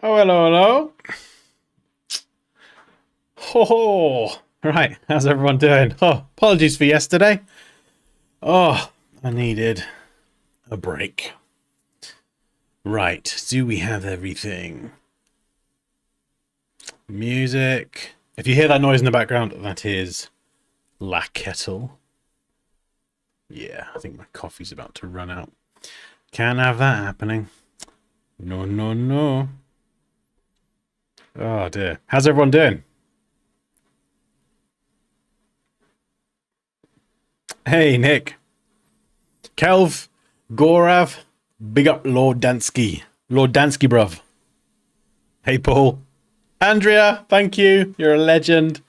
Oh, hello, hello. Ho. Right, how's everyone doing? Oh, apologies for yesterday. Oh, I needed a break. Right, do we have everything? Music. If you hear that noise in the background, that is La Kettle. Yeah, I think my coffee's about to run out. Can't have that happening. No, no, no. Oh dear. How's everyone doing? Hey, Nick. Kelv. Gorav. Big up Lord Dansky. Lord Dansky, bruv. Hey, Paul. Andrea, thank you. You're a legend.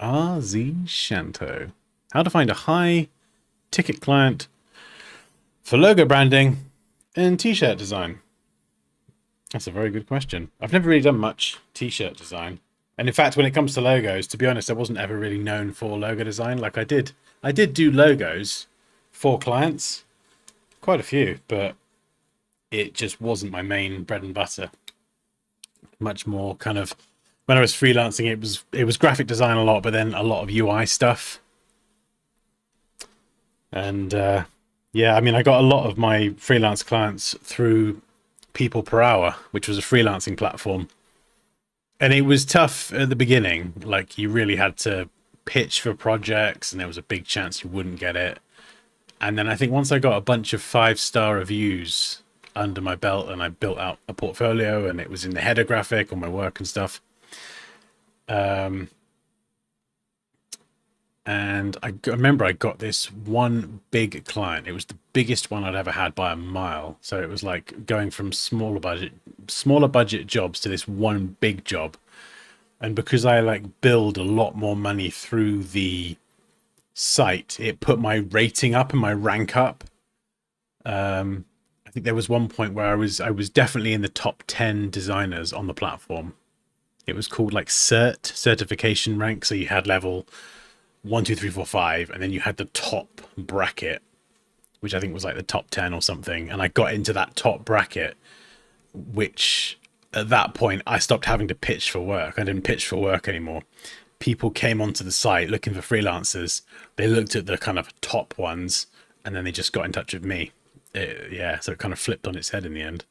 RZ Shanto. How to find a high ticket client for logo branding and t-shirt design. That's a very good question. I've never really done much t-shirt design. And in fact, when it comes to logos, to be honest, I wasn't ever really known for logo design. Like I did do logos for clients, quite a few, but it just wasn't my main bread and butter. Much more kind of when I was freelancing, it was graphic design a lot, but then a lot of UI stuff. And yeah, I mean, I got a lot of my freelance clients through People Per Hour, which was a freelancing platform. And it was tough at the beginning. Like, you really had to pitch for projects, and there was a big chance you wouldn't get it. And then I think once I got a bunch of 5-star reviews under my belt and I built out a portfolio and it was in the header graphic on my work and stuff, um, and I remember I got this one big client. It was the biggest one I'd ever had by a mile. So it was like going from smaller budget jobs to this one big job. And because I like billed a lot more money through the site, it put my rating up and my rank up. I think there was one point where I was definitely in the top 10 designers on the platform. It was called like certification rank. So you had level 1, 2, 3, 4, 5, and then you had the top bracket, which I think was like the top 10 or something. And I got into that top bracket, which at that point I stopped having to pitch for work. I didn't pitch for work anymore. People came onto the site looking for freelancers. They looked at the kind of top ones, and then they just got in touch with me. Yeah, so it kind of flipped on its head in the end.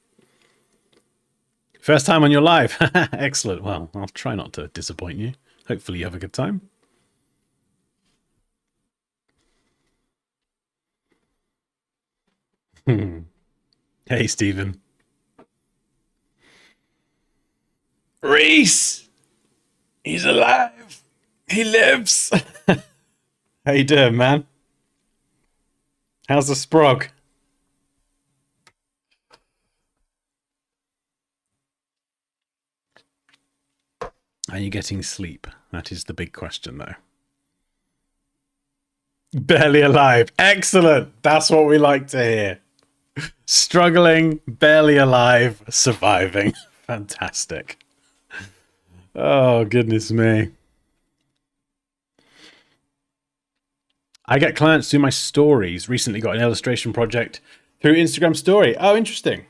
First time on your live. Excellent. Well, I'll try not to disappoint you. Hopefully you have a good time. Hey, Stephen. Reese! He's alive! He lives! How you doing, man? How's the sprog? Are you getting sleep? That is the big question, though. Barely alive. Excellent. That's what we like to hear. Struggling, barely alive, surviving. Fantastic. Oh, goodness me. I get clients through my stories. Recently got an illustration project through Instagram story. Oh, interesting.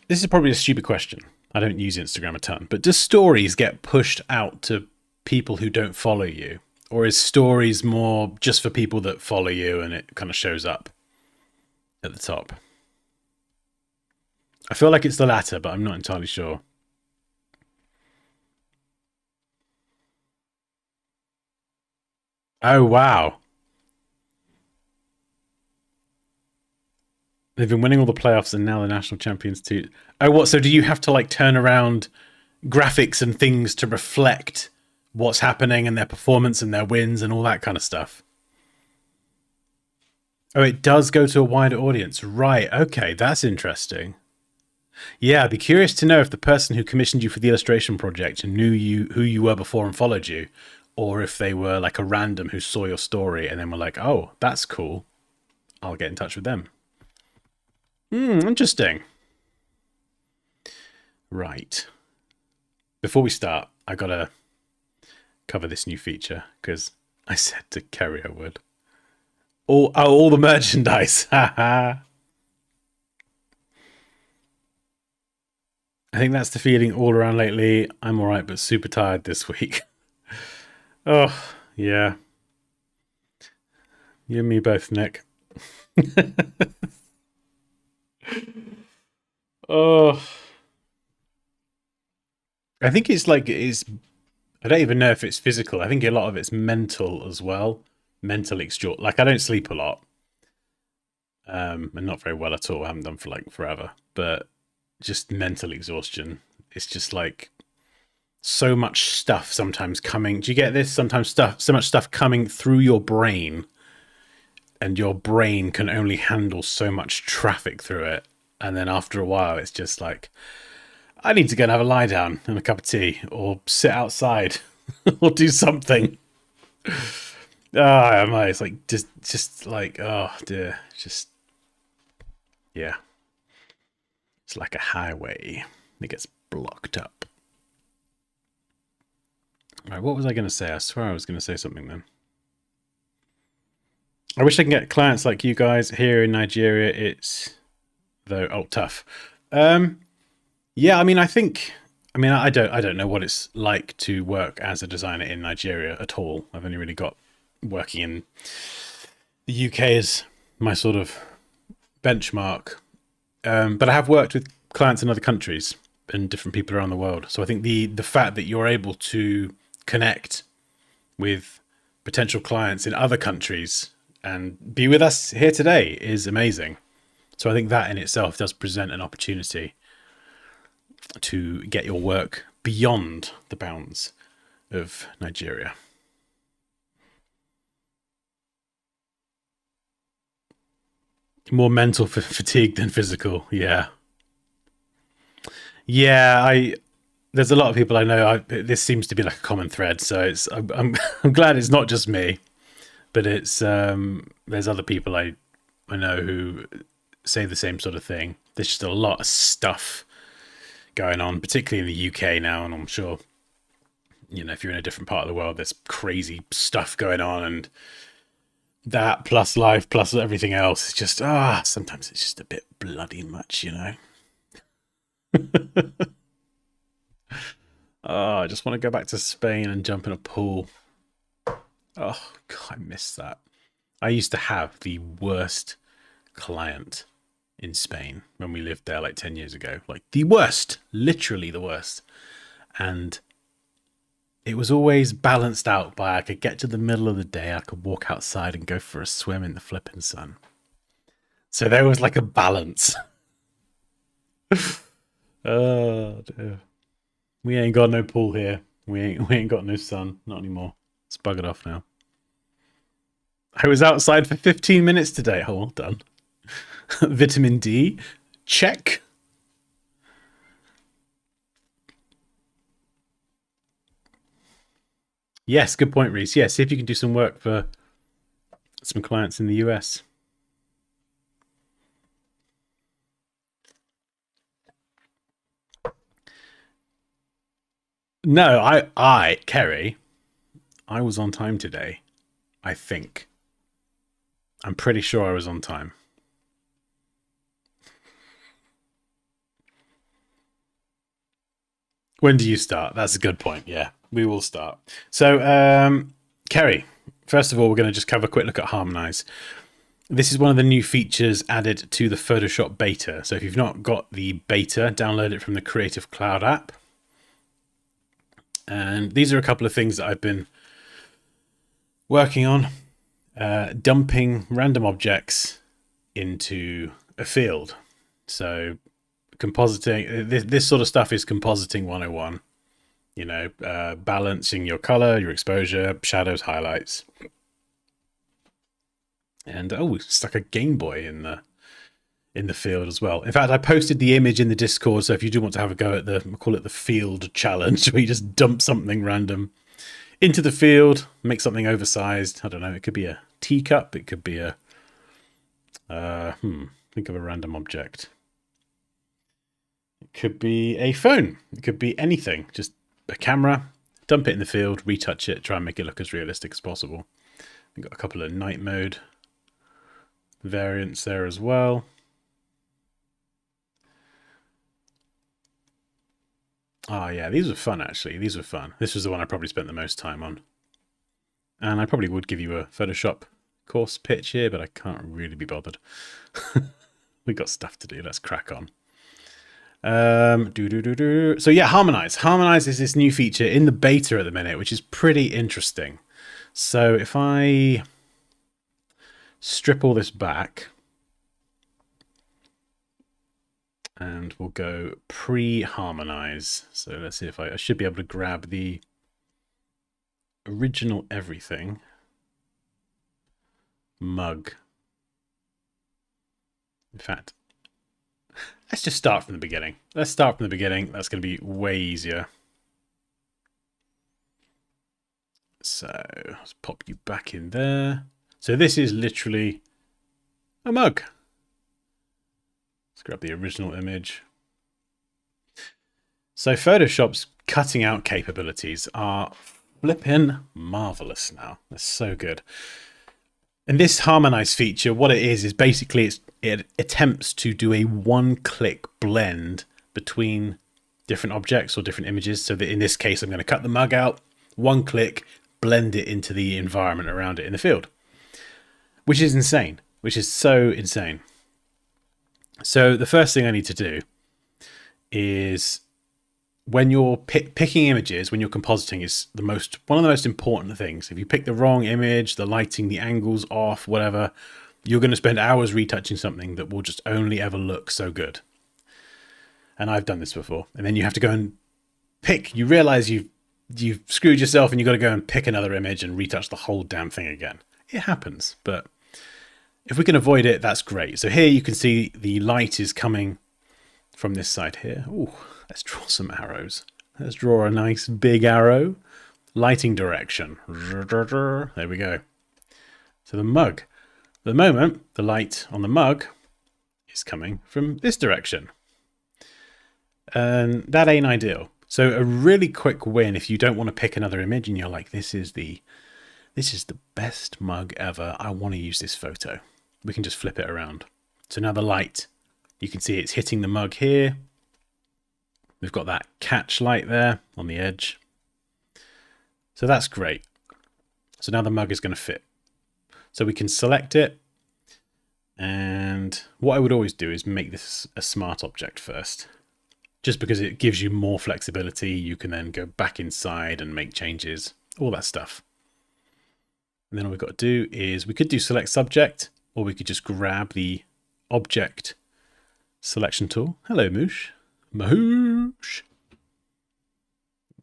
This is probably a stupid question. I don't use Instagram a ton, but do stories get pushed out to people who don't follow you? Or is stories more just for people that follow you and it kind of shows up at the top? I feel like it's the latter, but I'm not entirely sure. Oh, wow. They've been winning all the playoffs and now the national champions too. Oh, what? So do you have to like turn around graphics and things to reflect what's happening and their performance and their wins and all that kind of stuff? Oh, it does go to a wider audience. Right. Okay. That's interesting. Yeah. I'd be curious to know if the person who commissioned you for the illustration project knew who you were before and followed you, or if they were like a random who saw your story and then were like, oh, that's cool. I'll get in touch with them. Interesting. Right. Before we start, I gotta cover this new feature because I said to Kerry I would. All the merchandise. Haha. I think that's the feeling all around lately. I'm all right, but super tired this week. Oh, yeah. You and me both, Nick. Oh, I think it's like it's. I don't even know if it's physical. I think a lot of it's mental as well. Mental exhaustion. Like I don't sleep a lot, and not very well at all. I haven't done for like forever. But just mental exhaustion. It's just like so much stuff sometimes coming. Do you get this? Sometimes so much stuff coming through your brain, and your brain can only handle so much traffic through it. And then after a while, it's just like, I need to go and have a lie down and a cup of tea, or sit outside, or do something. Ah, it's like just like, oh dear, just yeah, it's like a highway that gets blocked up. Right, what was I going to say? I swear I was going to say something then. I wish I can get clients like you guys here in Nigeria. It's though tough. Yeah, I mean, I don't know what it's like to work as a designer in Nigeria at all. I've only really got working in the UK as my sort of benchmark. But I have worked with clients in other countries and different people around the world. So I think the fact that you're able to connect with potential clients in other countries and be with us here today is amazing. So I think that in itself does present an opportunity to get your work beyond the bounds of Nigeria. More mental fatigue than physical. Yeah. Yeah, I there's a lot of people I know. This seems to be like a common thread. So I'm glad it's not just me, but it's there's other people I know who say the same sort of thing. There's just a lot of stuff going on, particularly in the UK now, and I'm sure if you're in a different part of the world, there's crazy stuff going on, and that plus life plus everything else is just sometimes it's just a bit bloody much. Oh, I just want to go back to Spain and jump in a pool. Oh God, I miss that. I used to have the worst client in Spain when we lived there like 10 years ago. Like the worst, literally the worst. And it was always balanced out by I could get to the middle of the day, I could walk outside and go for a swim in the flipping sun. So there was like a balance. Oh dear. We ain't got no pool here. We ain't got no sun. Not anymore. It's buggered off now. I was outside for 15 minutes today. Oh, well done. Vitamin D. Check. Yes, good point, Reese. Yeah, see if you can do some work for some clients in the US. No, Kerry, I was on time today. I think. I'm pretty sure I was on time. When do you start? That's a good point. Yeah, we will start. So, Kerry, first of all, we're going to just have a quick look at Harmonize. This is one of the new features added to the Photoshop beta. So if you've not got the beta, download it from the Creative Cloud app. And these are a couple of things that I've been working on. Dumping random objects into a field. So compositing, this sort of stuff is compositing 101. Balancing your color, your exposure, shadows, highlights. And stuck a Game Boy in the field as well. In fact, I posted the image in the Discord, so if you do want to have a go at I'll call it the field challenge, where you just dump something random into the field, make something oversized. I don't know, it could be a teacup, it could be a think of a random object. It could be a phone, it could be anything, just a camera, dump it in the field, retouch it, try and make it look as realistic as possible. We've got a couple of night mode variants there as well. Oh yeah, these were fun actually. These were fun. This was the one I probably spent the most time on. And I probably would give you a Photoshop course pitch here, but I can't really be bothered. We got stuff to do. Let's crack on. So yeah, harmonize. Harmonize is this new feature in the beta at the minute, which is pretty interesting. So if I strip all this back, and we'll go pre-harmonize. So let's see if I should be able to grab the original everything mug. In fact, let's just start from the beginning. Let's start from the beginning. That's going to be way easier. So let's pop you back in there. So this is literally a mug. Let's grab the original image. So Photoshop's cutting out capabilities are flipping marvelous now. They're so good. And this harmonize feature, what it is basically it attempts to do a one-click blend between different objects or different images. So that in this case, I'm going to cut the mug out, one click, blend it into the environment around it in the field, which is insane, which is so insane. So the first thing I need to do is when you're picking images, when you're compositing, is one of the most important things. If you pick the wrong image, the lighting, the angles off, whatever, you're going to spend hours retouching something that will just only ever look so good. And I've done this before. And then you have to go and pick. You realize you've screwed yourself, and you've got to go and pick another image and retouch the whole damn thing again. It happens, but if we can avoid it, that's great. So here you can see the light is coming from this side here. Ooh, let's draw some arrows. Let's draw a nice big arrow. Lighting direction. There we go. So the mug. At the moment, the light on the mug is coming from this direction. And that ain't ideal. So a really quick win if you don't want to pick another image and you're like, this is the best mug ever. I want to use this photo. We can just flip it around. So now the light, you can see it's hitting the mug here. We've got that catch light there on the edge. So that's great. So now the mug is going to fit. So we can select it. And what I would always do is make this a smart object first. Just because it gives you more flexibility. You can then go back inside and make changes, all that stuff. And then all we've got to do is we could do select subject, or we could just grab the object selection tool. Hello, Moosh. Moosh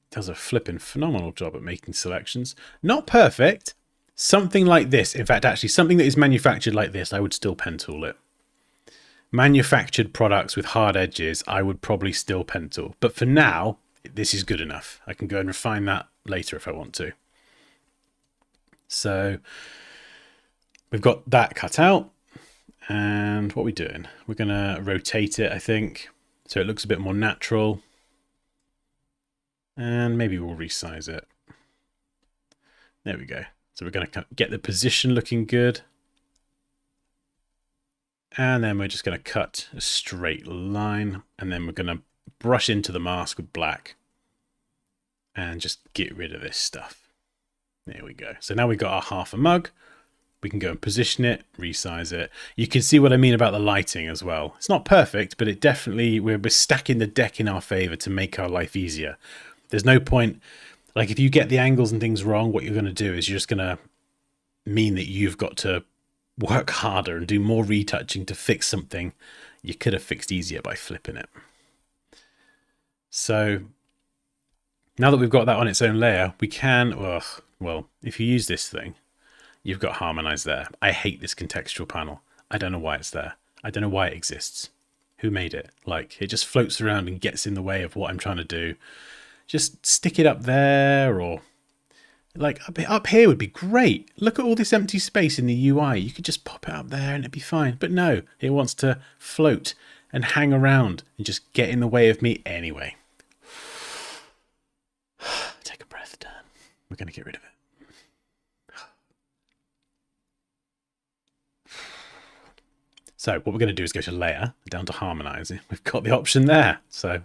does a flipping phenomenal job at making selections. Not perfect. Something like this. In fact, actually, something that is manufactured like this, I would still pen tool it. Manufactured products with hard edges, I would probably still pen tool. But for now, this is good enough. I can go and refine that later if I want to. So we've got that cut out. And what are we doing? We're going to rotate it, I think, so it looks a bit more natural. And maybe we'll resize it. There we go. So we're going to get the position looking good. And then we're just going to cut a straight line. And then we're going to brush into the mask with black. And just get rid of this stuff. There we go. So now we've got our half a mug. We can go and position it, resize it. You can see what I mean about the lighting as well. It's not perfect, but it definitely, we're stacking the deck in our favor to make our life easier. There's no point, like if you get the angles and things wrong, what you're going to do is you're just going to mean that you've got to work harder and do more retouching to fix something you could have fixed easier by flipping it. So now that we've got that on its own layer, we can, well, if you use this thing, you've got harmonize there. I hate this contextual panel. I don't know why it's there. I don't know why it exists. Who made it? Like, it just floats around and gets in the way of what I'm trying to do. Just stick it up there, or like up here would be great. Look at all this empty space in the UI. You could just pop it up there and it'd be fine. But no, it wants to float and hang around and just get in the way of me anyway. Take a breath, Dan. We're going to get rid of it. So what we're going to do is go to layer, down to harmonize. We've got the option there. So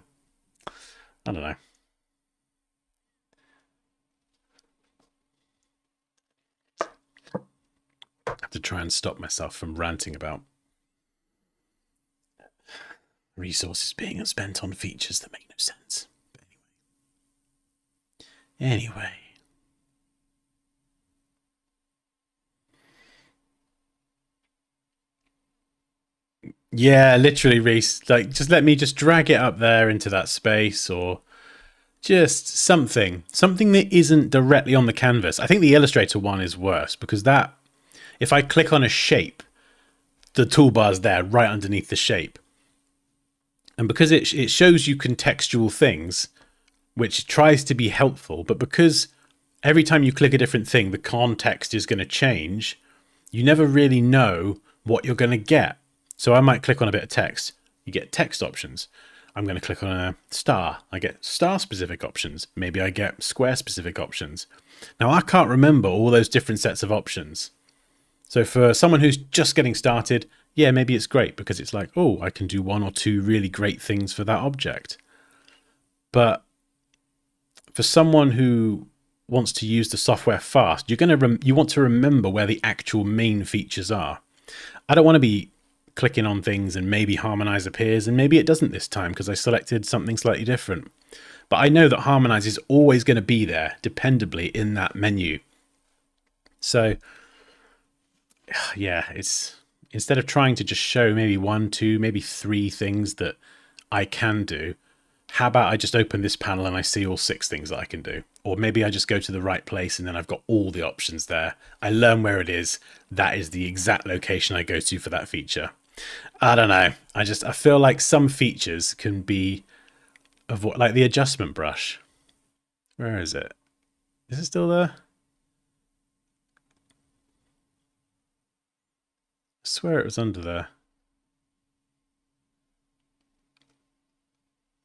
I don't know. have to try and stop myself from ranting about resources being spent on features that make no sense. But anyway. Yeah, literally, Reese. Like, just let me just drag it up there into that space, or just something that isn't directly on the canvas. I think the Illustrator one is worse because that, if I click on a shape, the toolbar's there right underneath the shape. And because it shows you contextual things, which tries to be helpful, but because every time you click a different thing, the context is going to change, you never really know what you're going to get. So I might click on a bit of text. You get text options. I'm going to click on a star. I get star specific options. Maybe I get square specific options. Now I can't remember all those different sets of options. So for someone who's just getting started, yeah, maybe it's great because it's like, oh, I can do one or two really great things for that object. But for someone who wants to use the software fast, you want to remember where the actual main features are. I don't want to be clicking on things and maybe harmonize appears, and maybe it doesn't this time because I selected something slightly different. But I know that harmonize is always going to be there dependably in that menu. So yeah, it's instead of trying to just show maybe one, two, maybe three things that I can do, how about I just open this panel and I see all 6 things that I can do? Or maybe I just go to the right place and then I've got all the options there. I learn where it is. That is the exact location I go to for that feature. I don't know. I feel like some features can be like the adjustment brush. Where is it? Is it still there? I swear it was under there.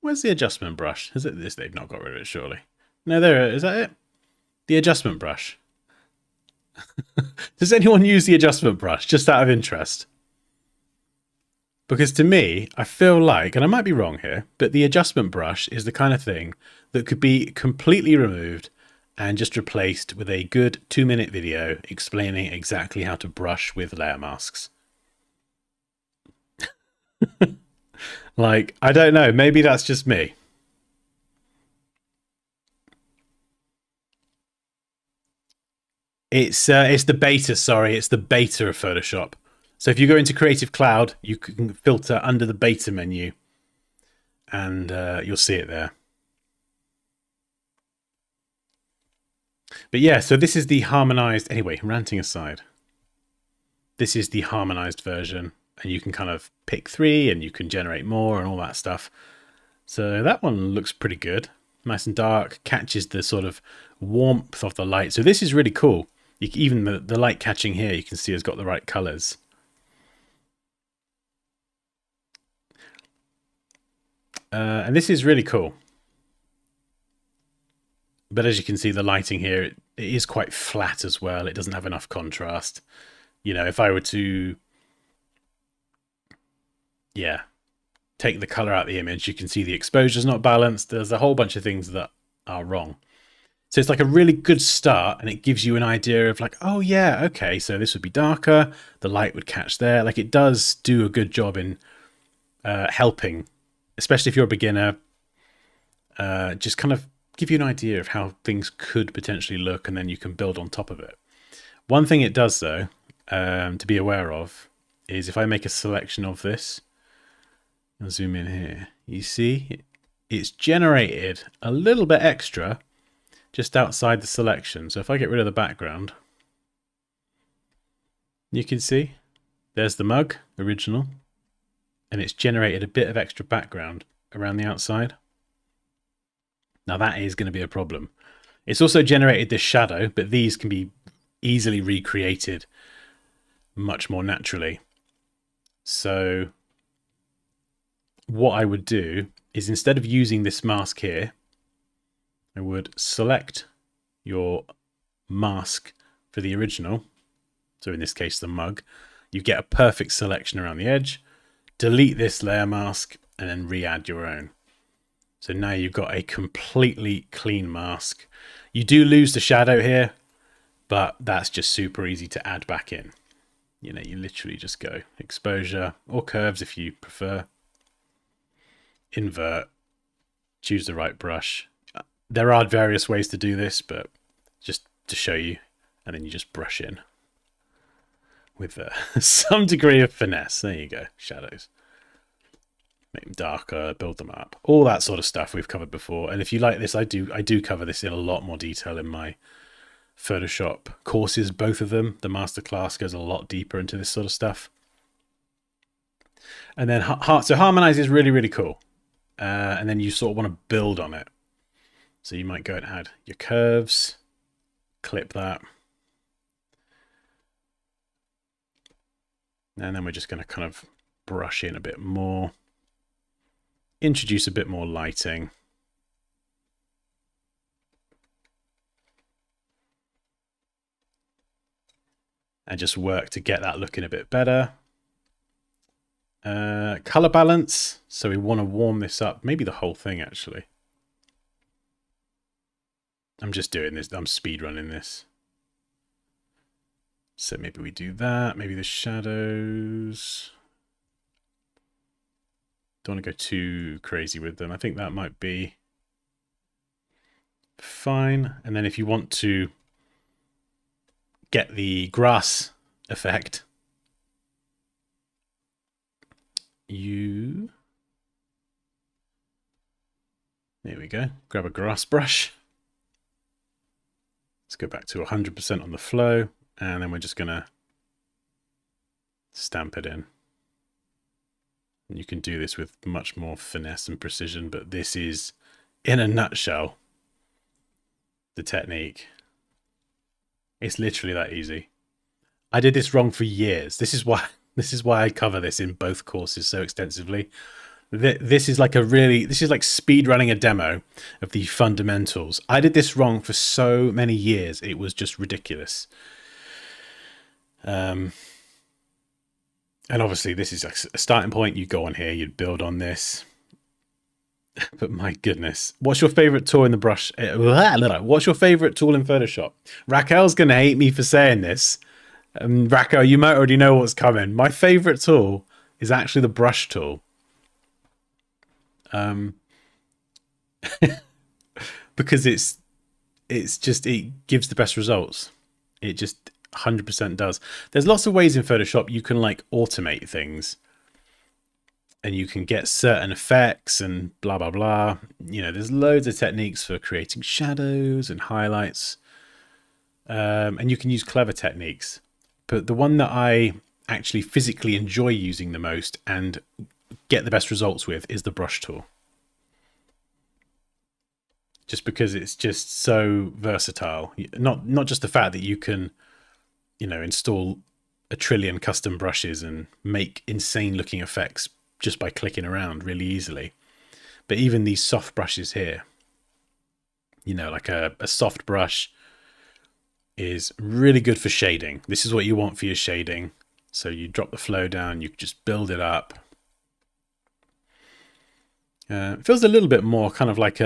Where's the adjustment brush? Is it this? They've not got rid of it, surely. No, there it is. Is that it? The adjustment brush. Does anyone use the adjustment brush just out of interest? Because to me, I feel like, and I might be wrong here, but the adjustment brush is the kind of thing that could be completely removed and just replaced with a good 2-minute video explaining exactly how to brush with layer masks. Like, I don't know, maybe that's just me. It's the beta, sorry, it's the beta of Photoshop. So if you go into Creative Cloud, you can filter under the beta menu and you'll see it there. But yeah, so this is the harmonized, anyway, ranting aside. This is the harmonized version and you can kind of pick 3 and you can generate more and all that stuff. So that one looks pretty good. Nice and dark, catches the sort of warmth of the light. So this is really cool. Even the light catching here, you can see has got the right colors. And this is really cool. But as you can see, the lighting here, it is quite flat as well. It doesn't have enough contrast. You know, if I were to, yeah, take the color out of the image, you can see the exposure's not balanced. There's a whole bunch of things that are wrong. So it's like a really good start, and it gives you an idea of like, oh yeah, okay, so this would be darker, the light would catch there. Like, it does do a good job in helping, especially if you're a beginner, just kind of give you an idea of how things could potentially look, and then you can build on top of it. One thing it does though, to be aware of, is if I make a selection of this, I'll zoom in here, you see it's generated a little bit extra just outside the selection. So if I get rid of the background, you can see there's the mug original, and it's generated a bit of extra background around the outside. Now that is going to be a problem. It's also generated this shadow, but these can be easily recreated much more naturally. So what I would do is, instead of using this mask here, I would select your mask for the original. So in this case, the mug. You get a perfect selection around the edge. Delete this layer mask and then re-add your own. So now you've got a completely clean mask. You do lose the shadow here, but that's just super easy to add back in. You know, you literally just go exposure or curves if you prefer. Invert, choose the right brush. There are various ways to do this, but just to show you, and then you just brush in with some degree of finesse. There you go, shadows. Make them darker, build them up, all that sort of stuff we've covered before. And if you like this, I do cover this in a lot more detail in my Photoshop courses, both of them. The masterclass goes a lot deeper into this sort of stuff. And then so harmonize is really, really cool. And then you sort of want to build on it. So you might go and add your curves, clip that. And then we're just going to kind of brush in a bit more, introduce a bit more lighting. And just work to get that looking a bit better. Color balance. So we want to warm this up, maybe the whole thing actually. I'm just doing this, I'm speed running this. So maybe we do that, maybe the shadows. Don't want to go too crazy with them. I think that might be fine. And then if you want to get the grass effect, there we go, grab a grass brush. Let's go back to 100% on the flow, and then we're just gonna stamp it in. And you can do this with much more finesse and precision, but this is, in a nutshell, the technique. It's literally that easy. I did this wrong for years. This is why I cover this in both courses so extensively. This is like speed running a demo of the fundamentals. I did this wrong for so many years. It was just ridiculous. And obviously this is a starting point. You go on here, you'd build on this. But my goodness, what's your favorite tool in the brush? What's your favorite tool in Photoshop? Raquel's going to hate me for saying this. Raquel, you might already know what's coming. My favorite tool is actually the brush tool. Because it gives the best results. It just 100% does. There's lots of ways in Photoshop you can like automate things, and you can get certain effects and blah blah blah. You know, there's loads of techniques for creating shadows and highlights, and you can use clever techniques. But the one that I actually physically enjoy using the most and get the best results with is the brush tool. Just because it's just so versatile. Not just the fact that you can, you know, install a trillion custom brushes and make insane looking effects just by clicking around really easily, but even these soft brushes here, you know, like a soft brush is really good for shading. This is what you want for your shading. So you drop the flow down, you just build it up. It feels a little bit more kind of like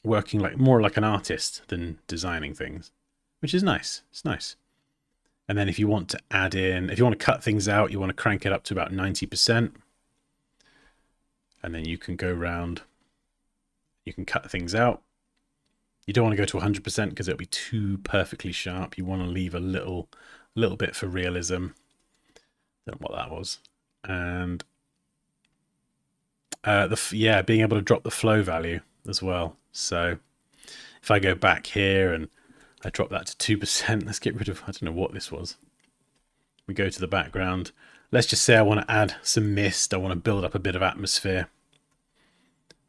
working like more like an artist than designing things, which is nice. It's nice. And then if you want to add in, if you want to cut things out, you want to crank it up to about 90%. And then you can go around, you can cut things out. You don't want to go to 100% because it'll be too perfectly sharp. You want to leave a little bit for realism. Don't know what that was. And being able to drop the flow value as well. So if I go back here and I drop that to 2%, let's get rid of, I don't know what this was. We go to the background. Let's just say I want to add some mist. I want to build up a bit of atmosphere.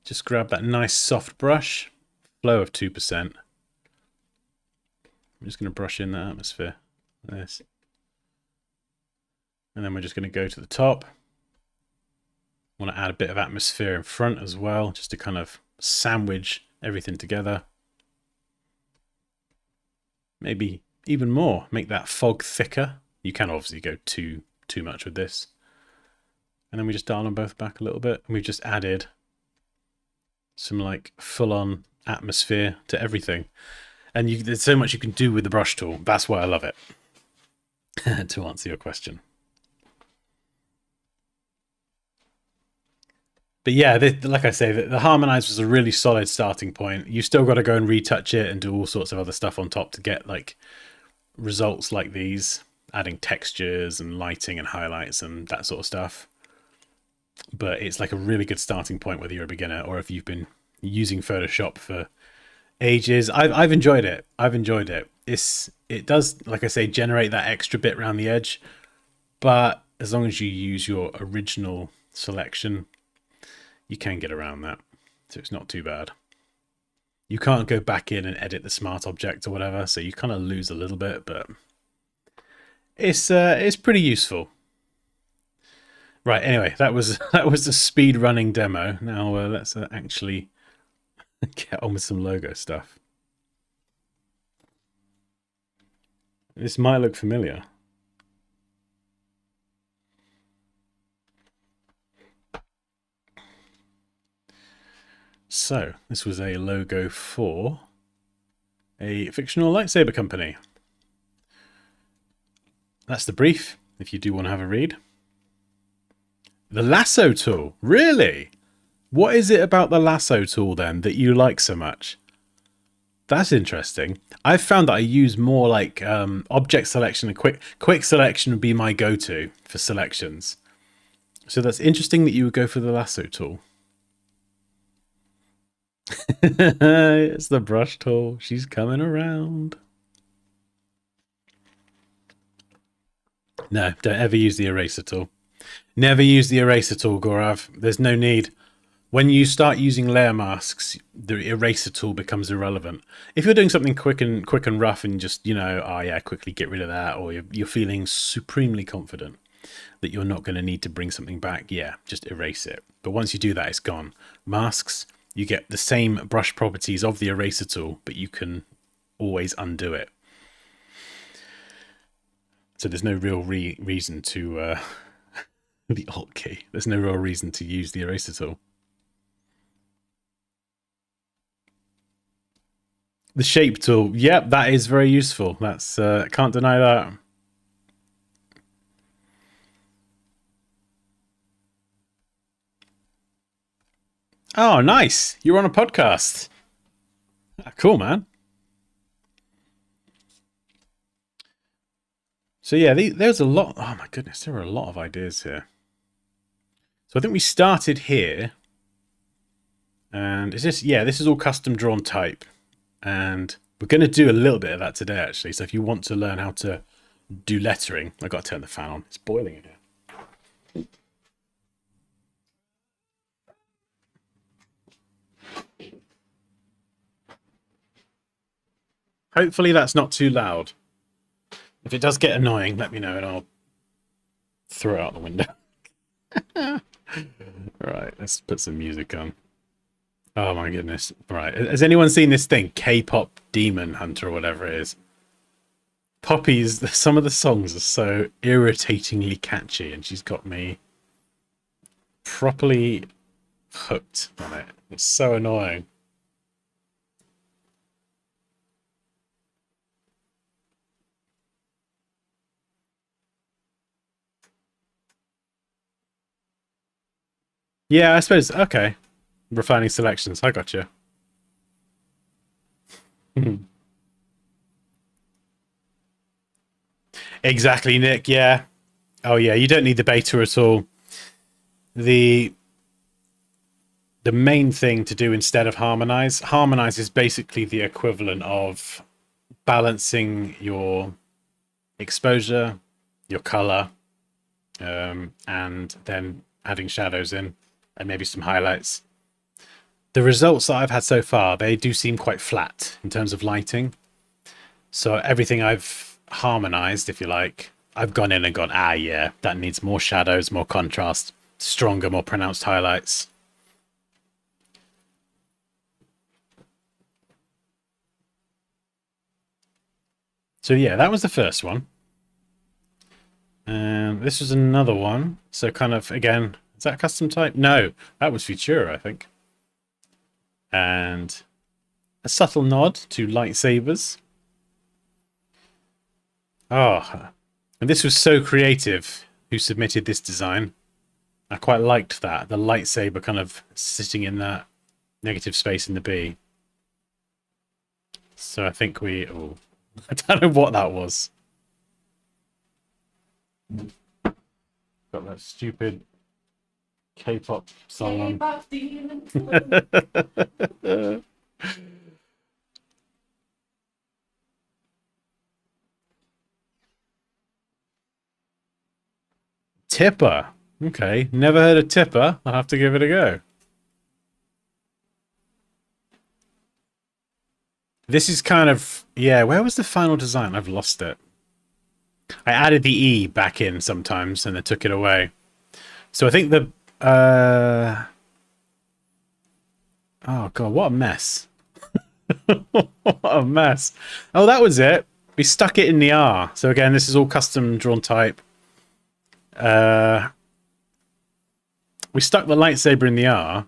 Just grab that nice soft brush, flow of 2%. I'm just going to brush in that atmosphere. This. And then we're just going to go to the top. I want to add a bit of atmosphere in front as well, just to kind of sandwich everything together. Maybe even more, make that fog thicker. You can obviously go too much with this. And then we just dial them both back a little bit, and we've just added some like full-on atmosphere to everything. And there's so much you can do with the brush tool. That's why I love it. to answer your question. But yeah, like I say, the Harmonize was a really solid starting point. You still got to go and retouch it and do all sorts of other stuff on top to get like results like these, adding textures and lighting and highlights and that sort of stuff. But it's like a really good starting point whether you're a beginner or if you've been using Photoshop for ages. I've enjoyed it. I've enjoyed it. It does, like I say, generate that extra bit around the edge, but as long as you use your original selection, you can get around that. So it's not too bad. You can't go back in and edit the smart object or whatever, so you kind of lose a little bit, but it's pretty useful. Right, anyway, that was the speed running demo. Now let's actually get on with some logo stuff. This might look familiar. So, this was a logo for a fictional lightsaber company. That's the brief, if you do want to have a read. The lasso tool, really? What is it about the lasso tool then that you like so much? That's interesting. I've found that I use more like object selection and quick selection would be my go-to for selections. So that's interesting that you would go for the lasso tool. It's the brush tool. She's coming around. No, don't ever use the eraser tool. Never use the eraser tool, Gorav. There's no need. When you start using layer masks, the eraser tool becomes irrelevant. If you're doing something quick and rough and just, you know, oh yeah, quickly get rid of that, or you're feeling supremely confident that you're not going to need to bring something back, yeah, just erase it. But once you do that, it's gone. Masks, you get the same brush properties of the eraser tool, but you can always undo it. So there's no real reason to the Alt key. There's no real reason to use the eraser tool. The shape tool, yep, that is very useful. That's can't deny that. Oh, nice! You're on a podcast. Cool, man. So yeah, there's a lot. Oh my goodness, there are a lot of ideas here. So I think we started here, and is this? Yeah, this is all custom drawn type, and we're going to do a little bit of that today, actually. So if you want to learn how to do lettering, I got to turn the fan on. It's boiling in here. Hopefully that's not too loud. If it does get annoying, let me know and I'll throw it out the window. Right, let's put some music on. Oh my goodness. Right, has anyone seen this thing? K-pop Demon Hunter or whatever it is. Poppy's, some of the songs are so irritatingly catchy and she's got me properly hooked on it. It's so annoying. Yeah, I suppose. Okay. Refining selections. I got you. Exactly, Nick. Yeah. Oh, yeah. You don't need the beta at all. The the main thing to do instead of harmonize is basically the equivalent of balancing your exposure, your color, and then adding shadows in and maybe some highlights. The results that I've had so far, they do seem quite flat in terms of lighting. So everything I've harmonized, if you like, I've gone in and gone, ah, yeah, that needs more shadows, more contrast, stronger, more pronounced highlights. So yeah, that was the first one. And this was another one. So kind of, again, is that custom type? No, that was Futura, I think. And a subtle nod to lightsabers. Oh, And this was so creative who submitted this design. I quite liked that. The lightsaber kind of sitting in that negative space in the B. So I think we... Oh, I don't know what that was. Got that stupid K-pop song on. Tipper. Okay, never heard of Tipper. I'll have to give it a go. This is kind of... Yeah, where was the final design? I've lost it. I added the E back in sometimes and then took it away. So I think the... Oh, God, what a mess. What a mess. Oh, that was it. We stuck it in the R. So again, this is all custom drawn type. We stuck the lightsaber in the R.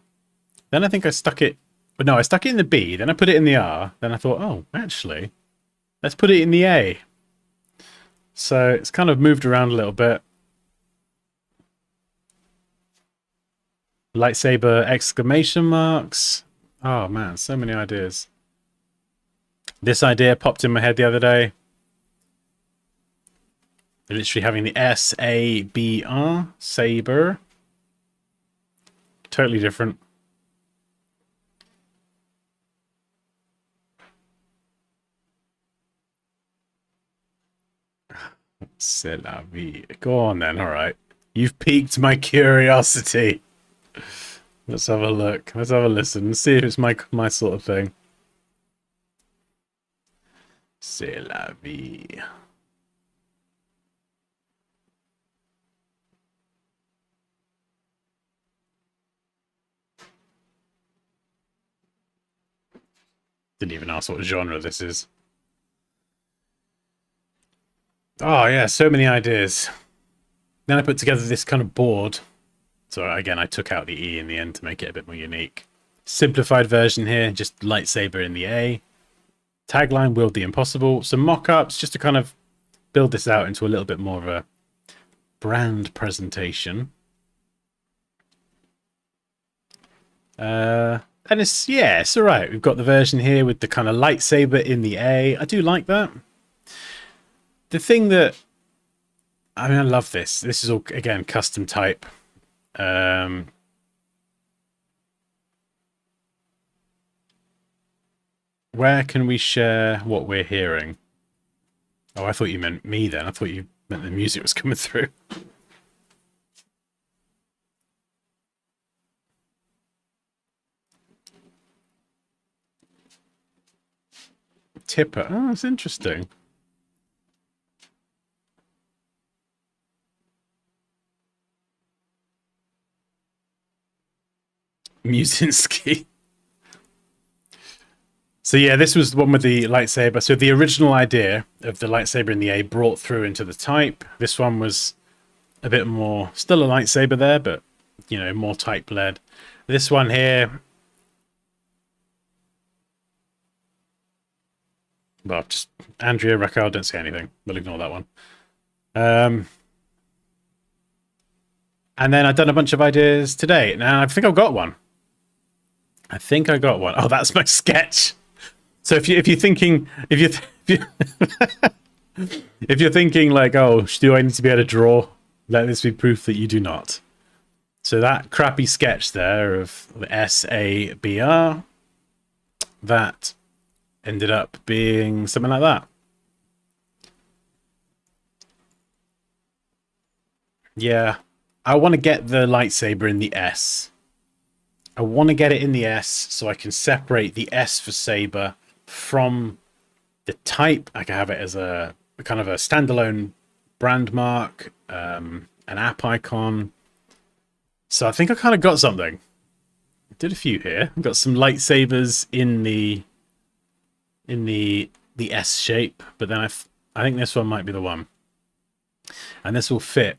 Then I think I stuck it... But no, I stuck it in the B. Then I put it in the R. Then I thought, oh, actually, let's put it in the A. So it's kind of moved around a little bit. Lightsaber exclamation marks. Oh, man, so many ideas. This idea popped in my head the other day. Literally having the S-A-B-R, saber. Totally different. C'est la vie. Go on then, alright. You've piqued my curiosity. Let's have a look. Let's have a listen. See if it's my sort of thing. C'est la vie. Didn't even ask what genre this is. Oh yeah, so many ideas. Then I put together this kind of board. So again, I took out the E in the end to make it a bit more unique. Simplified version here, just lightsaber in the A. Tagline, wield the impossible. Some mock-ups just to kind of build this out into a little bit more of a brand presentation. And it's, yeah, it's alright. We've got the version here with the kind of lightsaber in the A. I do like that. The thing that... I mean, I love this. This is all, again, custom type. Where can we share what we're hearing? Oh, I thought you meant me then. I thought you meant the music was coming through. Tipper. Oh, that's interesting. Musinski. So yeah, this was the one with the lightsaber. So the original idea of the lightsaber in the A brought through into the type. This one was a bit more, still a lightsaber there, but, you know, more type-led. This one here... Well, just Andrea Raquel, don't say anything. We'll ignore that one. And then I've done a bunch of ideas today. Now, I think I've got one. I think I got one. Oh, that's my sketch. So if you're thinking if you're thinking like, oh, do I need to be able to draw? Let this be proof that you do not. So that crappy sketch there of the SABR, that ended up being something like that. Yeah, I want to get the lightsaber in the S. I want to get it in the S so I can separate the S for saber from the type. I can have it as a kind of a standalone brand mark, an app icon. So I think I kind of got something. I did a few here. I've got some lightsabers in the S shape, but then I think this one might be the one. And this will fit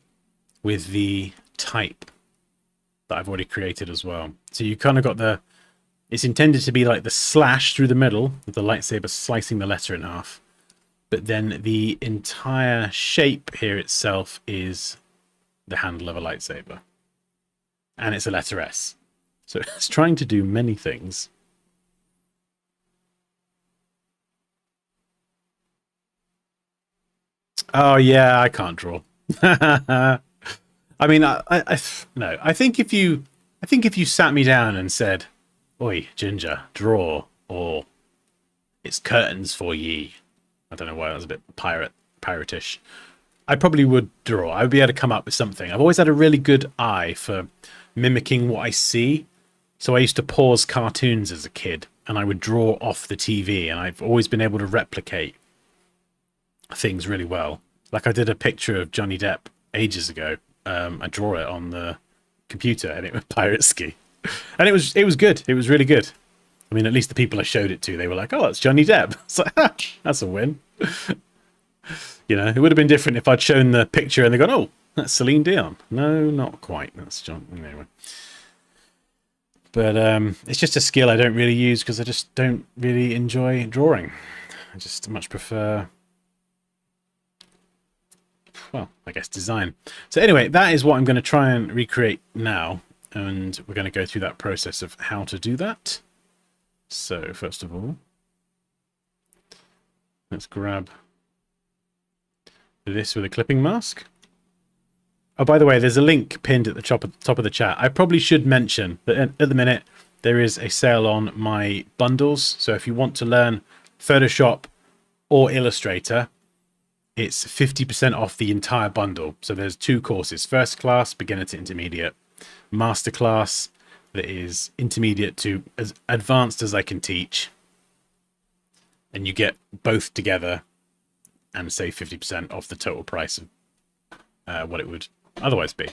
with the type that I've already created as well. So you kind of got the... It's intended to be like the slash through the middle, with the lightsaber slicing the letter in half. but then the entire shape here itself is the handle of a lightsaber. And it's a letter S. So it's trying to do many things. Oh yeah, I can't draw. I mean, no. I think if you sat me down and said, "Oi, Ginger, draw," or "It's curtains for ye," I don't know why that was a bit piratish. I probably would draw. I would be able to come up with something. I've always had a really good eye for mimicking what I see. So I used to pause cartoons as a kid, and I would draw off the TV, and I've always been able to replicate things really well. Like I did a picture of Johnny Depp ages ago. I draw it on the computer, and it was pirate ski, and it was good. It was really good. I mean, at least the people I showed it to, they were like, "Oh, that's Johnny Depp." It's like, ah, that's a win. You know, it would have been different if I'd shown the picture and they gone, "Oh, that's Celine Dion." No, not quite. That's John. Anyway. But it's just a skill I don't really use because I just don't really enjoy drawing. I just much prefer, well, I guess design. So anyway, that is what I'm going to try and recreate now. And we're going to go through that process of how to do that. So first of all, let's grab this with a clipping mask. Oh, by the way, there's a link pinned at the top of the chat. I probably should mention that at the minute there is a sale on my bundles. So if you want to learn Photoshop or Illustrator, it's 50% off the entire bundle. So there's 2 courses: first class, beginner to intermediate; masterclass, that is intermediate to as advanced as I can teach. And you get both together and save 50% off the total price of what it would otherwise be.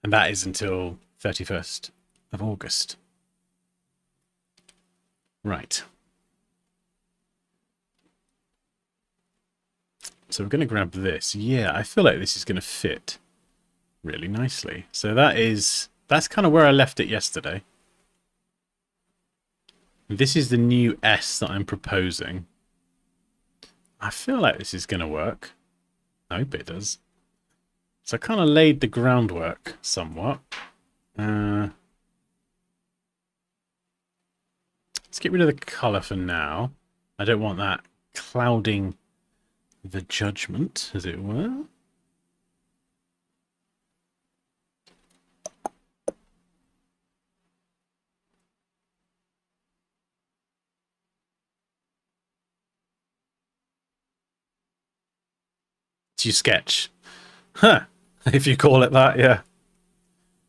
And that is until 31st of August. Right. So we're going to grab this. Yeah, I feel like this is going to fit really nicely. So that's kind of where I left it yesterday. This is the new S that I'm proposing. I feel like this is going to work. I hope it does. So I kind of laid the groundwork somewhat. Let's get rid of the colour for now. I don't want that clouding the judgment, as it were. Do you sketch? Huh. If you call it that, yeah.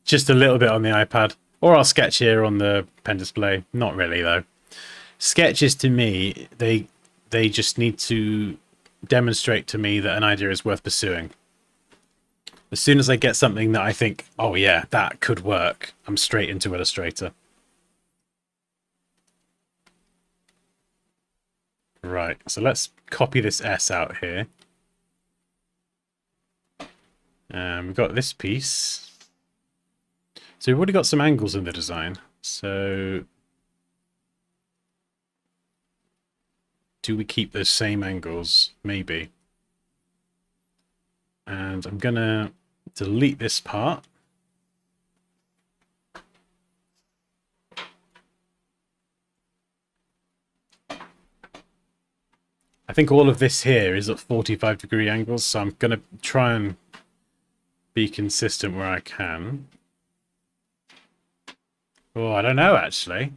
Just a little bit on the iPad. Or I'll sketch here on the pen display. Not really, though. Sketches, to me, they just need to demonstrate to me that an idea is worth pursuing. As soon as I get something that I think, oh yeah, that could work, I'm straight into Illustrator. Right, so let's copy this S out here. We've got this piece. So we've already got some angles in the design. So do we keep those same angles? Maybe. And I'm going to delete this part. I think all of this here is at 45-degree angles, so I'm going to try and be consistent where I can. Oh, I don't know, actually.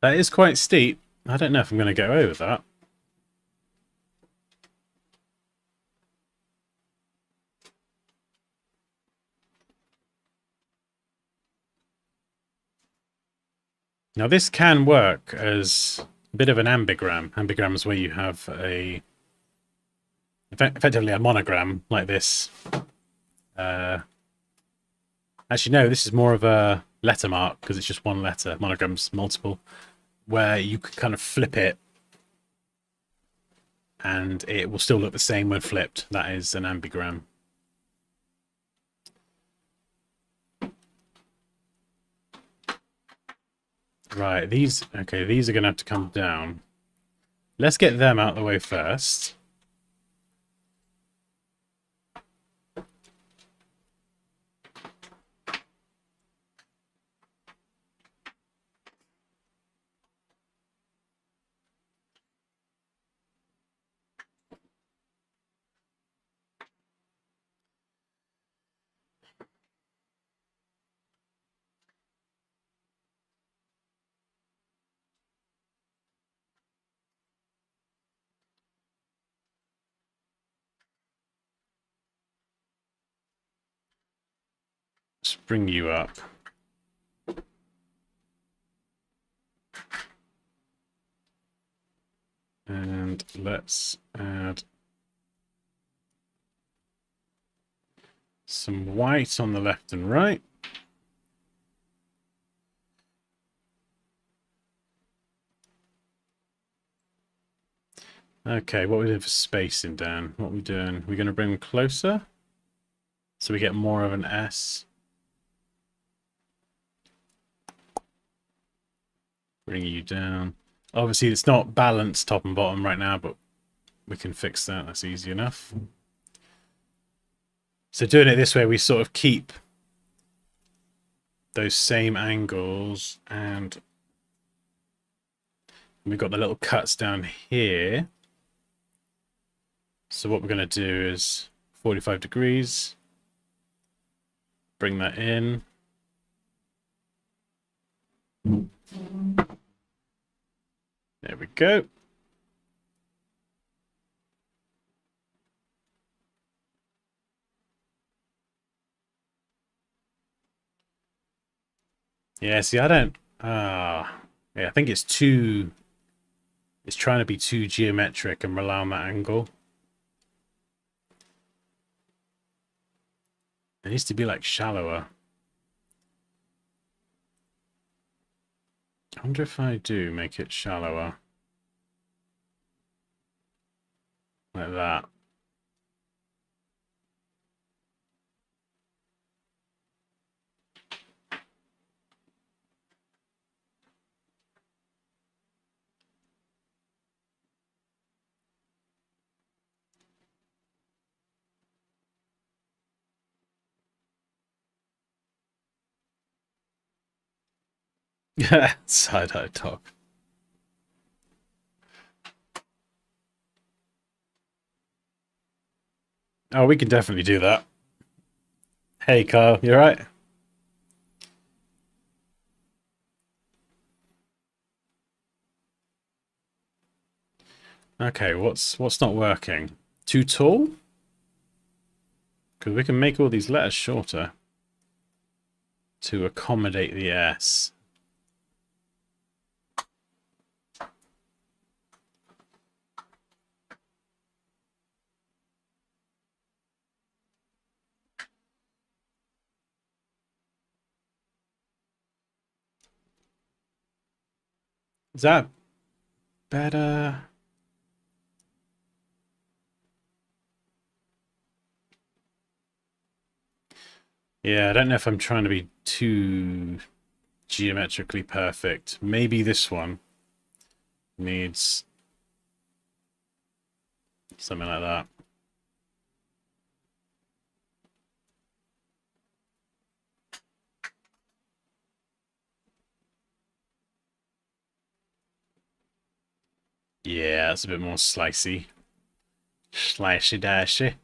That is quite steep. I don't know if I'm going to get away with that. Now, this can work as a bit of an ambigram. Ambigram is where you have effectively a monogram like this. Actually, no, this is more of a letter mark because it's just one letter. Monogram's multiple, where you could kind of flip it and it will still look the same when flipped. That is an ambigram. Right, these are going to have to come down. Let's get them out of the way first. Let's bring you up. And let's add some white on the left and right. Okay, what are we doing for spacing, Dan? What are we doing? We're going to bring them closer so we get more of an S. Bring you down. Obviously, it's not balanced top and bottom right now, but we can fix that. That's easy enough. So doing it this way, we sort of keep those same angles, and we've got the little cuts down here. So what we're going to do is 45 degrees. Bring that in. There we go. Yeah, see, I don't... yeah, I think it's too... It's trying to be too geometric and rely on that angle. It needs to be, like, shallower. I wonder if I do make it shallower. Like that. Side-eye top. Oh, we can definitely do that. Hey, Kyle, you alright? Okay, what's not working? Too tall? Because we can make all these letters shorter to accommodate the S. Is that better? Yeah, I don't know if I'm trying to be too geometrically perfect. Maybe this one needs something like that. Yeah, it's a bit more slicey. Slicey dicey.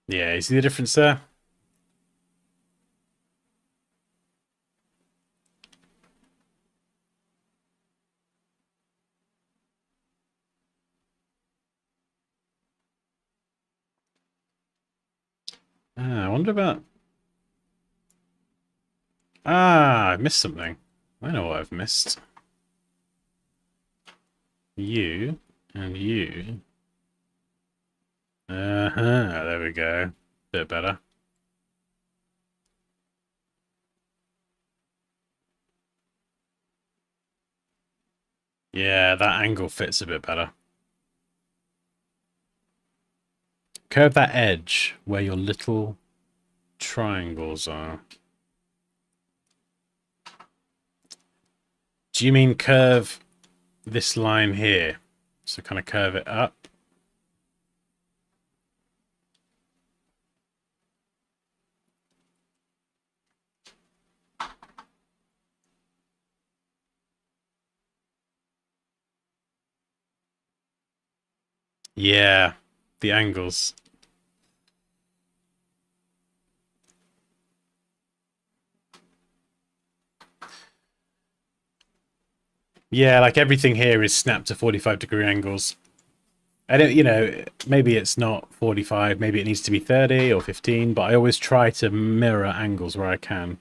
Yeah, you see the difference there? I wonder about... I missed something. I know what I've missed. You and you. There we go. Bit better. Yeah, that angle fits a bit better. Curve that edge where your little triangles are. Do you mean curve this line here? So kind of curve it up. Yeah, the angles. Yeah, like everything here is snapped to 45-degree angles. I don't, you know, maybe it's not 45, maybe it needs to be 30 or 15, but I always try to mirror angles where I can.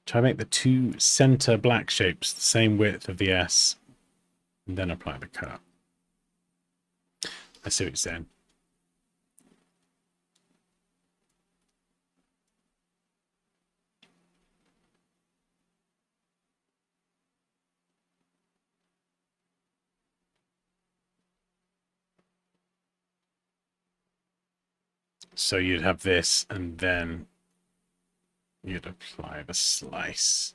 Try to make the two center black shapes the same width of the S, and then apply the cut. I see what you're saying. So you'd have this, and then you'd apply the slice.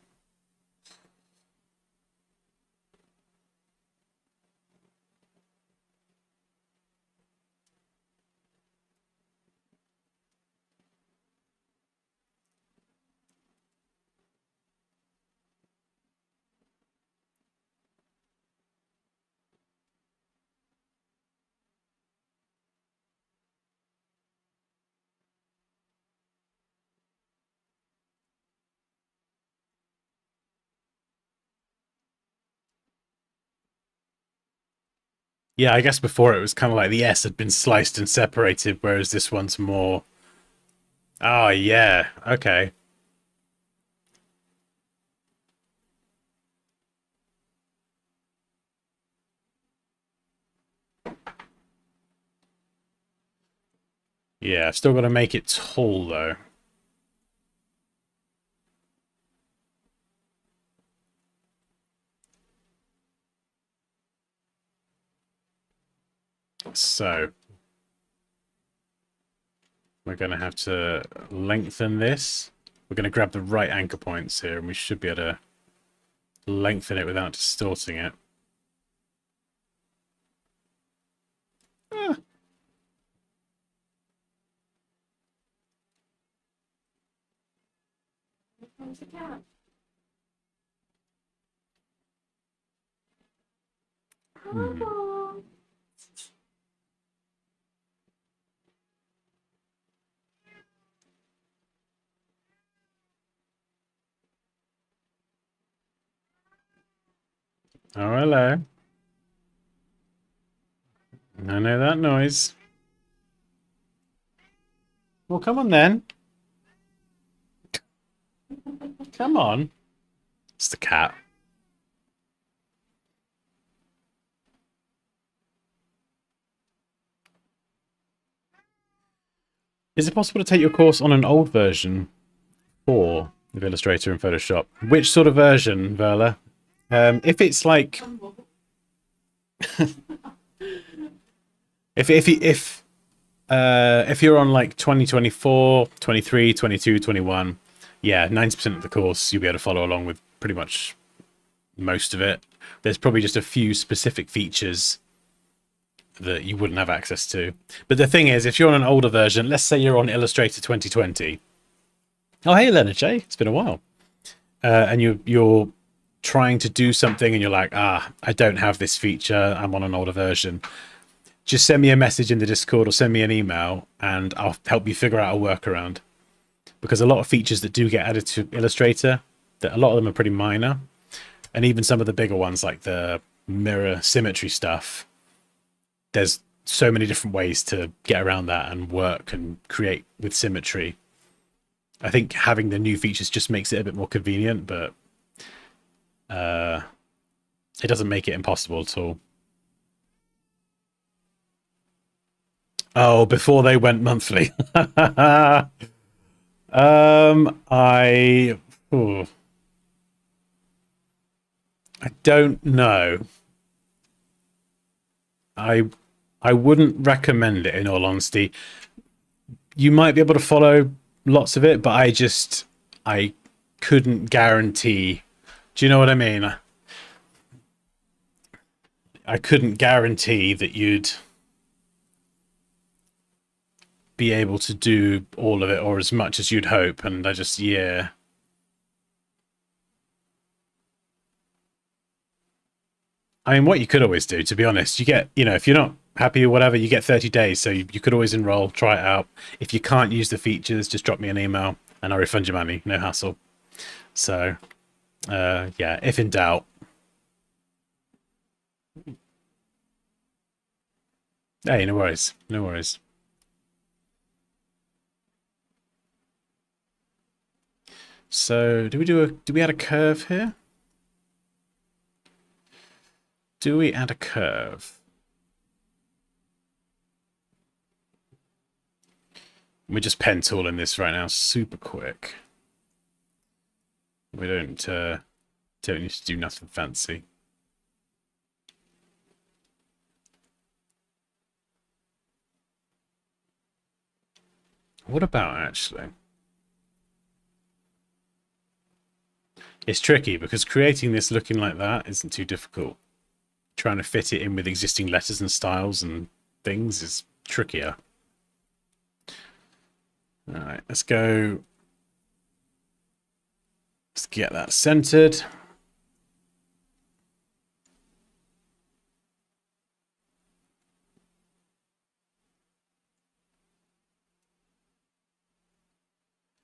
Yeah, I guess before it was kind of like the S had been sliced and separated, whereas this one's more... Oh, yeah. Okay. Yeah, I've still got to make it tall, though. So we're going to have to lengthen this. We're going to grab the right anchor points here, and we should be able to lengthen it without distorting it. Ah. Hmm. Oh, hello. I know that noise. Well, come on then. Come on. It's the cat. Is it possible to take your course on an old version or of Illustrator and Photoshop? Which sort of version, Verla? If it's like... if you're on like 2024, 23, 22, 21, yeah, 90% of the course you'll be able to follow along with pretty much most of it. There's probably just a few specific features that you wouldn't have access to. But the thing is, if you're on an older version, let's say you're on Illustrator 2020. Oh, hey, Leonard J. It's been a while. And you're trying to do something and you're like, I don't have this feature. I'm on an older version. Just send me a message in the Discord or send me an email and I'll help you figure out a workaround. Because a lot of features that do get added to Illustrator, that a lot of them are pretty minor. And even some of the bigger ones like the mirror symmetry stuff, there's so many different ways to get around that and work and create with symmetry. I think having the new features just makes it a bit more convenient, but it doesn't make it impossible at all. Oh, before they went monthly. I oh, I don't know. I I wouldn't recommend it in all honesty. You might be able to follow lots of it, but I couldn't guarantee. Do you know what I mean? I couldn't guarantee that you'd be able to do all of it or as much as you'd hope, and I just yeah. I mean, what you could always do, to be honest, you get, if you're not happy or whatever, you get 30 days. So you could always enroll, try it out. If you can't use the features, just drop me an email and I'll refund your money. No hassle. So, yeah, if in doubt. Hey, no worries. No worries. So, do we add a curve here? Do we add a curve? We're just pen tooling this right now, super quick. We don't need to do nothing fancy. What about actually? It's tricky because creating this looking like that isn't too difficult. Trying to fit it in with existing letters and styles and things is trickier. All right, let's go. Let's get that centered.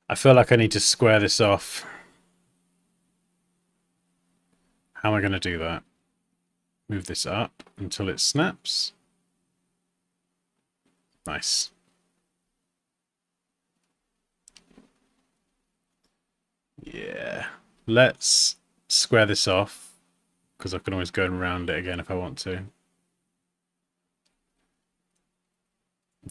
I feel like I need to square this off. How am I going to do that? Move this up until it snaps. Nice. Yeah. Let's square this off because I can always go around it again if I want to.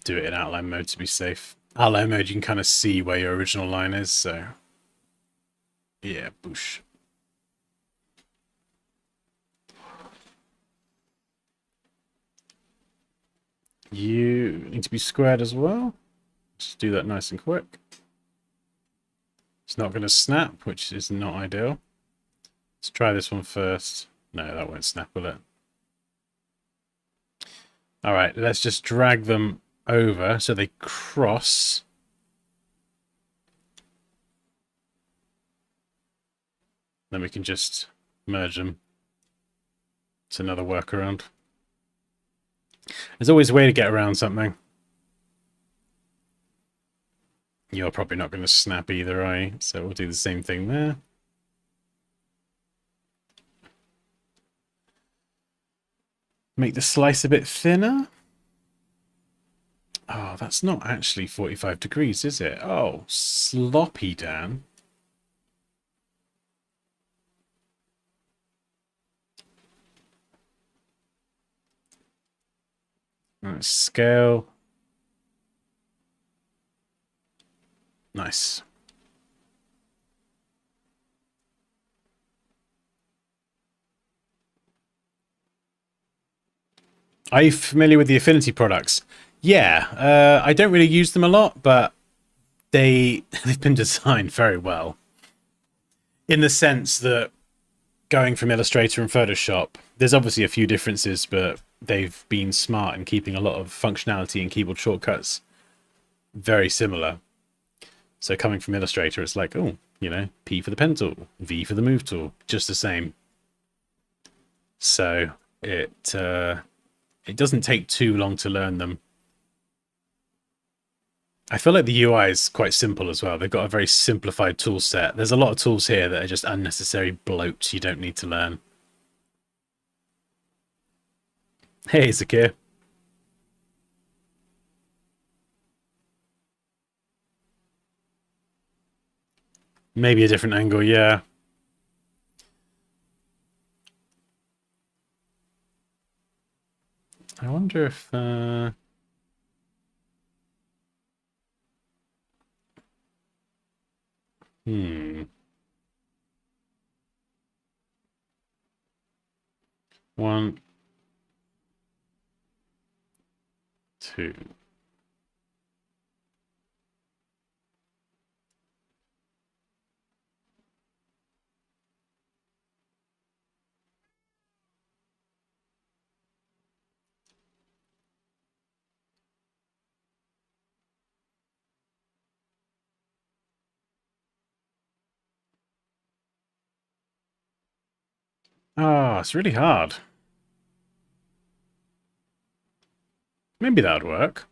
Do it in outline mode to be safe. Outline mode, you can kind of see where your original line is, so yeah, boosh. You need to be squared as well. Just do that nice and quick. It's not going to snap, which is not ideal. Let's try this one first. No, that won't snap, will it? All right, let's just drag them over so they cross. Then we can just merge them. It's another workaround. There's always a way to get around something. You're probably not going to snap either, are you? So we'll do the same thing there. Make the slice a bit thinner. Oh, that's not actually 45 degrees, is it? Oh, sloppy, Dan. Right, scale. Nice. Are you familiar with the Affinity products? Yeah, I don't really use them a lot, but they've been designed very well. In the sense that going from Illustrator and Photoshop, there's obviously a few differences, but they've been smart in keeping a lot of functionality and keyboard shortcuts very similar. So coming from Illustrator, it's like, oh, P for the pen tool, V for the move tool, just the same. So it doesn't take too long to learn them. I feel like the UI is quite simple as well. They've got a very simplified tool set. There's a lot of tools here that are just unnecessary bloats you don't need to learn. Hey, Zakir. Maybe a different angle, yeah. I wonder if... Hmm. One, two. Ah, it's really hard. Maybe that would work.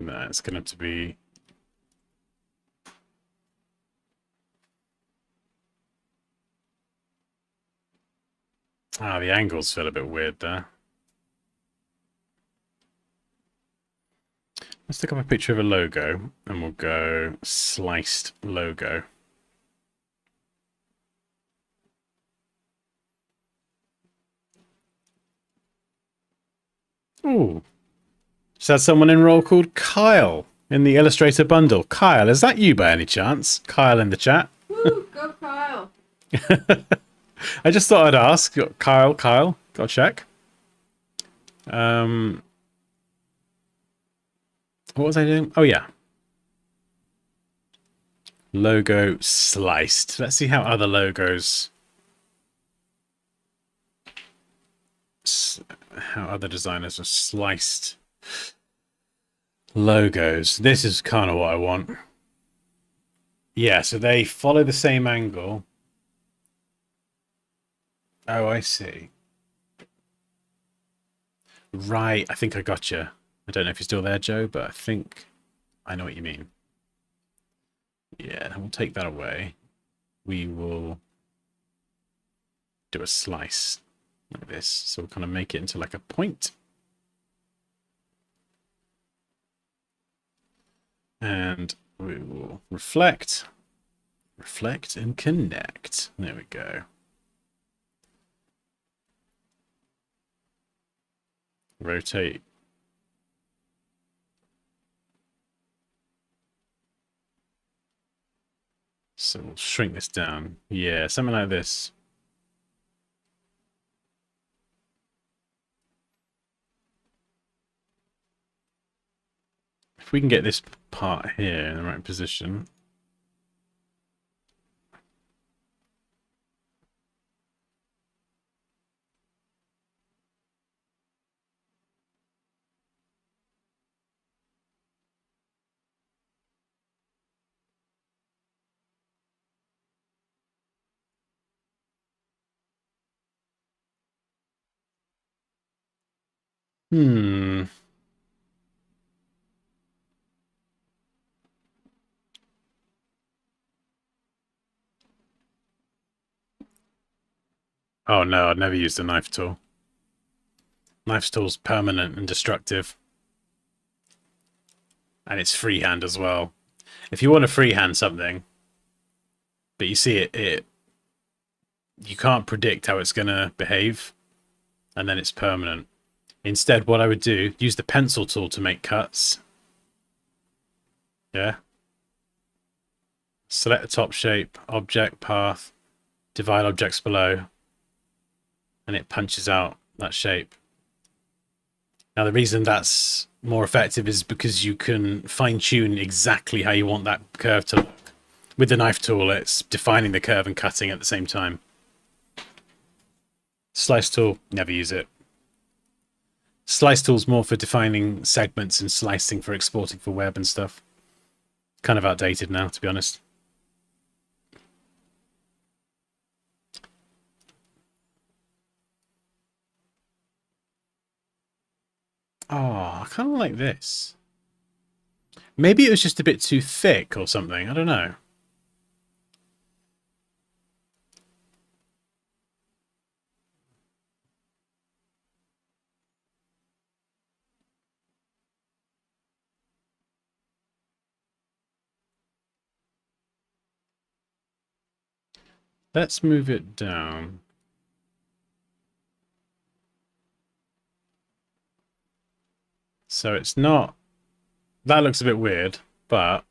No, it's going to be... Ah, the angles feel a bit weird there. Let's take up a picture of a logo, and we'll go sliced logo. Ooh. Just had someone enroll called Kyle in the Illustrator bundle. Kyle, is that you by any chance? Kyle in the chat. Woo! Go Kyle! I just thought I'd ask. Kyle, gotta check. What was I doing? Oh, yeah. Logo sliced. Let's see how other logos... How other designers have sliced logos. This is kind of what I want. Yeah, so they follow the same angle. Oh, I see. Right, I think I gotcha. I don't know if you're still there, Joe, but I think I know what you mean. Yeah, we'll take that away. We will do a slice like this. So we'll kind of make it into like a point. And we will reflect, and connect. There we go. Rotate. So we'll shrink this down. Yeah, something like this. If we can get this part here in the right position. Hmm. Oh no, I'd never used a knife tool. Knife tool's permanent and destructive. And it's freehand as well. If you want to freehand something, but you see it you can't predict how it's gonna behave, and then it's permanent. Instead, what I would do, use the pencil tool to make cuts. Yeah. Select the top shape, object, path, divide objects below, and it punches out that shape. Now, the reason that's more effective is because you can fine-tune exactly how you want that curve to look. With the knife tool, it's defining the curve and cutting at the same time. Slice tool, never use it. Slice tool's more for defining segments and slicing for exporting for web and stuff. Kind of outdated now, to be honest. Oh, I kind of like this. Maybe it was just a bit too thick or something. I don't know. Let's move it down. So it's not... That looks a bit weird, but...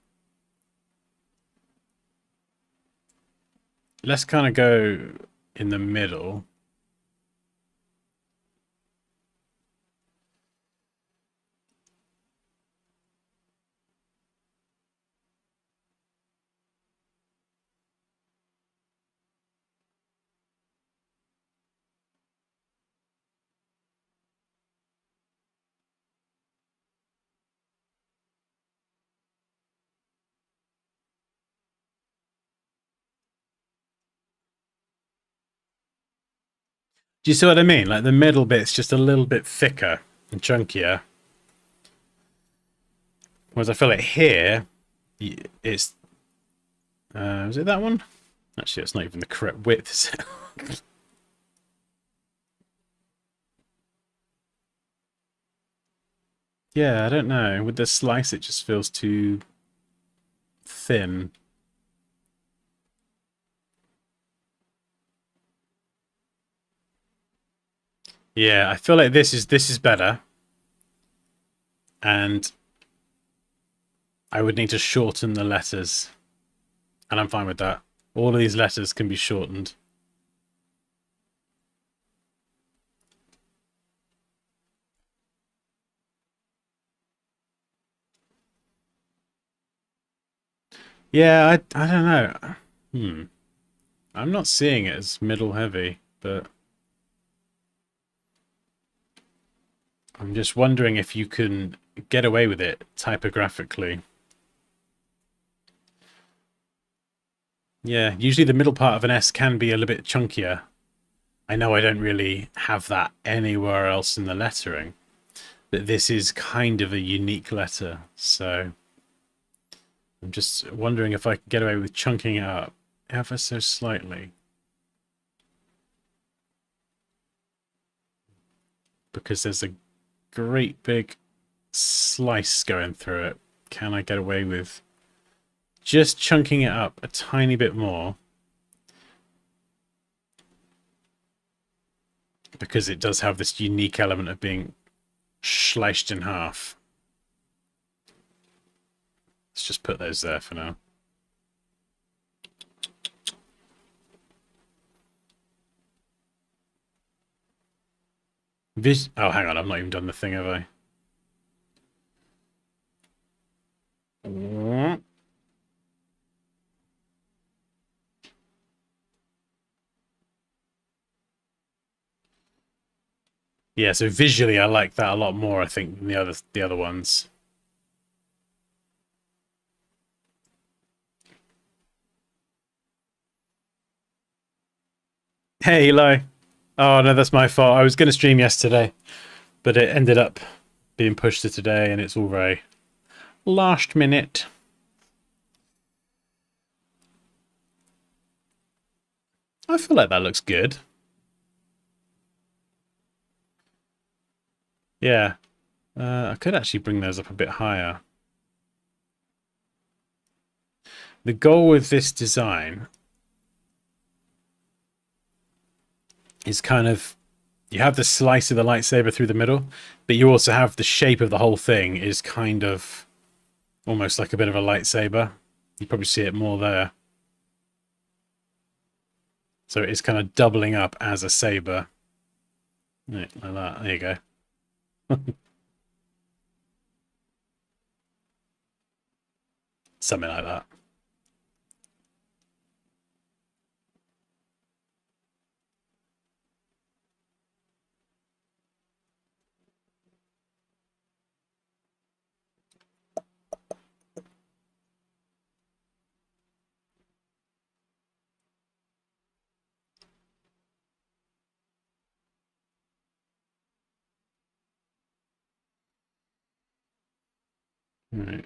Let's kind of go in the middle. Do you see what I mean? Like the middle bit's just a little bit thicker and chunkier. Whereas I feel like here, it's... is it that one? Actually, it's not even the correct width, is it? Yeah, I don't know. With the slice, it just feels too thin. Yeah, I feel like this is better, and I would need to shorten the letters, and I'm fine with that. All of these letters can be shortened. Yeah, I don't know. I'm not seeing it as middle heavy, but I'm just wondering if you can get away with it typographically. Yeah, usually the middle part of an S can be a little bit chunkier. I know I don't really have that anywhere else in the lettering, but this is kind of a unique letter, so I'm just wondering if I can get away with chunking it up ever so slightly. Because there's a great big slice going through it. Can I get away with just chunking it up a tiny bit more? Because it does have this unique element of being sliced in half. Let's just put those there for now. Oh, hang on, I've not even done the thing, have I? Yeah, so visually I like that a lot more, I think, than the other ones. Hey, Eli. Oh, no, that's my fault. I was going to stream yesterday, but it ended up being pushed to today, and it's all very last minute. I feel like that looks good. Yeah. I could actually bring those up a bit higher. The goal with this design is kind of... You have the slice of the lightsaber through the middle, but you also have the shape of the whole thing is kind of almost like a bit of a lightsaber. You probably see it more there. So it's kind of doubling up as a saber. Yeah, like that. There you go. Something like that. All right.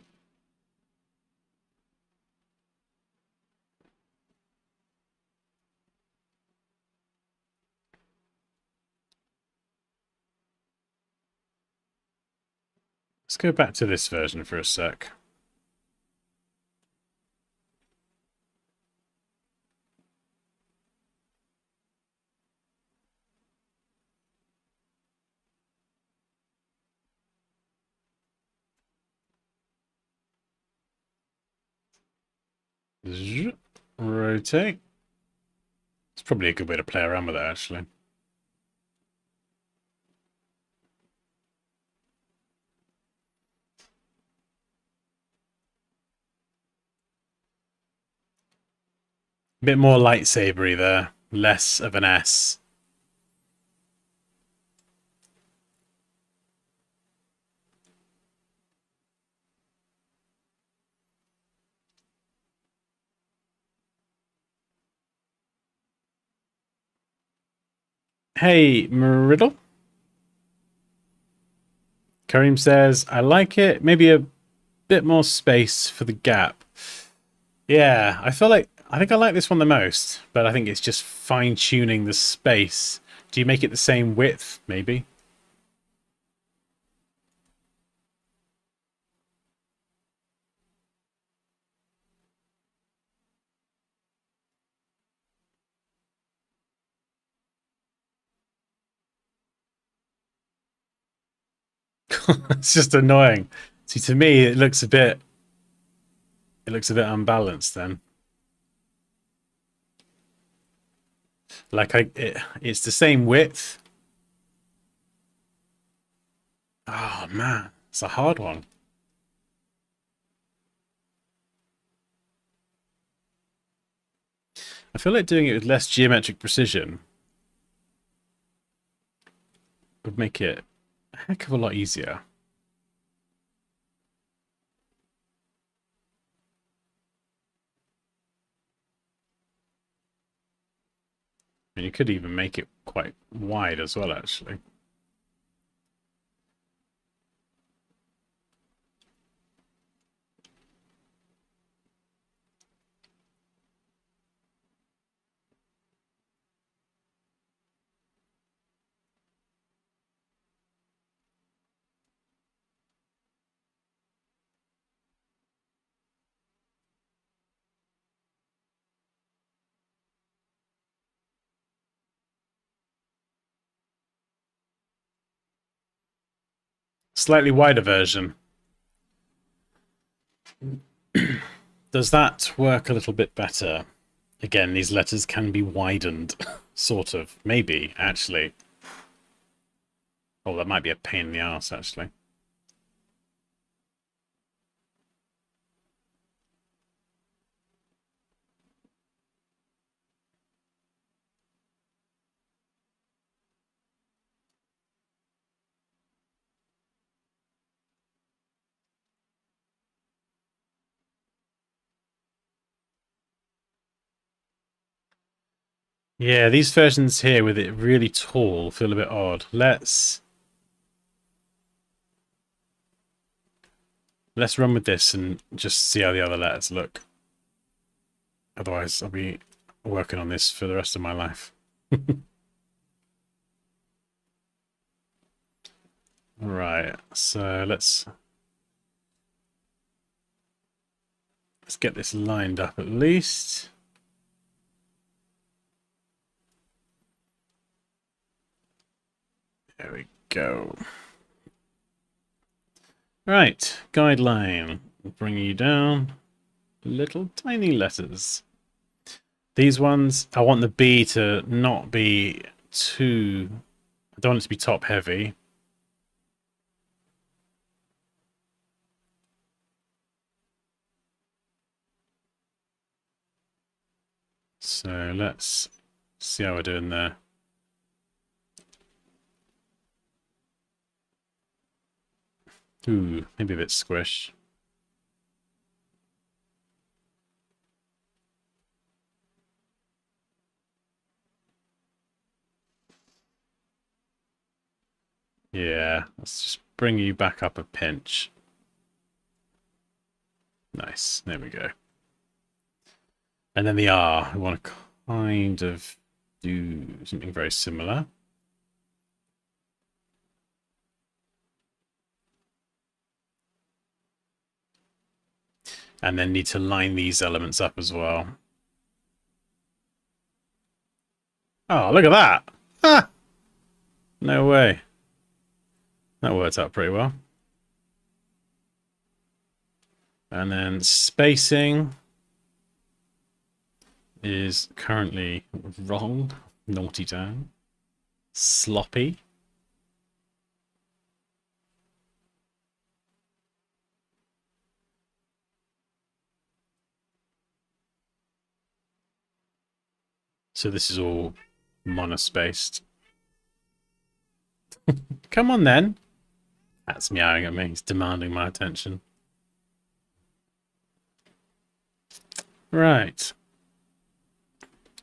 Let's go back to this version for a sec. Rotate. It's probably a good way to play around with it, actually. A bit more lightsabery there. Less of an S. Hey, Meriddle. Kareem says, I like it. Maybe a bit more space for the gap. Yeah, I think I like this one the most, but I think it's just fine-tuning the space. Do you make it the same width, maybe? It's just annoying. See, to me, it looks a bit unbalanced then. Like it's the same width. Oh man, it's a hard one. I feel like doing it with less geometric precision would make it a heck of a lot easier. And you could even make it quite wide as well, actually. Slightly wider version. Does that work a little bit better? Again, these letters can be widened, sort of. Maybe, actually. Oh, that might be a pain in the ass, actually. Yeah, these versions here with it really tall feel a bit odd. Let's run with this and just see how the other letters look. Otherwise, I'll be working on this for the rest of my life. Right, so let's get this lined up at least. There we go. Right, guideline. Bring you down. Little tiny letters. These ones, I want the B to not be too... I don't want it to be top heavy. So let's see how we're doing there. Ooh, maybe a bit squish. Yeah, let's just bring you back up a pinch. Nice, there we go. And then the R, we want to kind of do something very similar. And then need to line these elements up as well. Oh, look at that! Ah! No way. That worked out pretty well. And then spacing. is currently wrong. Naughty Dan. Sloppy. So this is all monospaced. Come on then. That's meowing at me. He's demanding my attention. Right.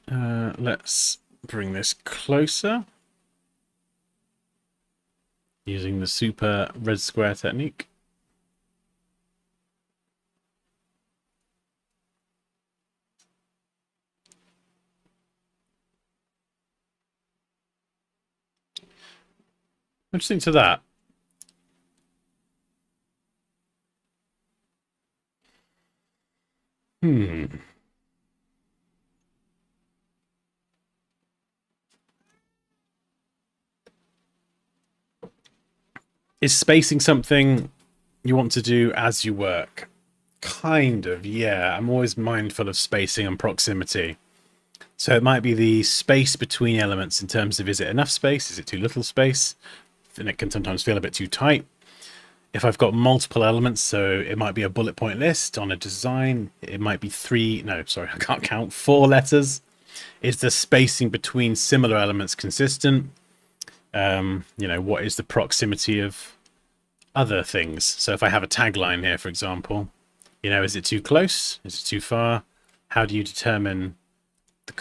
Let's bring this closer using the super red square technique. What do you think to that? Is spacing something you want to do as you work? Kind of, yeah. I'm always mindful of spacing and proximity. So it might be the space between elements in terms of, is it enough space? Is it too little space? And it can sometimes feel a bit too tight. If I've got multiple elements, so it might be a bullet point list on a design, it might be I can't count, 4 letters. Is the spacing between similar elements consistent? What is the proximity of other things? So if I have a tagline here, for example, is it too close? Is it too far? How do you determine the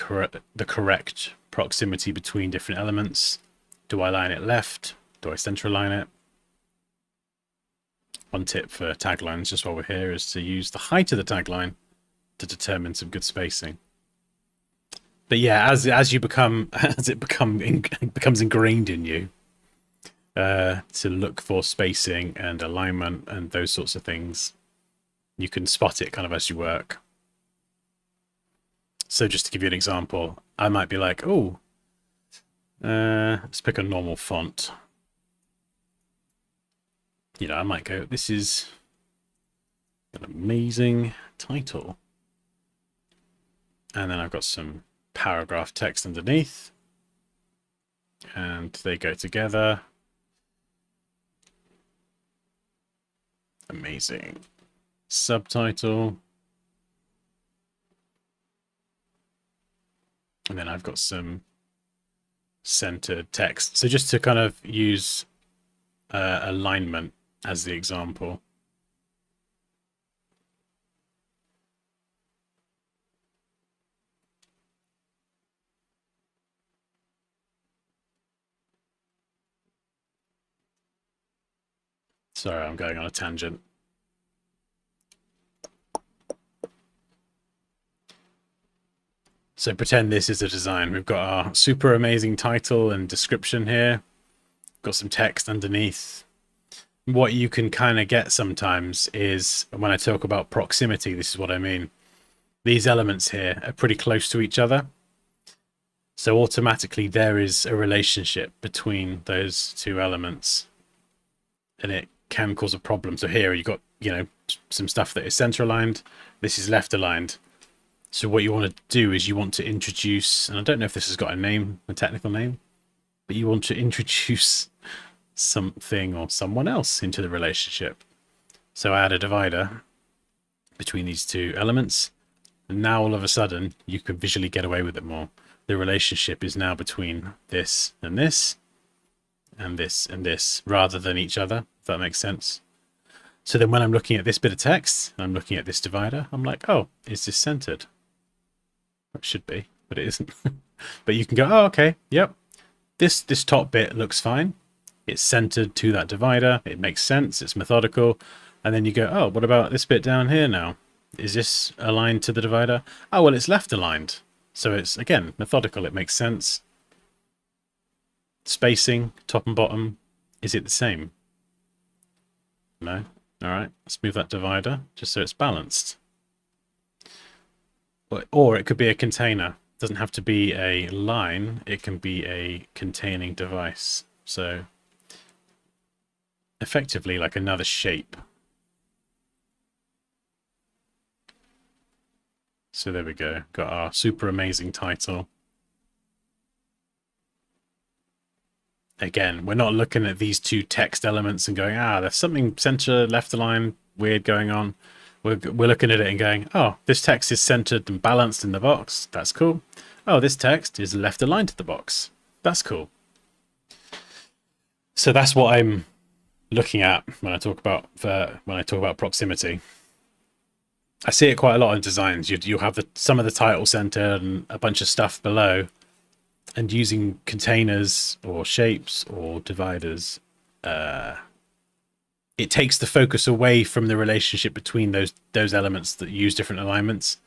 correct proximity between different elements? Do I line it left? Do I center align it? One tip for taglines, just while we're here, is to use the height of the tagline to determine some good spacing. But yeah, as you become becomes ingrained in you to look for spacing and alignment and those sorts of things, you can spot it kind of as you work. So just to give you an example, I might be like, oh, let's pick a normal font. I might go, this is an amazing title. And then I've got some paragraph text underneath. And they go together. Amazing. Subtitle. And then I've got some centered text. So just to kind of use alignment as the example. Sorry, I'm going on a tangent. So pretend this is a design. We've got our super amazing title and description here. Got some text underneath. What you can kind of get sometimes is, when I talk about proximity, this is what I mean. These elements here are pretty close to each other. So automatically there is a relationship between those two elements. And it can cause a problem. So here you've got, some stuff that is center aligned. This is left aligned. So what you want to do is you want to introduce, and I don't know if this has got a name, a technical name, but you want to introduce something or someone else into the relationship. So I add a divider between these two elements, and now all of a sudden you can visually get away with it more. The relationship is now between this and this, and this and this, rather than each other, if that makes sense. So then when I'm looking at this bit of text, I'm looking at this divider, I'm like, oh, is this centered? It should be, but it isn't. But you can go, oh, okay, yep. This top bit looks fine. It's centered to that divider. It makes sense. It's methodical. And then you go, oh, what about this bit down here now? Is this aligned to the divider? Oh, well, it's left aligned. So it's, again, methodical. It makes sense. Spacing, top and bottom, is it the same? No? All right, let's move that divider just so it's balanced. Or it could be a container. It doesn't have to be a line. It can be a containing device. So effectively like another shape. So there we go. Got our super amazing title. Again, we're not looking at these two text elements and going, ah, there's something center left align weird going on. We're looking at it and going, oh, this text is centered and balanced in the box. That's cool. Oh, this text is left aligned to the box. That's cool. So that's what I'm looking at when I talk about proximity. I see it quite a lot in designs. You'll have some of the title center and a bunch of stuff below, and using containers or shapes or dividers, it takes the focus away from the relationship between those elements that use different alignments,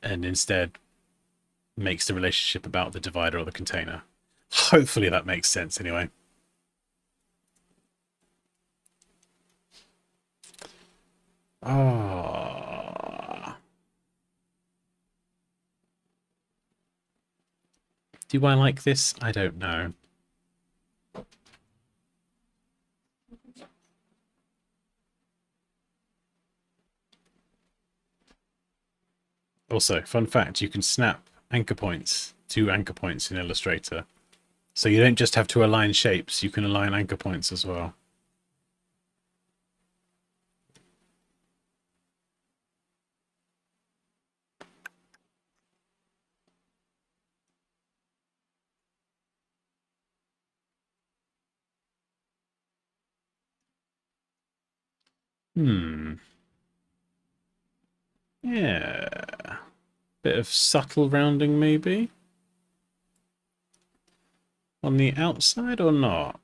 and instead makes the relationship about the divider or the container. Hopefully that makes sense anyway. Do I like this? I don't know. Also, fun fact, you can snap anchor points to anchor points in Illustrator. So you don't just have to align shapes, you can align anchor points as well. Yeah. Bit of subtle rounding maybe? On the outside or not?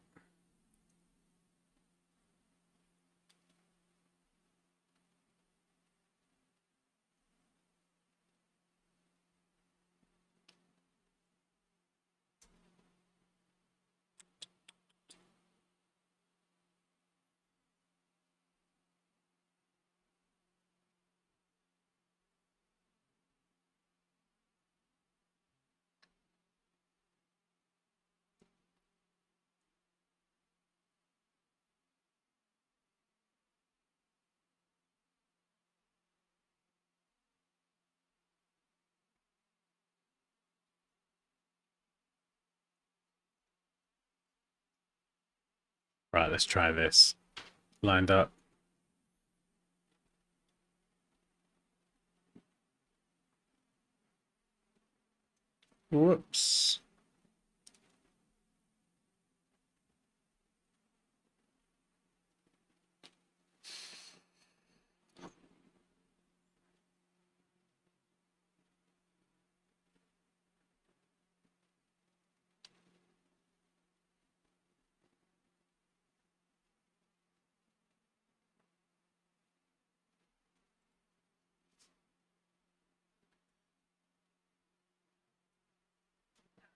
Right, let's try this. Lined up. Whoops.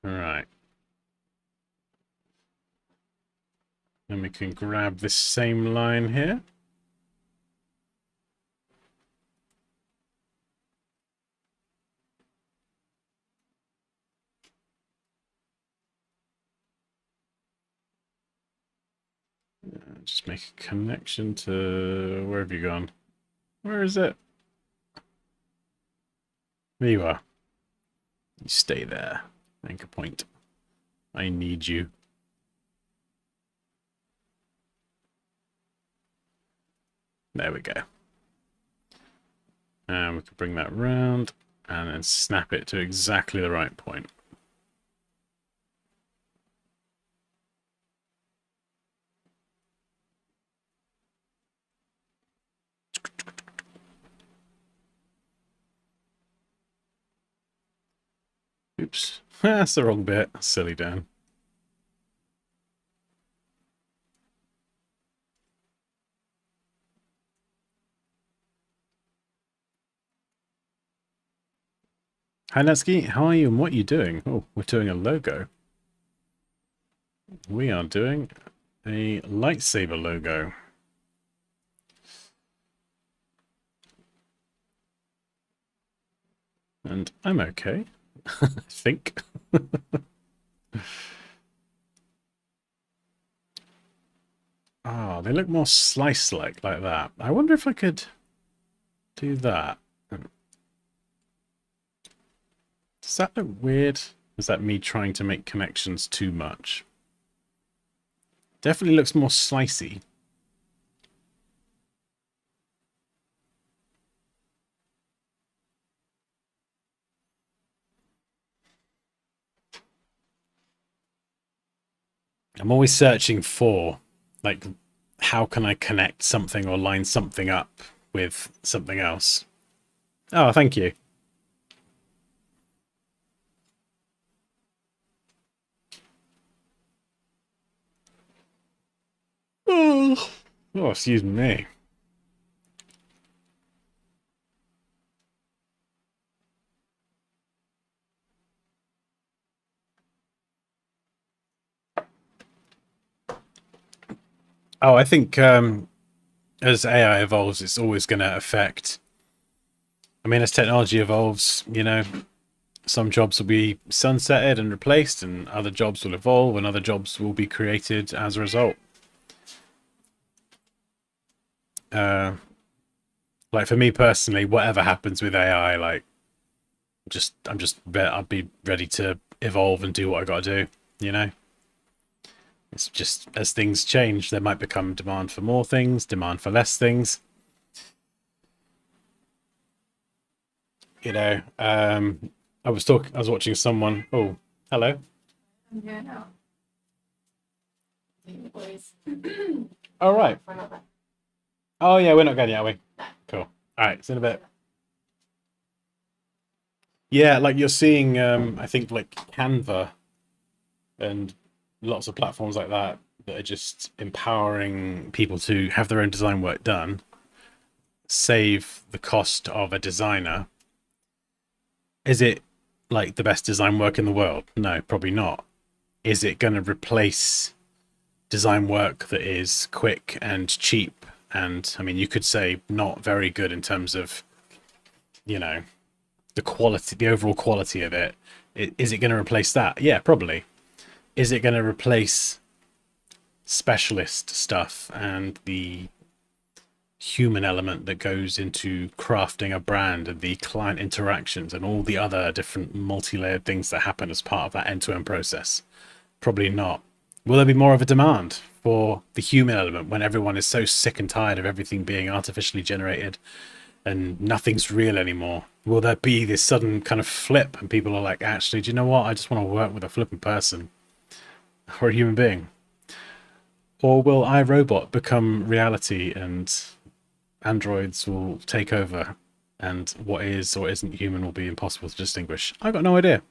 All right. And we can grab this same line here. Just make a connection to... Where have you gone? Where is it? There you are. You stay there. Anchor point. I need you. There we go. And we can bring that round and then snap it to exactly the right point. Oops. That's the wrong bit. Silly Dan. Hi Natsuki, how are you and what are you doing? Oh, we're doing a logo. We are doing a lightsaber logo. And I'm okay, I think. Ah, they look more slice-like like that. I wonder if I could do that. Does that look weird? Is that me trying to make connections too much? Definitely looks more slicey. I'm always searching for, like, how can I connect something or line something up with something else? Oh, thank you. Oh, excuse me. Oh, I think as AI evolves, it's always going to affect. I mean, as technology evolves, you know, some jobs will be sunsetted and replaced, and other jobs will evolve, and other jobs will be created as a result. Uh, like for me personally, whatever happens with AI, like, I'll be ready to evolve and do what I got to do. You know, it's just as things change, there might become demand for more things, demand for less things. You know, I was watching someone. Oh, hello. Yeah, no. Boys. All right. Oh yeah, we're not going yet, are we? Cool. All right, see you in a bit. Yeah, like you're seeing, I think like Canva and lots of platforms like that that are just empowering people to have their own design work done, save the cost of a designer. Is it like the best design work in the world? No, probably not. Is it going to replace design work that is quick and cheap? And I mean, you could say not very good in terms of, you know, the quality, the overall quality of it. Is it going to replace that? Yeah, probably. Is it going to replace specialist stuff and the human element that goes into crafting a brand and the client interactions and all the other different multi-layered things that happen as part of that end-to-end process? Probably not. Will there be more of a demand for the human element when everyone is so sick and tired of everything being artificially generated and nothing's real anymore? Will there be this sudden kind of flip and people are like, actually, do you know what? I just want to work with a flipping person or a human being. Or will iRobot become reality and androids will take over and what is or isn't human will be impossible to distinguish? I've got no idea.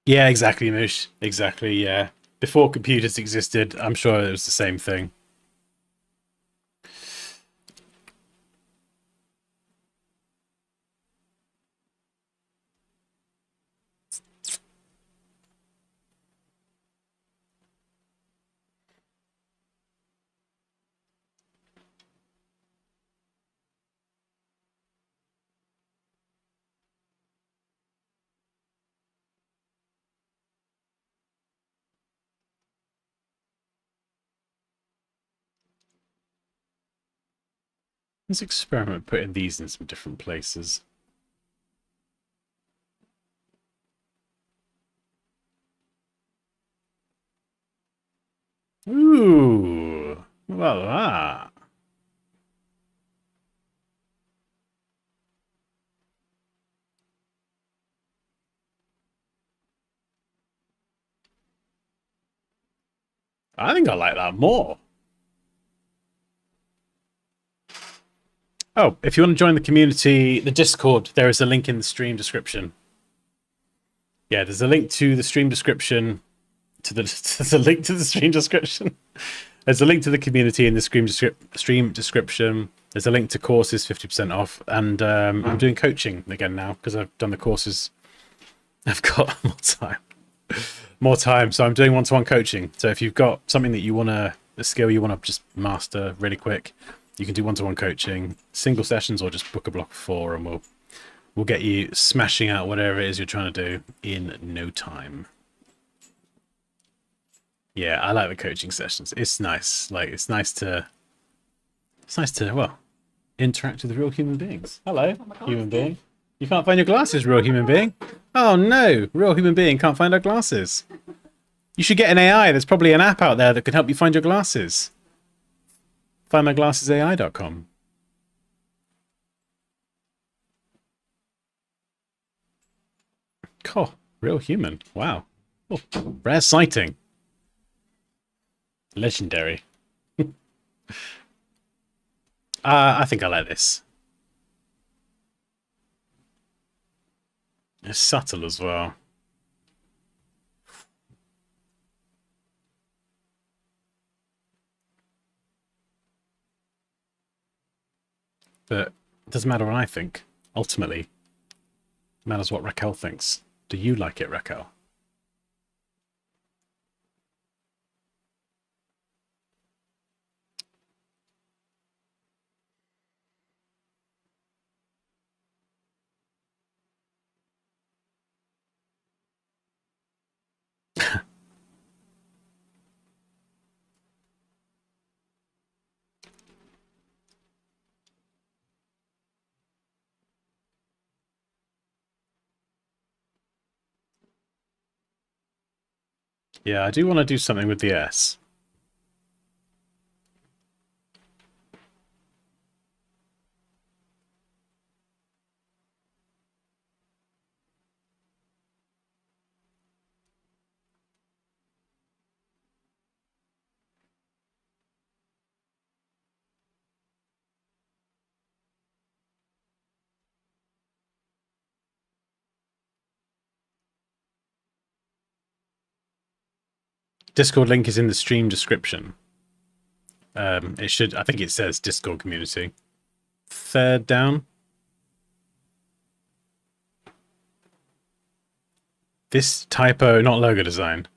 Yeah, exactly, Moosh. Exactly, yeah. Before computers existed, I'm sure it was the same thing. Let's experiment putting these in some different places. Ooh, well, that. I think I like that more. Oh, if you want to join the community, the Discord, there is a link in the stream description. Yeah, there's a link to the stream description. There's a link to the stream description. There's a link to the community in the stream description. There's a link to courses, 50% off, and I'm doing coaching again now because I've done the courses. I've got more time, so I'm doing one-to-one coaching. So if you've got something that you want to, a skill you want to just master really quick, you can do one-to-one coaching, single sessions, or just book a block of 4, and will get you smashing out whatever it is you're trying to do in no time. Yeah, I like the coaching sessions. It's nice. Like it's nice to well interact with real human beings. Hello, human being. You can't find your glasses, real human being. Oh no, real human being can't find our glasses. You should get an AI. There's probably an app out there that can help you find your glasses. FindMyGlassesAI.com. Cool. Real human. Wow. Oh, rare sighting. Legendary. I think I like this. It's subtle as well. But it doesn't matter what I think. Ultimately, it matters what Raquel thinks. Do you like it, Raquel? Yeah, I do want to do something with the S. Discord link is in the stream description. It should, I think it says Discord community. Third down. This typo, not logo design.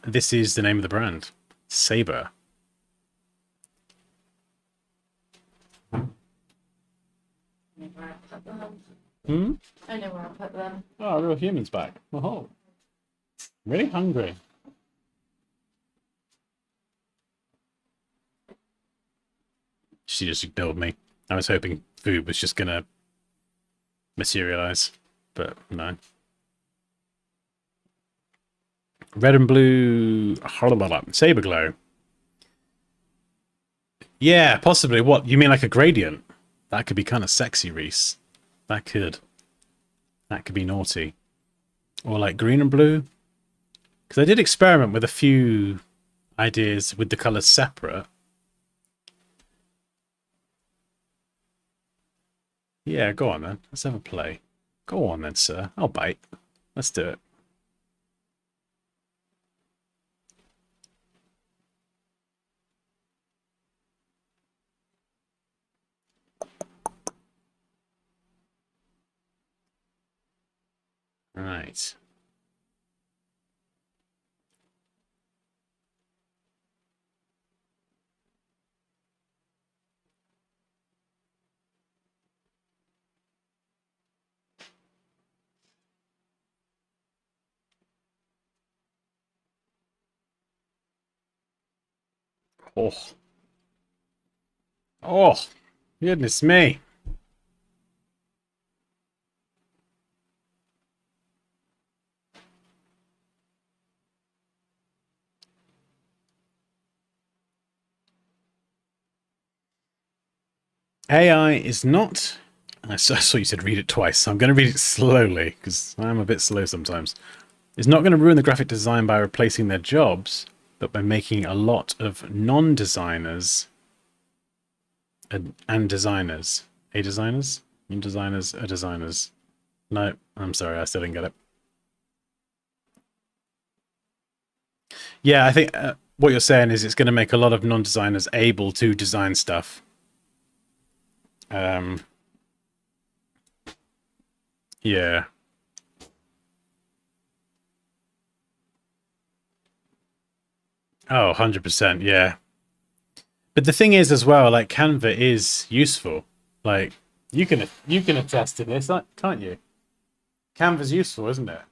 This is the name of the brand. Saber. Hmm? I know where I put them. Oh, real humans back. Oh, really hungry. She just ignored me. I was hoping food was just gonna materialize, but no. Red and blue saber glow. Yeah, possibly. What you mean, like a gradient? That could be kind of sexy, Reese. That could be naughty. Or like green and blue. Because I did experiment with a few ideas with the colors separate. Yeah, go on then. Let's have a play. Go on then, sir. I'll bite. Let's do it. Right. Oh. Oh, goodness me. AI is not... I saw you said read it twice, so I'm going to read it slowly, because I'm a bit slow sometimes. It's not going to ruin the graphic design by replacing their jobs, but by making a lot of non-designers and designers. Designers? Designers, designers. No, I'm sorry, I still didn't get it. Yeah, I think what you're saying is it's going to make a lot of non-designers able to design stuff. Yeah. Oh, 100%, yeah. But the thing is as well, like Canva is useful. Like You can attest to this, can't you? Canva's useful, isn't it?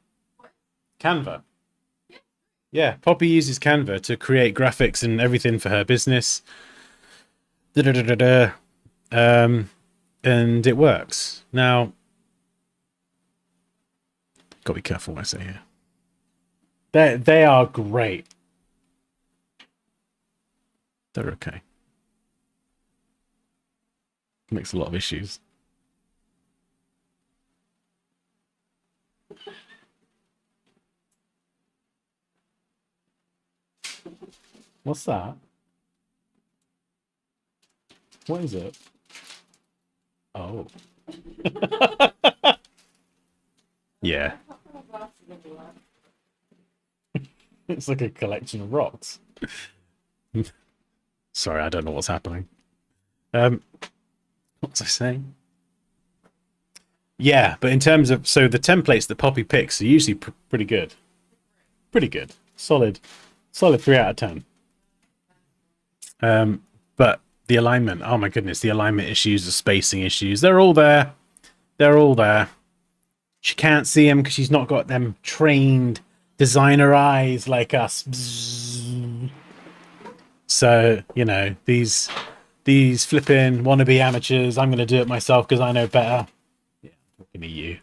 Canva. Yeah, Poppy uses Canva to create graphics and everything for her business. Da, da, da, da, da. And it works. Now, got to be careful what I say here. They are great. They're okay. Makes a lot of issues. What's that? What is it? Oh. Yeah. It's like a collection of rocks. Sorry, I don't know what's happening. What was I saying? Yeah, but in terms of so the templates that Poppy picks are usually pretty good. Pretty good. Solid 3 out of 10. But the alignment, oh my goodness, the alignment issues, the spacing issues, they're all there. They're all there. She can't see them because she's not got them trained designer eyes like us. So, you know, these flipping wannabe amateurs, I'm going to do it myself because I know better. Yeah, I'm talking to you.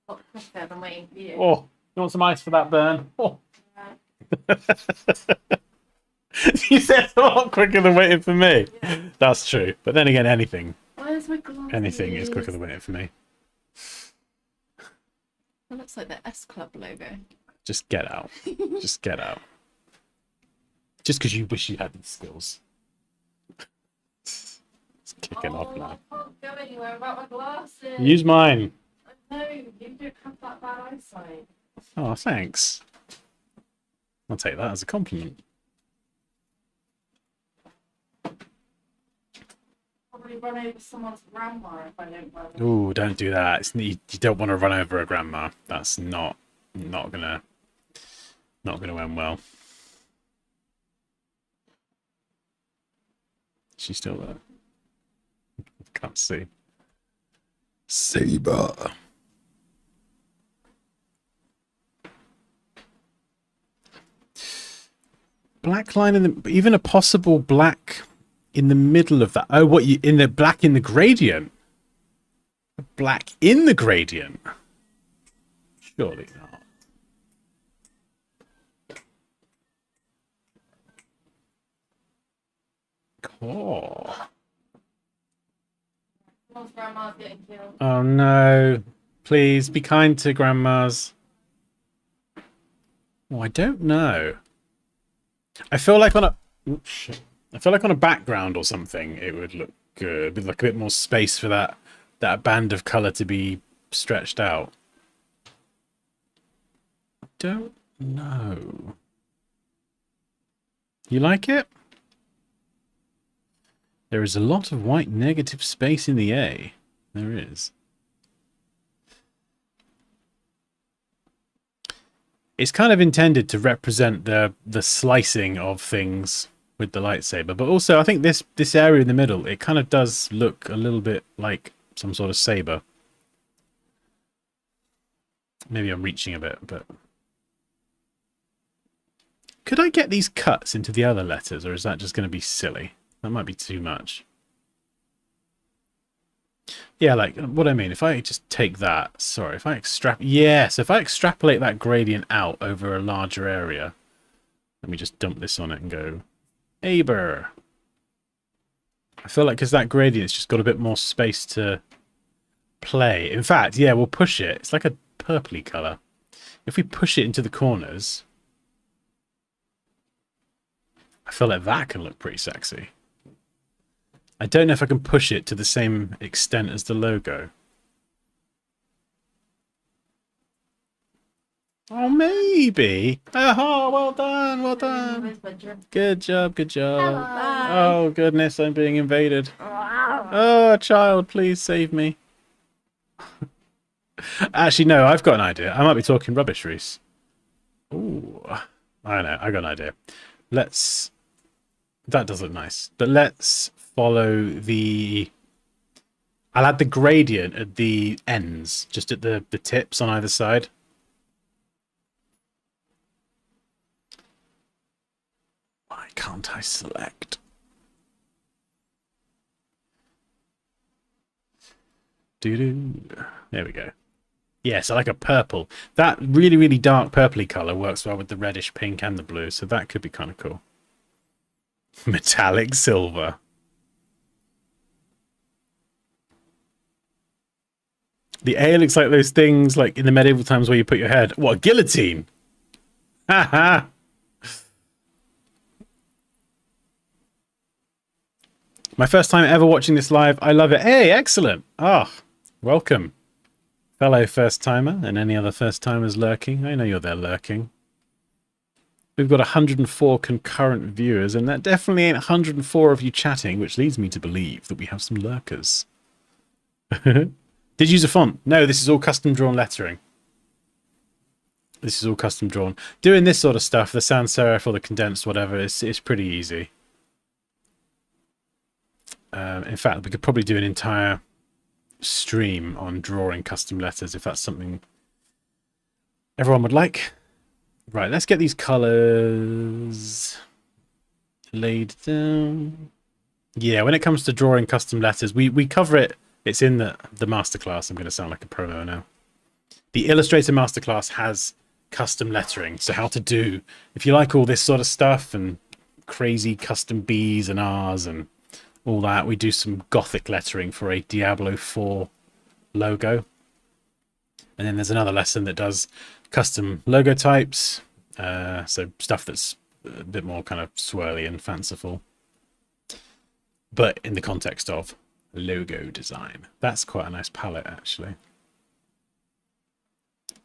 I'm waiting for you. Oh, you want some ice for that burn? Oh. You said a lot quicker than waiting for me. Yeah. That's true. But then again, anything is quicker than waiting for me. That looks like the S Club logo. Just get out. Just get out. Just because you wish you had these skills. It's kicking off now. I can't go anywhere without my glasses. Use mine. I know, you don't have that bad eyesight. Oh, thanks. I'll take that as a compliment. Probably run over someone's grandma if I don't wear them. Ooh, don't do that. You don't want to run over a grandma. That's not gonna end well. She's still there. Can't see. Saber. Black line in the, even a possible black in the middle of that. Oh, what you in the black in the gradient? Black in the gradient? Surely not. Cool. Grandma's getting killed. Oh no. Please be kind to grandmas. Oh, I don't know. I feel like on a background or something it would look good with like a bit more space for that band of color to be stretched out. Don't know. You like it? There is a lot of white negative space in the A. There is. It's kind of intended to represent the slicing of things with the lightsaber, but also I think this area in the middle, it kind of does look a little bit like some sort of saber. Maybe I'm reaching a bit, but could I get these cuts into the other letters, or is that just going to be silly? That might be too much. Yeah, like what I mean, if I just take that, sorry, if I extrapolate that gradient out over a larger area, let me just dump this on it and go, Aber. I feel like because that gradient's just got a bit more space to play. In fact, yeah, we'll push it. It's like a purpley colour. If we push it into the corners, I feel like that can look pretty sexy. I don't know if I can push it to the same extent as the logo. Oh, maybe. Oh, well done, well done. Good job, good job. Hello. Oh, goodness, I'm being invaded. Oh, child, please save me. Actually, no, I've got an idea. I might be talking rubbish, Reese. Ooh, I know, I got an idea. Let's... That does look nice. But let's follow the... I'll add the gradient at the ends, just at the tips on either side. Why can't I select? Doo-doo. There we go. Yeah, so like a purple. That really, really dark purpley color works well with the reddish pink and the blue, so that could be kind of cool. Metallic silver. The A looks like those things like in the medieval times where you put your head. What, a guillotine? Ha ha! My first time ever watching this live. I love it. Hey, excellent. Ah, oh, welcome. Fellow first timer and any other first timers lurking. I know you're there lurking. We've got 104 concurrent viewers, and that definitely ain't 104 of you chatting, which leads me to believe that we have some lurkers. Did you use a font? No, this is all custom drawn lettering. This is all custom drawn. Doing this sort of stuff, the sans serif or the condensed whatever, it's pretty easy. In fact, we could probably do an entire stream on drawing custom letters if that's something everyone would like. Right, let's get these colors laid down. Yeah, when it comes to drawing custom letters, we cover it. It's in the masterclass. I'm going to sound like a promo now. The Illustrator masterclass has custom lettering. So how to do, if you like all this sort of stuff and crazy custom B's and R's and all that, we do some Gothic lettering for a Diablo 4 logo. And then there's another lesson that does custom logo types. So stuff that's a bit more kind of swirly and fanciful. But in the context of logo design. That's quite a nice palette, actually.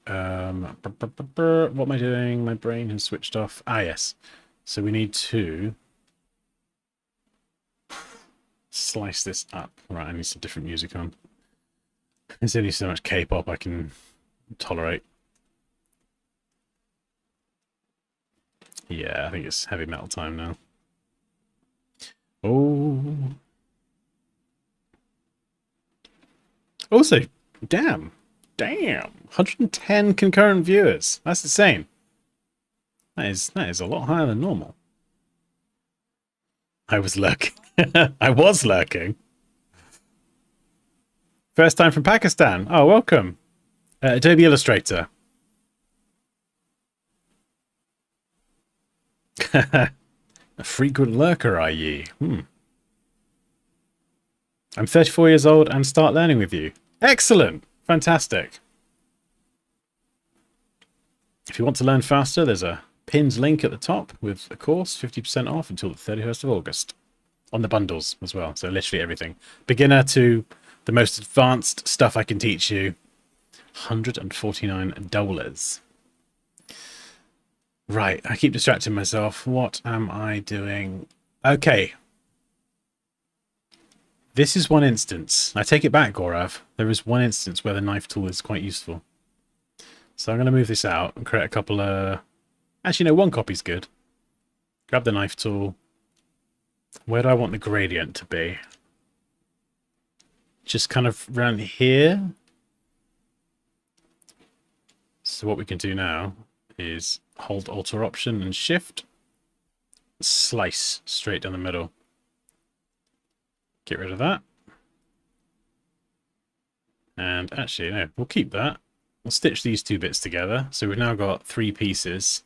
What am I doing? My brain has switched off. Ah, yes. So we need to slice this up. Right, I need some different music on. There's only so much K-pop I can tolerate. Yeah, I think it's heavy metal time now. Oh. Also, damn. 110 concurrent viewers. That's insane. That is a lot higher than normal. I was lurking. I was lurking. First time from Pakistan. Oh, welcome. Adobe Illustrator. A frequent lurker, are ye? I'm 34 years old and start learning with you. Excellent. Fantastic. If you want to learn faster, there's a pinned link at the top with a course, 50% off until the 31st of August. On the bundles as well. So literally everything. Beginner to the most advanced stuff I can teach you. $149. Right, I keep distracting myself. What am I doing? Okay. This is one instance. I take it back, Gorav. There is one instance where the knife tool is quite useful. So I'm going to move this out and create a couple of... Actually, no, one copy's good. Grab the knife tool. Where do I want the gradient to be? Just kind of around here. So what we can do now is hold Alt or Option and Shift. Slice straight down the middle. Get rid of that. And actually, no, we'll keep that. We'll stitch these two bits together. So we've now got 3 pieces.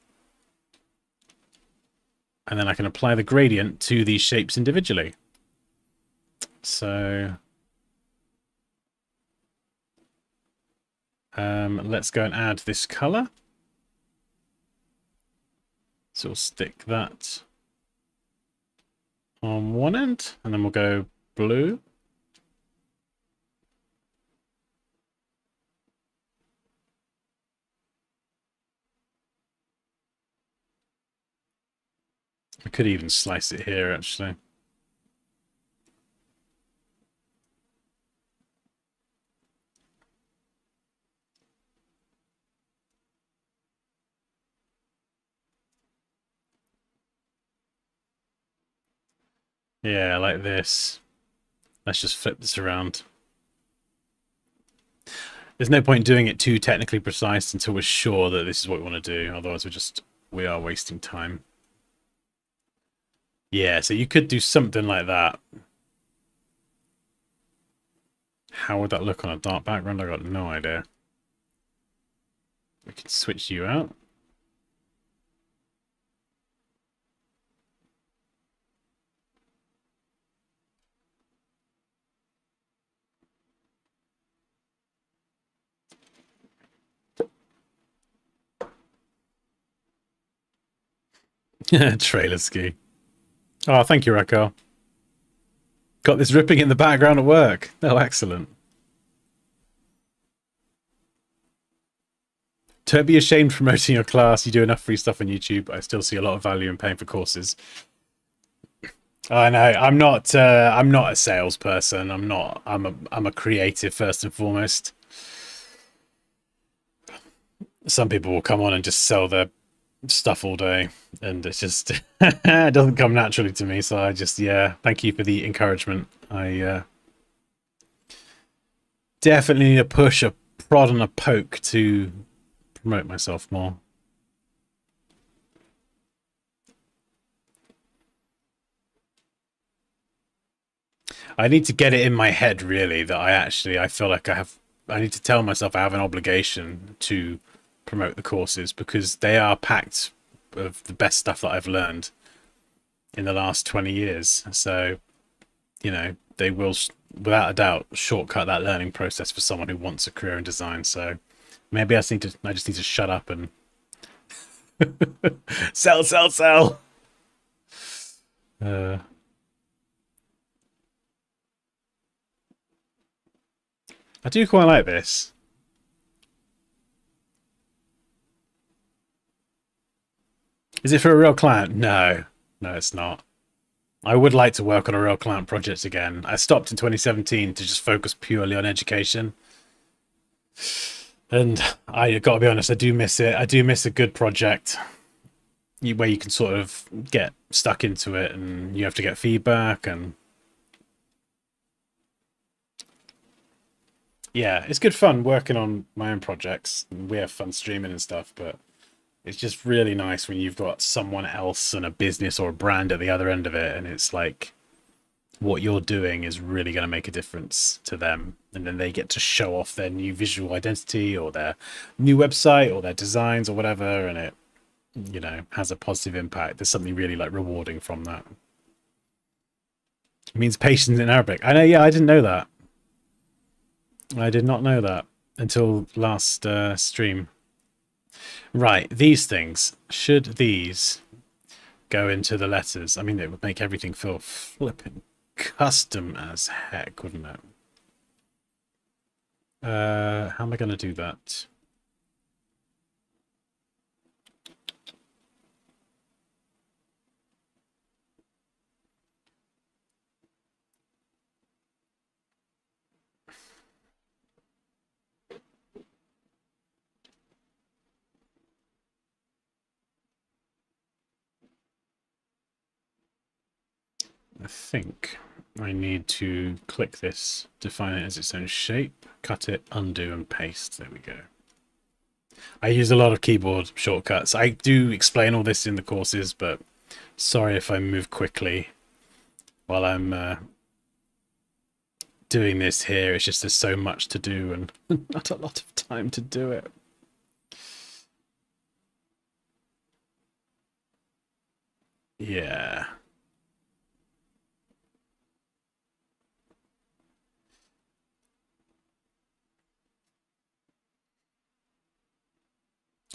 And then I can apply the gradient to these shapes individually. So let's go and add this color. So we'll stick that on one end, and then we'll go blue. I could even slice it here, actually. Yeah, like this. Let's just flip this around. There's no point doing it too technically precise until we're sure that this is what we want to do. Otherwise, we are wasting time. Yeah, so you could do something like that. How would that look on a dark background? I got no idea. We can switch you out. Trailer ski. Oh, thank you, Raquel. Got this ripping in the background at work. Oh, excellent. Don't be ashamed promoting your class. You do enough free stuff on YouTube. I still see a lot of value in paying for courses. I know. I'm not. I'm not a salesperson. I'm not. I'm a creative first and foremost. Some people will come on and just sell their stuff all day, and it's just it doesn't come naturally to me. So I just thank you for the encouragement. I definitely need a push, a prod, and a poke to promote myself more. I need to get it in my head really that I feel like I need to tell myself I have an obligation to promote the courses because they are packed of the best stuff that I've learned in the last 20 years. So, they will without a doubt shortcut that learning process for someone who wants a career in design. So maybe I just need to shut up and sell. Uh, I do quite like this. Is it for a real client? No, it's not. I would like to work on a real client project again. I stopped in 2017 to just focus purely on education. And I got to be honest, I do miss it. I do miss a good project where you can sort of get stuck into it and you have to get feedback. And yeah, it's good fun working on my own projects. We have fun streaming and stuff, but it's just really nice when you've got someone else and a business or a brand at the other end of it, and it's like what you're doing is really going to make a difference to them, and then they get to show off their new visual identity or their new website or their designs or whatever, and it has a positive impact. There's something really like rewarding from that. It means patience in Arabic. I know. Yeah, I didn't know that. I did not know that until last stream. Right, these things, should these go into the letters? I mean, it would make everything feel flipping custom as heck, wouldn't it? How am I going to do that? I think I need to click this, define it as its own shape, cut it, undo, and paste. There we go. I use a lot of keyboard shortcuts. I do explain all this in the courses, but sorry if I move quickly while I'm doing this here. It's just there's so much to do and not a lot of time to do it. Yeah.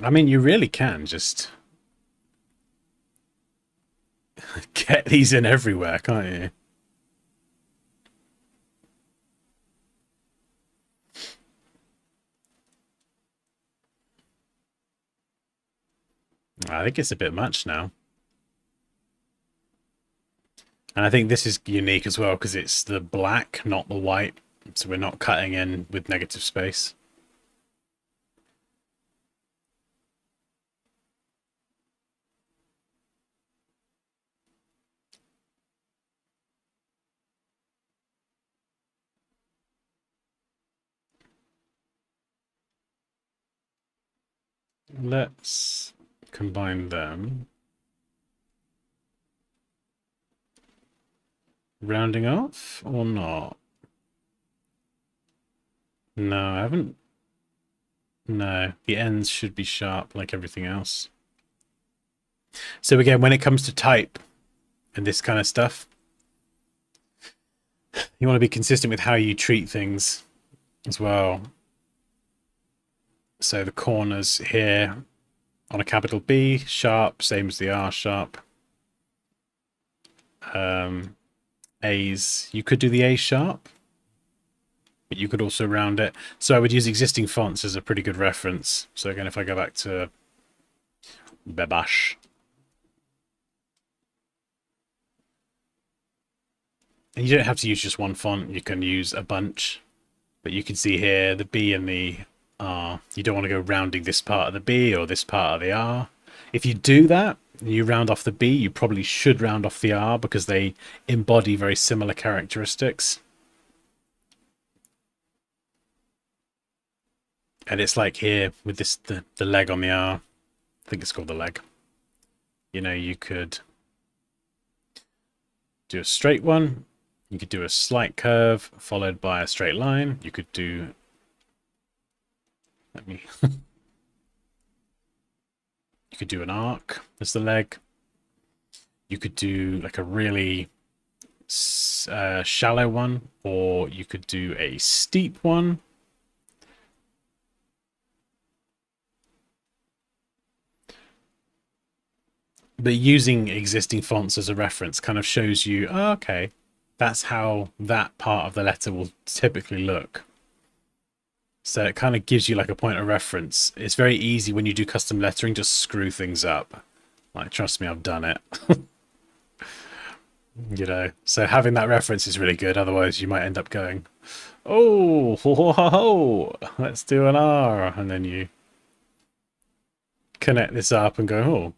I mean, you really can just get these in everywhere, can't you? I think it's a bit much now. And I think this is unique as well because it's the black, not the white. So we're not cutting in with negative space. Let's combine them. Rounding off or not? No, I haven't. No, the ends should be sharp like everything else. So again, when it comes to type and this kind of stuff, you want to be consistent with how you treat things as well. So the corners here on a capital B, sharp, same as the R sharp. A's, you could do the A sharp, but you could also round it. So I would use existing fonts as a pretty good reference. So again, if I go back to Bebash, and you don't have to use just one font, you can use a bunch. But you can see here the B and the R. You don't want to go rounding this part of the B or this part of the R. If you do that, and you round off the B, you probably should round off the R because they embody very similar characteristics. And it's like here with this the leg on the R. I think it's called the leg. You know, you could do a straight one. You could do a slight curve followed by a straight line. You could do... Let me... You could do an arc as the leg. You could do like a really shallow one, or you could do a steep one. But using existing fonts as a reference kind of shows you, oh, okay, that's how that part of the letter will typically look. So it kind of gives you like a point of reference. It's very easy when you do custom lettering to screw things up. Like, trust me, I've done it. You know, so having that reference is really good. Otherwise, you might end up going, oh, ho, ho, ho, ho, let's do an R. And then you connect this up and go, oh,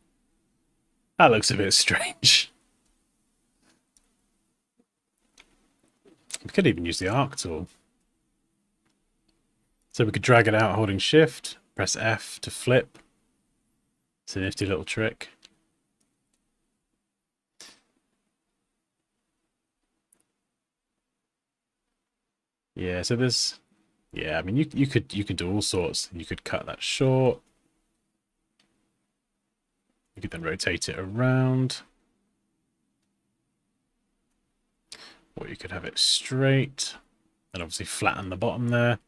that looks a bit strange. We could even use the arc tool. So we could drag it out holding shift, press F to flip. It's a nifty little trick. Yeah, so there's, yeah, I mean, you could do all sorts. You could cut that short. You could then rotate it around. Or you could have it straight and obviously flatten the bottom there.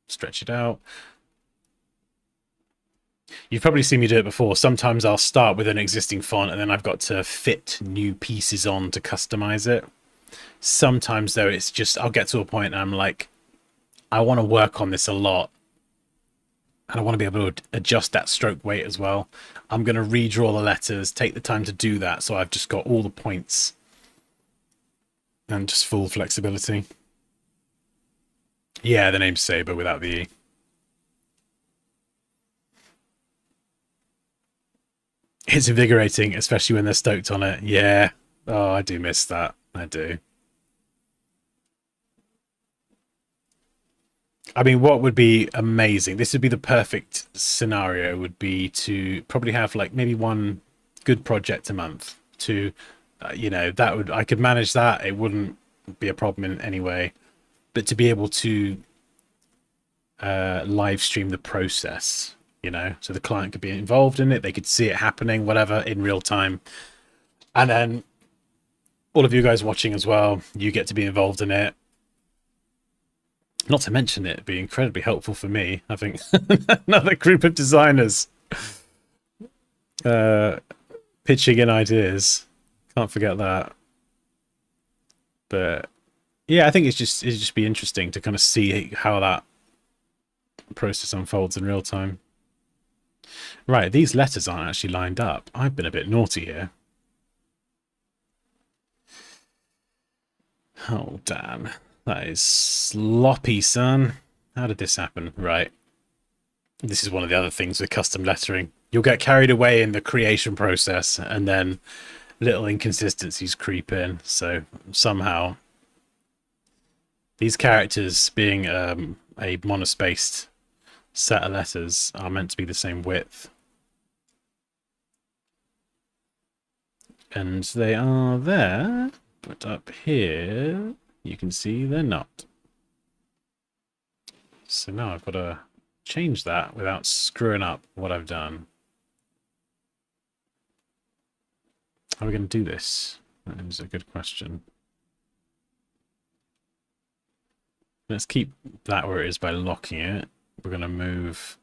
Stretch it out. You've probably seen me do it before. Sometimes I'll start with an existing font and then I've got to fit new pieces on to customize it. Sometimes though, it's just, I'll get to a point and I'm like, I want to work on this a lot. And I want to be able to adjust that stroke weight as well. I'm going to redraw the letters, take the time to do that. So I've just got all the points and just full flexibility. Yeah, the name's Saber without the E. It's invigorating, especially when they're stoked on it. Yeah. Oh, I do miss that. I do. I mean, what would be amazing? This would be the perfect scenario, would be to probably have like maybe one good project a month to, you know, that would, I could manage that. It wouldn't be a problem in any way. But to be able to live stream the process, you know, so the client could be involved in it, they could see it happening, whatever, in real time. And then all of you guys watching as well, you get to be involved in it. Not to mention it be incredibly helpful for me. I think another group of designers pitching in ideas. Can't forget that. But yeah, I think it'd just be interesting to kind of see how that process unfolds in real time. Right, these letters aren't actually lined up. I've been a bit naughty here. Oh, damn. That is sloppy, son. How did this happen? Right. This is one of the other things with custom lettering. You'll get carried away in the creation process and then little inconsistencies creep in. So somehow these characters being a monospaced set of letters are meant to be the same width. And they are there, but up here, you can see they're not. So now I've got to change that without screwing up what I've done. How are we going to do this? That is a good question. Let's keep that where it is by locking it. We're going to move...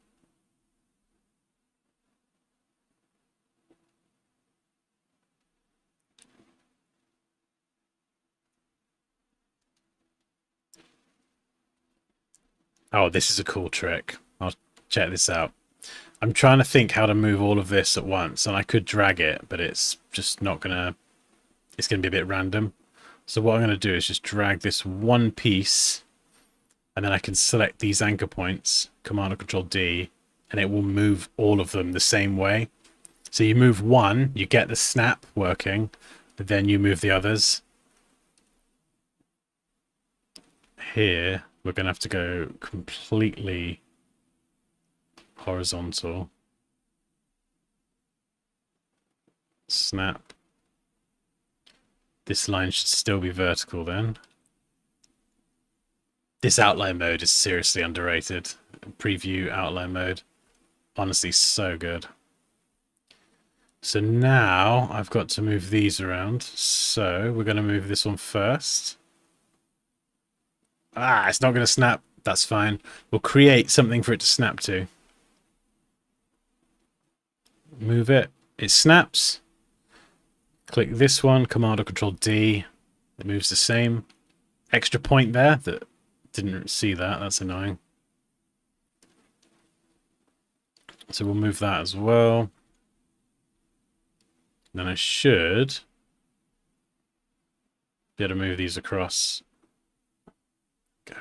Oh, this is a cool trick. I'll check this out. I'm trying to think how to move all of this at once, and I could drag it, but it's just not going to... It's going to be a bit random. So what I'm going to do is just drag this one piece, and then I can select these anchor points, Command or Control D, and it will move all of them the same way. So you move one, you get the snap working, but then you move the others. Here, we're going to have to go completely horizontal. Snap. This line should still be vertical then. This outline mode is seriously underrated. Preview outline mode. Honestly, so good. So now I've got to move these around. So we're going to move this one first. Ah, it's not going to snap. That's fine. We'll create something for it to snap to. Move it. It snaps. Click this one, Command or Control D. It moves the same. Extra point there that didn't see that. That's annoying. So we'll move that as well. Then I should be able to move these across. Okay.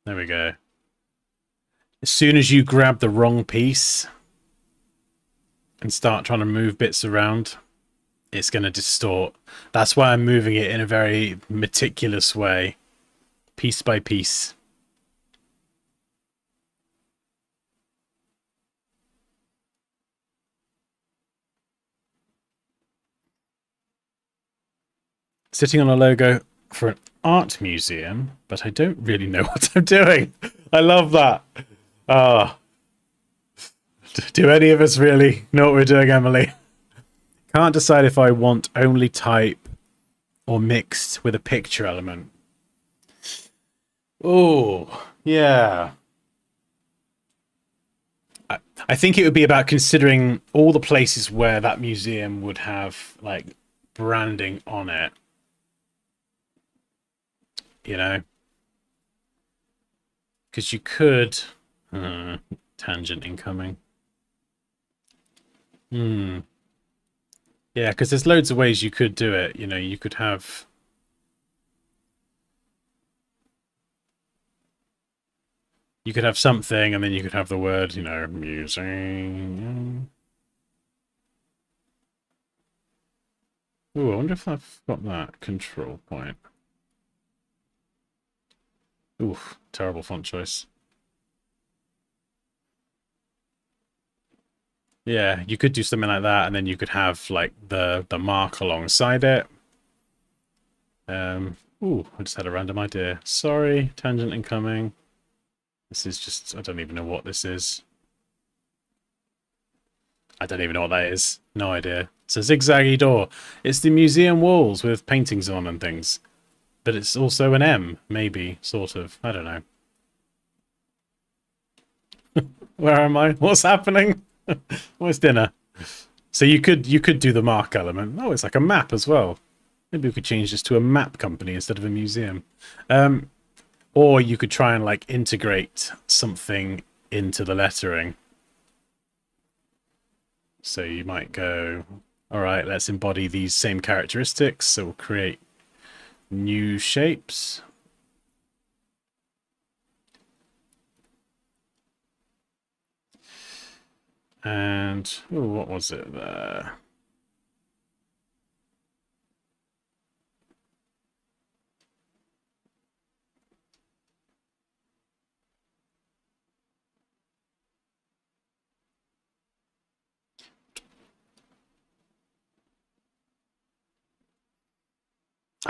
There we go. As soon as you grab the wrong piece and start trying to move bits around, it's going to distort. That's why I'm moving it in a very meticulous way, piece by piece. Sitting on a logo for an art museum, but I don't really know what I'm doing. I love that. Ah. Do any of us really know what we're doing, Emily? Can't decide if I want only type or mixed with a picture element. Oh, yeah. I think it would be about considering all the places where that museum would have like branding on it. You know? Because you could... tangent incoming. Yeah, because there's loads of ways you could do it. You know, you could have... You could have something, and then you could have the word, you know, museum. Ooh, I wonder if I've got that control point. Oof, terrible font choice. Yeah, you could do something like that, and then you could have like the mark alongside it. Ooh, I just had a random idea. Sorry, tangent incoming. This is just, I don't even know what this is. I don't even know what that is. No idea. It's a zigzaggy door. It's the museum walls with paintings on and things. But it's also an M, maybe, sort of. I don't know. Where am I? What's happening? Where's dinner? So you could do the mark element. Oh, it's like a map as well. Maybe we could change this to a map company instead of a museum. Or you could try and like integrate something into the lettering. So you might go, all right, let's embody these same characteristics. So we'll create new shapes. And, ooh, what was it there?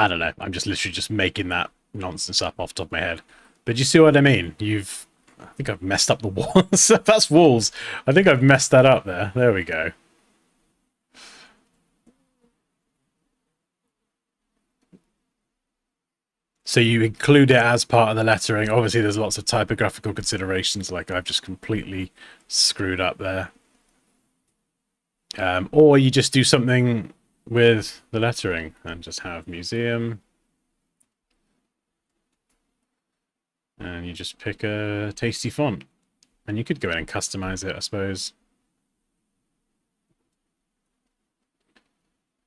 I don't know. I'm just literally just making that nonsense up off the top of my head. But you see what I mean? I think I've messed up the walls. That's walls. I think I've messed that up there. There we go. So you include it as part of the lettering. Obviously, there's lots of typographical considerations, like I've just completely screwed up there. Or you just do something with the lettering and just have museum. And you just pick a tasty font. And you could go in and customize it, I suppose.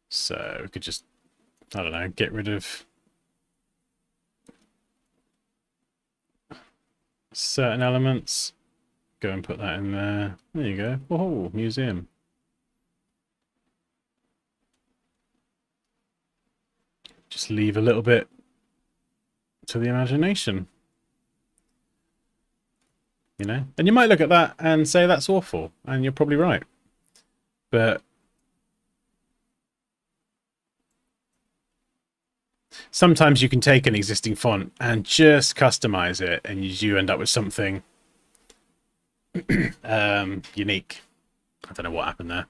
So we could just, I don't know, get rid of certain elements. Go and put that in there. There you go. Oh, museum. Just leave a little bit to the imagination. You know? And you might look at that and say that's awful, and you're probably right. But sometimes you can take an existing font and just customize it, and you end up with something unique. I don't know what happened there.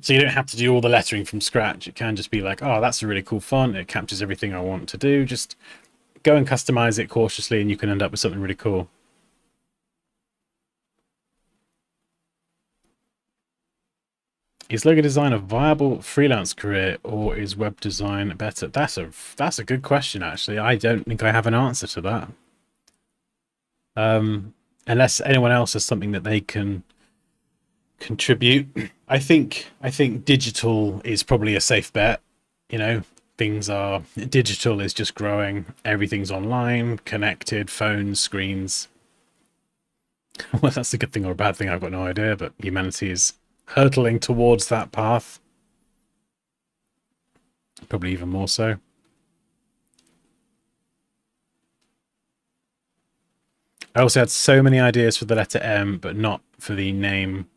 So you don't have to do all the lettering from scratch. It can just be like, oh, that's a really cool font. It captures everything I want to do. Just go and customize it cautiously, and you can end up with something really cool. Is logo design a viable freelance career, or is web design better? That's a good question, actually. I don't think I have an answer to that. Unless anyone else has something that they can contribute. I think digital is probably a safe bet. You know, digital is just growing. Everything's online, connected, phones, screens. Well, that's a good thing or a bad thing, I've got no idea, but humanity is hurtling towards that path. Probably even more so. I also had so many ideas for the letter M, but not for the name.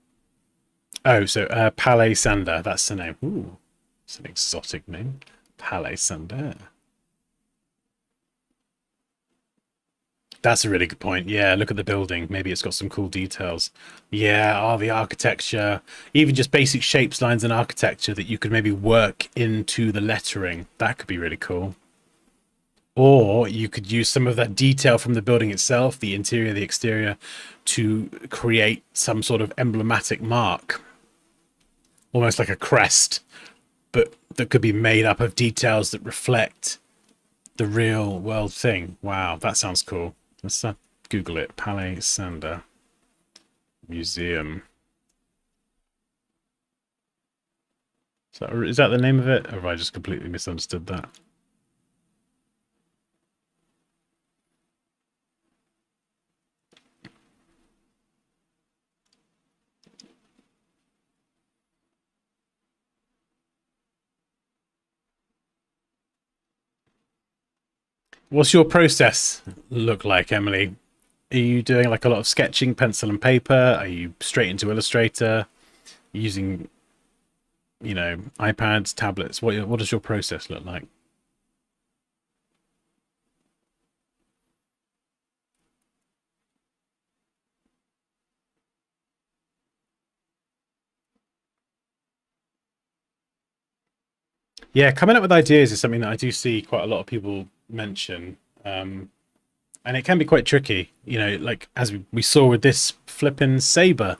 Oh, so Palais Sander, that's the name. Ooh, it's an exotic name. Palais Sander. That's a really good point. Yeah, look at the building. Maybe it's got some cool details. Yeah, oh, the architecture. Even just basic shapes, lines, and architecture that you could maybe work into the lettering. That could be really cool. Or you could use some of that detail from the building itself, the interior, the exterior, to create some sort of emblematic mark. Almost like a crest, but that could be made up of details that reflect the real world thing. Wow, that sounds cool. Let's Google it. Palais Sander Museum. Is that the name of it? Or have I just completely misunderstood that? What's your process look like, Emily? Are you doing like a lot of sketching, pencil and paper? Are you straight into Illustrator? Using, iPads, tablets? What does your process look like? Yeah, coming up with ideas is something that I do see quite a lot of people mention. And it can be quite tricky, like as we saw with this flipping saber.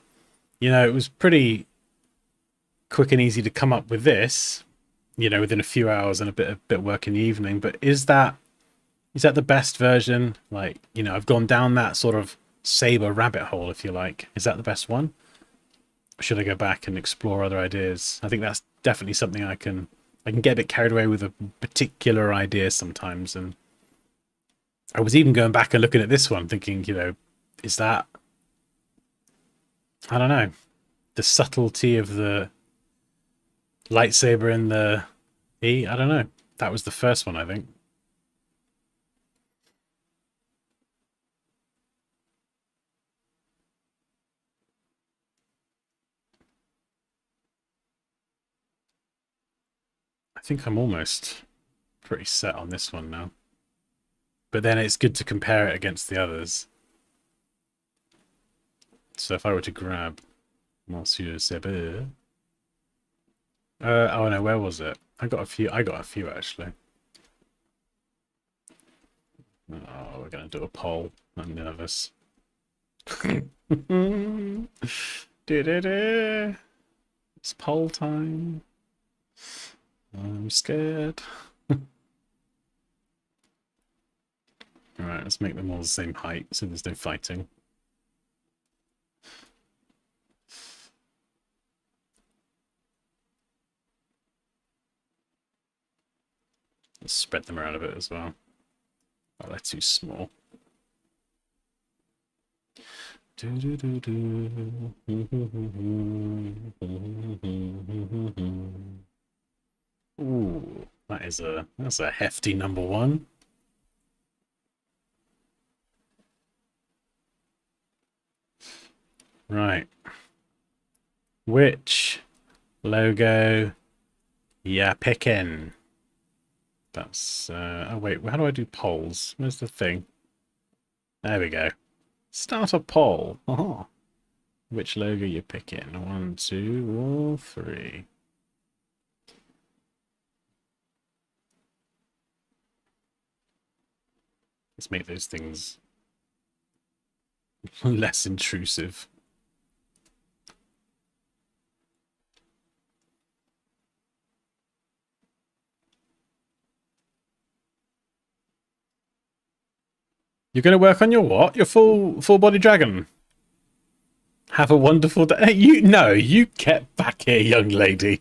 It was pretty quick and easy to come up with this, within a few hours and a bit of work in the evening. But is that the best version? Like, I've gone down that sort of saber rabbit hole, if you like. Is that the best one? Or should I go back and explore other ideas? I think that's definitely something I can get a bit carried away with a particular idea sometimes. And I was even going back and looking at this one thinking, is that, I don't know, the subtlety of the lightsaber in the E? I don't know. That was the first one, I think. think I'm almost pretty set on this one now. But then it's good to compare it against the others. So if I were to grab Monsieur Seber. Oh no, where was it? I got a few actually. Oh, we're gonna do a poll. I'm nervous. It's poll time. I'm scared. Alright, let's make them all the same height so there's no fighting. Let's spread them around a bit as well. Oh, they're too small. Ooh, that's a hefty number one. Right. Which logo ya picking? That's oh wait, how do I do polls? Where's the thing? There we go. Start a poll. Oh. Which logo you picking? 1, 2, or 3? Let's make those things less intrusive. You're going to work on your what? Your full body dragon. Have a wonderful day. You get back here, young lady.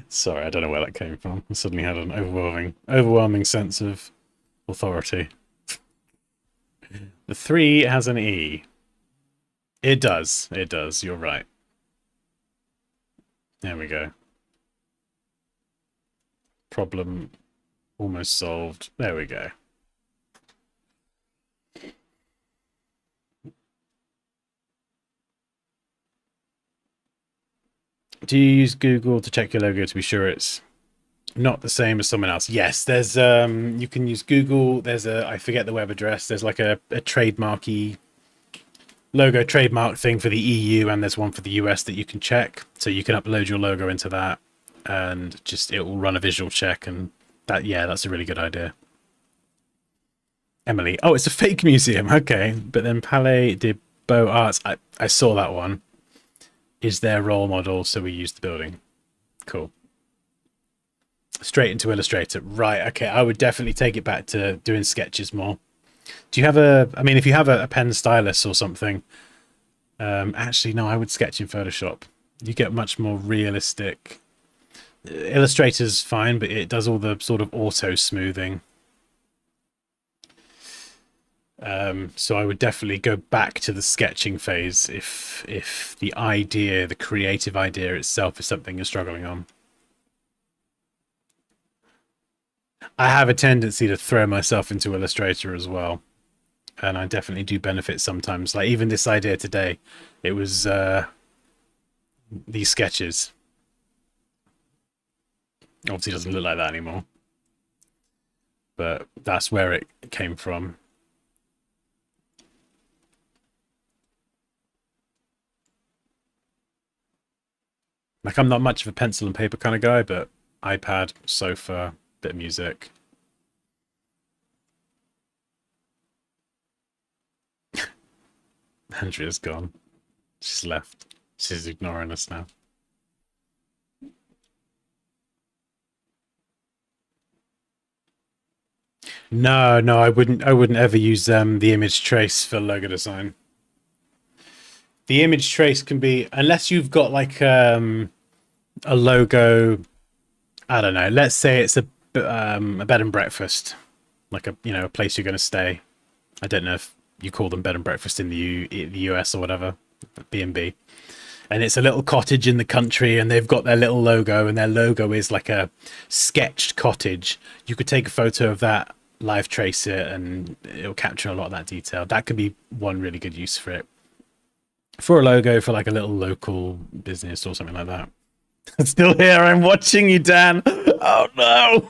Sorry, I don't know where that came from. I suddenly had an overwhelming sense of authority. The 3 has an E. It does. It does. You're right. There we go. Problem almost solved. There we go. Do you use Google to check your logo to be sure it's not the same as someone else? Yes, there's you can use Google. There's I forget the web address. There's like a trademarky logo trademark thing for the EU, and there's one for the US that you can check. So you can upload your logo into that, and just it will run a visual check. And that's a really good idea. Emily, oh, it's a fake museum. Okay, but then Palais de Beaux Arts, I saw that one. Is their role model, so we use the building. Cool. Straight into Illustrator. Right, okay, I would definitely take it back to doing sketches more. Do you have if you have a pen stylus or something, actually, no, I would sketch in Photoshop. You get much more realistic. Illustrator's fine, but it does all the sort of auto smoothing. So I would definitely go back to the sketching phase if the creative idea itself is something you're struggling on. I have a tendency to throw myself into Illustrator as well, and I definitely do benefit sometimes. Like even this idea today, it was these sketches. Obviously doesn't look like that anymore, but that's where it came from. Like, I'm not much of a pencil and paper kind of guy, but iPad, sofa, bit of music. Andrea's gone. She's left. She's ignoring us now. No, I wouldn't ever use the image trace for logo design. The image trace can be, unless you've got like a logo, I don't know, let's say it's a bed and breakfast, like a place you're going to stay. I don't know if you call them bed and breakfast in the US or whatever, B&B. And it's a little cottage in the country, and they've got their little logo, and their logo is like a sketched cottage. You could take a photo of that, live trace it, and it'll capture a lot of that detail. That could be one really good use for it. for a logo for like a little local business or something like that. Still here. I'm watching you, Dan. Oh no.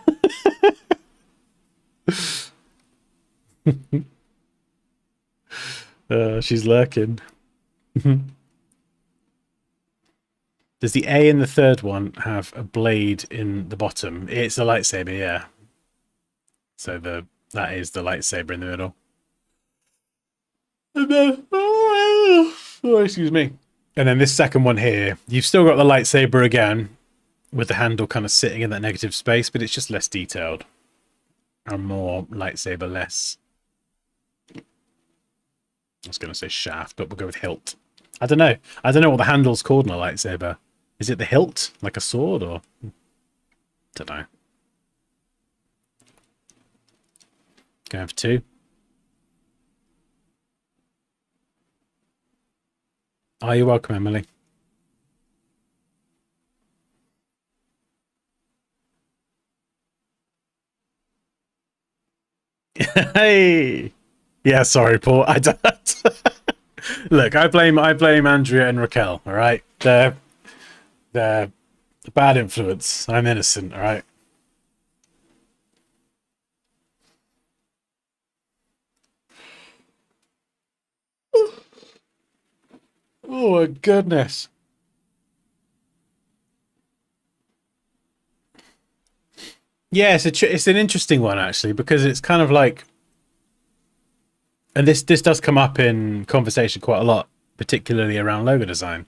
She's lurking. Does the A in the third one have a blade in the bottom? It's a lightsaber, yeah. So that is the lightsaber in the middle. And then, oh, excuse me. And then this second one here, you've still got the lightsaber again, with the handle kind of sitting in that negative space, but it's just less detailed and more lightsaber less. I was going to say shaft, but we'll go with hilt. I don't know. I don't know what the handle's called in a lightsaber. Is it the hilt, like a sword, or don't know. Going for 2. Oh, you're welcome, Emily. Hey. Yeah, sorry, Paul. I don't. Look, I blame Andrea and Raquel. All right, they're a bad influence. I'm innocent. All right. Oh my goodness. Yeah, it's an interesting one actually because it's kind of like, and this does come up in conversation quite a lot, particularly around logo design.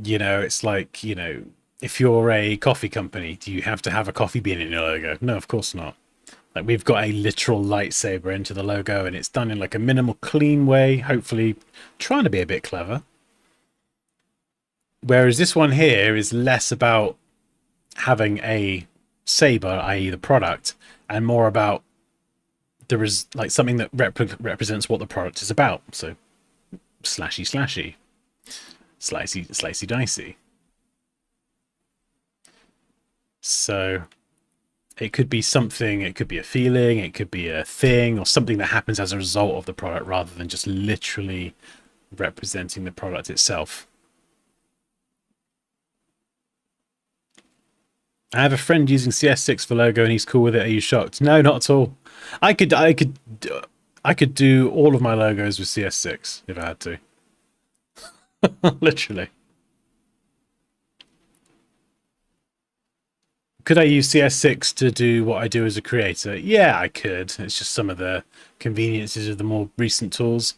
You know, it's like, if you're a coffee company, do you have to have a coffee bean in your logo? No, of course not. Like we've got a literal lightsaber into the logo, and it's done in like a minimal, clean way. Hopefully, trying to be a bit clever. Whereas this one here is less about having a saber, i.e., the product, and more about there is like something that represents what the product is about. So slashy, slashy, slicey, slicey, dicey. So it could be something, it could be a feeling, it could be a thing, or something that happens as a result of the product rather than just literally representing the product itself. I have a friend using CS6 for logo and he's cool with it. Are you shocked? No, not at all. I could do all of my logos with CS6 if I had to. Literally. Could I use CS6 to do what I do as a creator? Yeah, I could. It's just some of the conveniences of the more recent tools.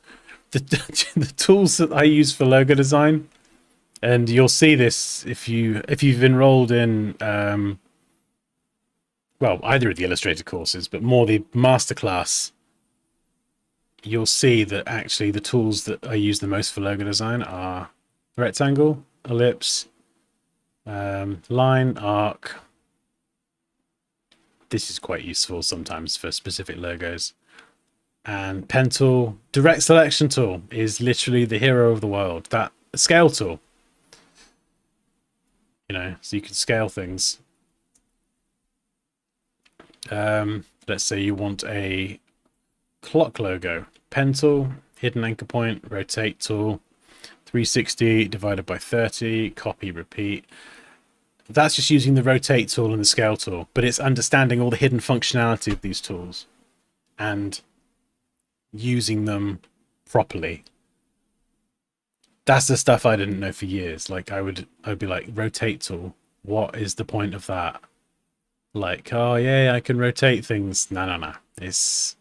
The tools that I use for logo design, and you'll see this if you've enrolled in well, either of the Illustrator courses, but more the masterclass, you'll see that actually the tools that I use the most for logo design are rectangle, ellipse, line, arc. This is quite useful sometimes for specific logos. And pen tool. Direct selection tool is literally the hero of the world. That scale tool, so you can scale things. Let's say you want a clock logo. Pen tool, hidden anchor point, rotate tool, 360 divided by 30, copy, repeat. That's just using the rotate tool and the scale tool, but it's understanding all the hidden functionality of these tools and using them properly. That's the stuff I didn't know for years. Like I'd be like, rotate tool, what is the point of that? Like, oh yeah, I can rotate things. No. It's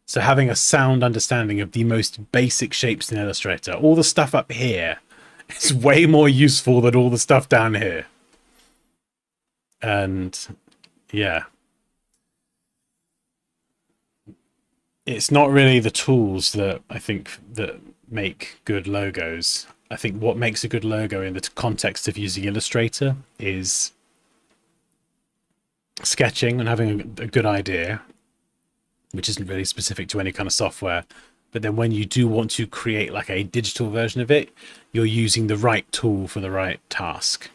so having a sound understanding of the most basic shapes in Illustrator. All the stuff up here is way more useful than all the stuff down here. And yeah, it's not really the tools that I think that make good logos. I think what makes a good logo in the context of using Illustrator is sketching and having a good idea, which isn't really specific to any kind of software. But then when you do want to create like a digital version of it, you're using the right tool for the right task.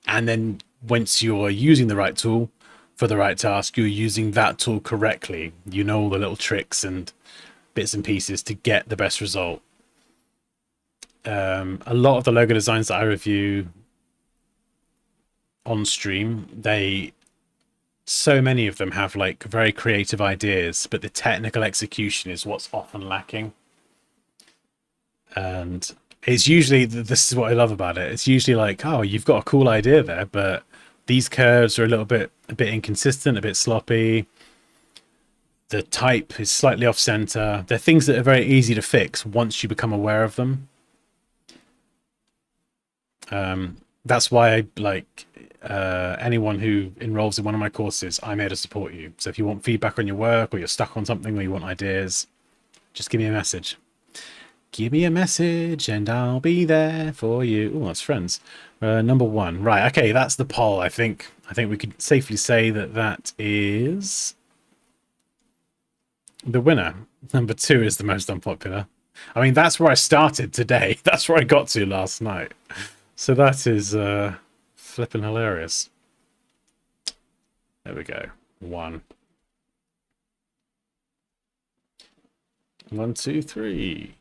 And then once you're using the right tool for the right task, you're using that tool correctly. You know all the little tricks and bits and pieces to get the best result. A lot of the logo designs that I review on stream, so many of them have like very creative ideas, but the technical execution is what's often lacking. And it's usually, this is what I love about it, it's usually like, oh, you've got a cool idea there, but these curves are a bit inconsistent, a bit sloppy. The type is slightly off center. They're things that are very easy to fix once you become aware of them. That's why I like anyone who enrolls in one of my courses, I'm here to support you. So if you want feedback on your work, or you're stuck on something, or you want ideas, just give me a message. Give me a message and I'll be there for you. Oh, that's friends. Number 1. Right, okay, that's the poll. I think we could safely say that that is the winner. Number 2 is the most unpopular. I mean, that's where I started today. That's where I got to last night. So that is flipping hilarious. There we go. 1. 1, 2, 3.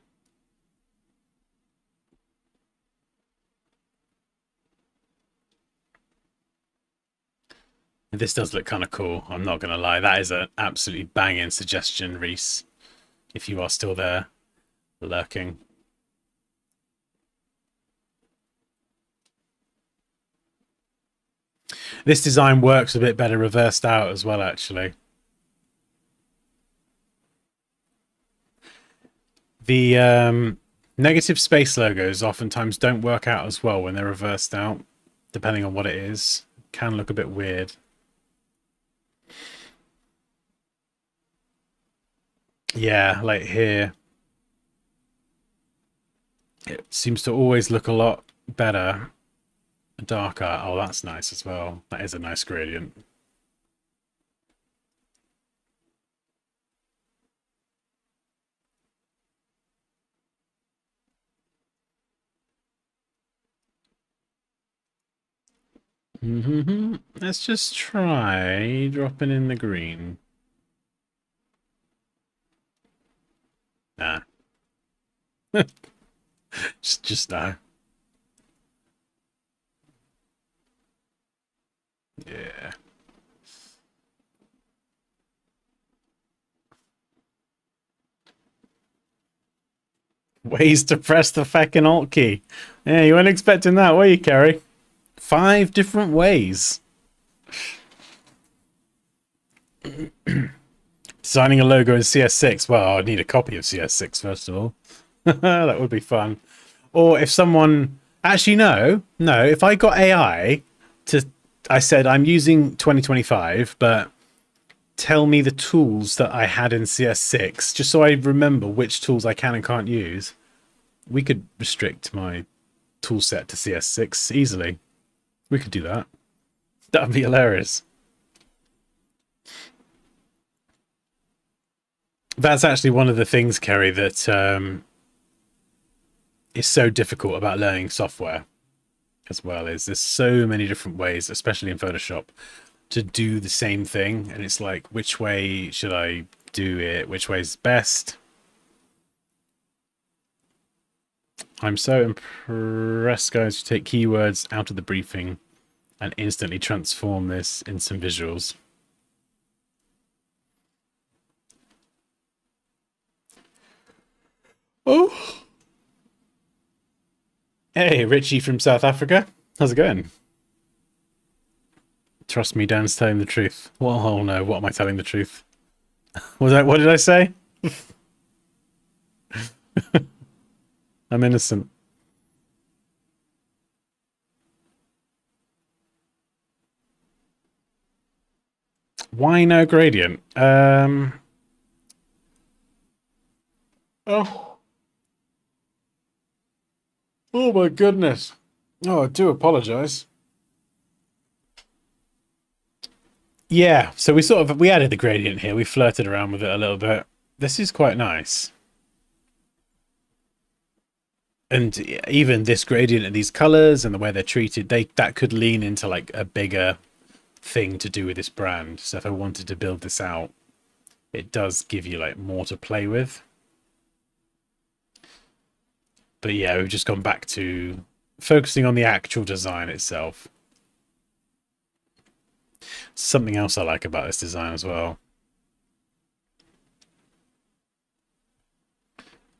This does look kind of cool. I'm not going to lie. That is an absolutely banging suggestion, Reese. If you are still there, lurking. This design works a bit better reversed out as well, actually. The negative space logos oftentimes don't work out as well when they're reversed out, depending on what it is. It can look a bit weird. Yeah, like here. It seems to always look a lot better. Darker. Oh, that's nice as well. That is a nice gradient. Let's just try dropping in the green. Nah. just no. Yeah. Ways to press the fucking Alt key. Yeah, you weren't expecting that, were you, Kerry? 5 different ways. Designing a logo in CS6. Well, I'd need a copy of CS6 first of all. That would be fun. Or if someone... Actually, no. If I got AI to... I said, I'm using 2025, but tell me the tools that I had in CS6, just so I remember which tools I can and can't use. We could restrict my tool set to CS6 easily. We could do that. That would be hilarious. That's actually one of the things, Kerry, that is so difficult about learning software as well. Is there's so many different ways, especially in Photoshop, to do the same thing, and it's like, which way should I do it? Which way is best? I'm so impressed, guys, who take keywords out of the briefing and instantly transform this in some visuals. Oh. Hey, Richie from South Africa. How's it going? Trust me, Dan's telling the truth. Well, oh no, what am I telling the truth? What did I say? I'm innocent. Why no gradient? Oh. Oh my goodness. Oh, I do apologize. Yeah, so we added the gradient here. We flirted around with it a little bit. This is quite nice. And even this gradient and these colors and the way they're treated, that could lean into like a bigger thing to do with this brand. So if I wanted to build this out, it does give you like more to play with. But yeah, we've just gone back to focusing on the actual design itself. Something else I like about this design as well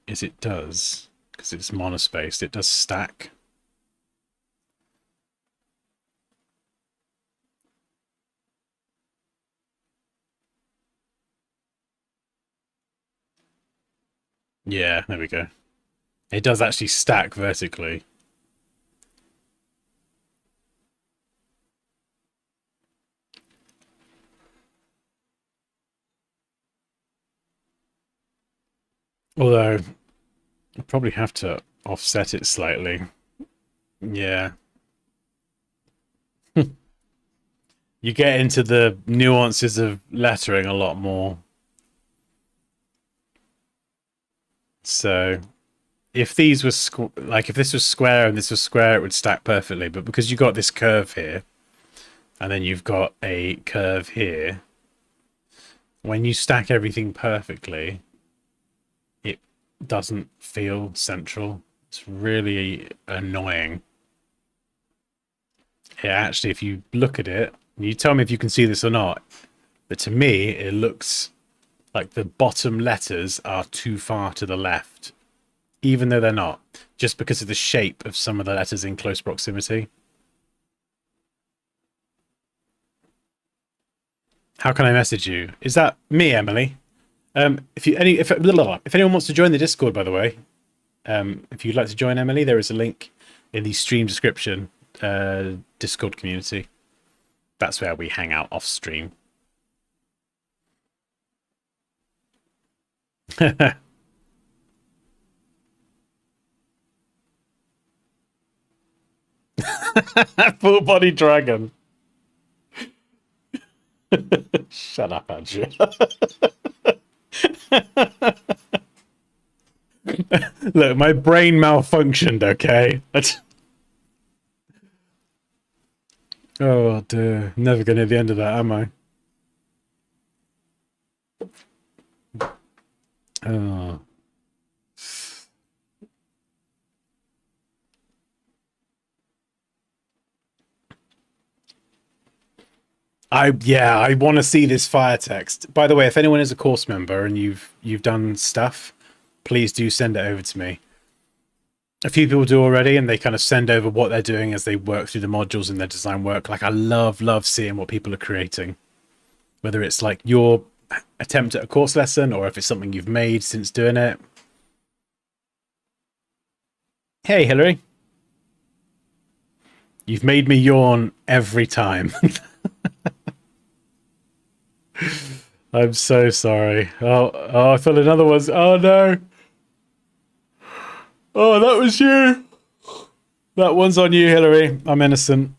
is it does, because it's monospaced, it does stack. Yeah, there we go. It does actually stack vertically. Although, I probably have to offset it slightly. Yeah. You get into the nuances of lettering a lot more. So, if these were like if this was square and this was square, it would stack perfectly. But because you got this curve here, and then you've got a curve here, when you stack everything perfectly, it doesn't feel central. It's really annoying. Yeah, actually, if you look at it, you tell me if you can see this or not, but to me, it looks like the bottom letters are too far to the left, even though they're not, just because of the shape of some of the letters in close proximity. How can I message you? Is that me, Emily? If anyone wants to join the Discord, by the way, if you'd like to join Emily, there is a link in the stream description. Discord community. That's where we hang out off stream. Full body dragon. Shut up, Andrew. Look, my brain malfunctioned, okay? Oh dear. Never gonna the end of that, am I? Oh. I want to see this fire text. By the way, if anyone is a course member and you've done stuff, please do send it over to me. A few people do already, and they kind of send over what they're doing as they work through the modules in their design work. Like I love seeing what people are creating, whether it's like your attempt at a course lesson or if it's something you've made since doing it. Hey, Hillary. You've made me yawn every time. I'm so sorry. Oh, I felt another one's. Oh no. Oh, that was you. That one's on you, Hillary. I'm innocent.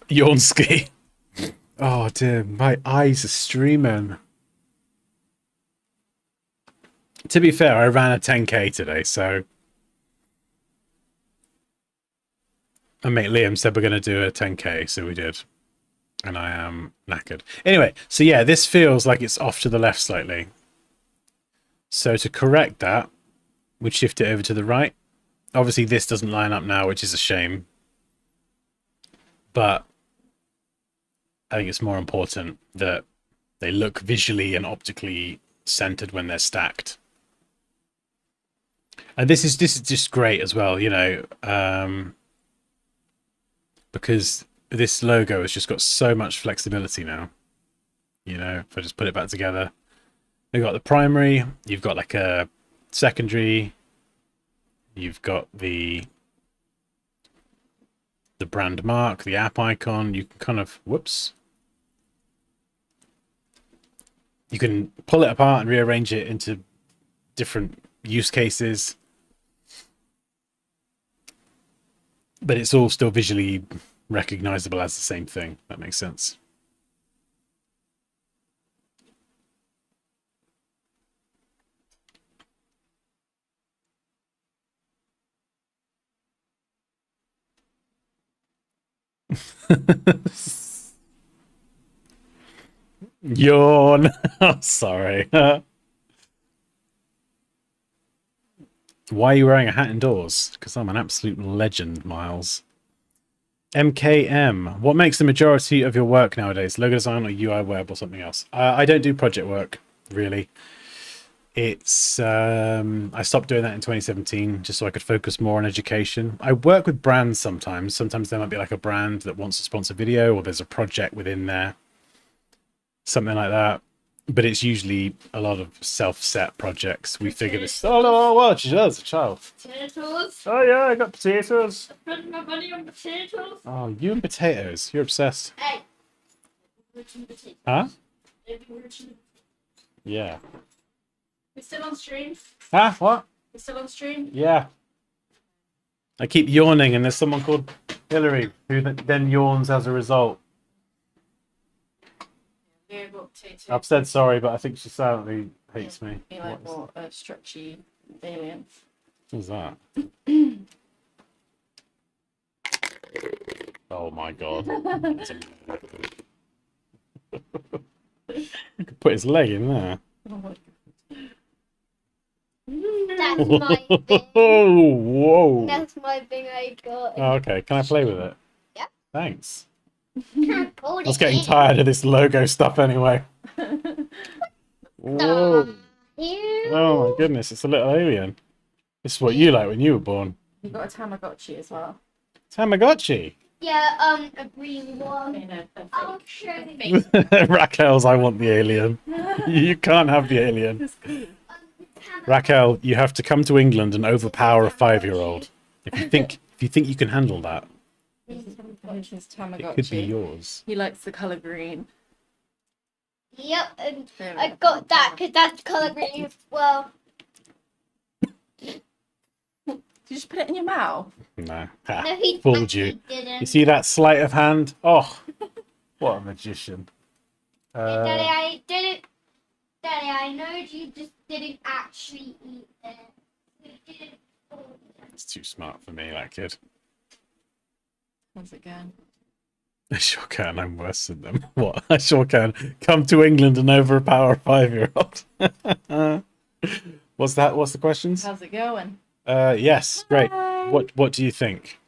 Yawn ski. Oh dear, my eyes are streaming. To be fair, I ran a 10k today, so my mate Liam said we're going to do a 10k, so we did. And I am knackered. Anyway, so yeah, this feels like it's off to the left slightly. So to correct that, we'd shift it over to the right. Obviously, this doesn't line up now, which is a shame. But I think it's more important that they look visually and optically centered when they're stacked. And this is just great as well, you know, because this logo has just got so much flexibility now. You know, if I just put it back together, we've got the primary, you've got like a secondary, you've got the brand mark, the app icon. You can kind of you can pull it apart and rearrange it into different use cases, but it's all still visually recognizable as the same thing. That makes sense. Yawn. Oh, sorry. Why are you wearing a hat indoors? Because I'm an absolute legend, Miles. MKM. What makes the majority of your work nowadays? Logo design or UI web or something else? I don't do project work, really. It's I stopped doing that in 2017 just so I could focus more on education. I work with brands sometimes. Sometimes there might be like a brand that wants to sponsor video, or there's a project within there, something like that. But it's usually a lot of self-set projects. We figure this. Oh no! What she does, a child. Potatoes. Oh yeah, I got potatoes. I spent my money on potatoes. Oh, you and potatoes. You're obsessed. Hey. Potatoes. Huh? We're Yeah. still on stream. Huh? What? We're still on stream. Yeah. I keep yawning, and there's someone called Hillary who then yawns as a result. Yeah, got potatoes. I've said sorry, but I think she silently hates me. You like more stretchy alien. What's that? Oh my god. You could put his leg in there. Oh my That's my thing. Oh, whoa. That's my thing I got. Oh, okay, can I play with it? Yeah. Thanks. Can't pull I it was getting in. tired of this logo stuff anyway. Whoa. Here. Oh my goodness, it's a little alien. This is what you like when you were born. You got a Tamagotchi as well. Tamagotchi. Yeah, a green one. In a I'll fake. show you. Raquel's I want the alien. You can't have the alien. It's cool. Raquel, you have to come to England and overpower a 5-year-old. If you think you can handle that, Here's his it could be Tamagotchi. yours. He likes the colour green. Yep, and There we I go. got that because that's colour green as well. Did you just put it in your mouth? No. Ha, No, he fooled you. actually didn't. You see that sleight of hand? Oh, what a magician. Daddy, I didn't. Daddy, I know you just didn't actually eat it. You didn't. It's too smart for me, that kid. Once again. I sure can. I'm worse than them. What? I sure can. Come to England and overpower a 5-year-old. What's that? What's the questions? How's it going? Yes, great. Hi. What do you think?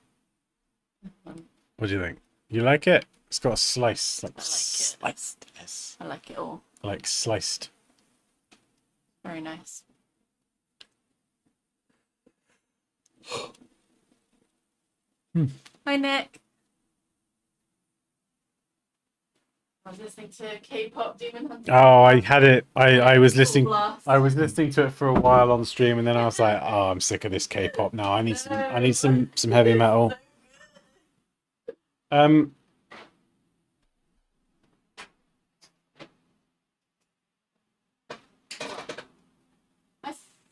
What do you think? You like it? It's got a slice. Like I like it. sliced. Yes. I like it all. Like sliced. Very nice. Hi, Nick. I was listening to K-pop Demon Hunter. Oh, I had it. I was listening. Blast. I was listening to it for a while on stream, and then I was like, "Oh, I'm sick of this K-pop now. I need some heavy metal." I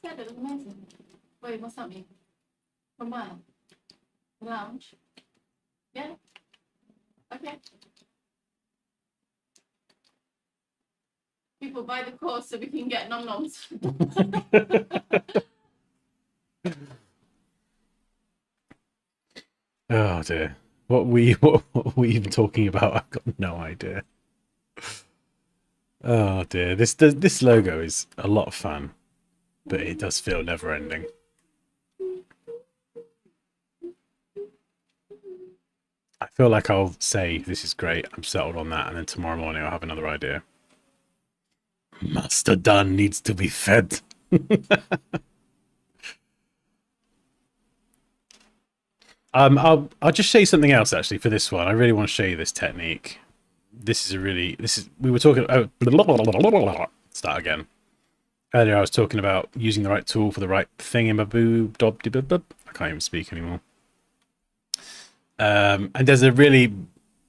said it was amazing. Wait, what's that mean? From where? The lounge? Yeah? Okay. People buy the course so we can get nom-noms. Oh dear. What were we even talking about? I've got no idea. Oh dear. This logo is a lot of fun, but it does feel never ending. I feel like I'll say this is great, I'm settled on that, and then tomorrow morning I'll have another idea. Master Dan needs to be fed. I'll just show you something else actually for this one. I really want to show you this technique. We were talking. Oh, start again. Earlier I was talking about using the right tool for the right thing in my boob. I can't even speak anymore. And there's a really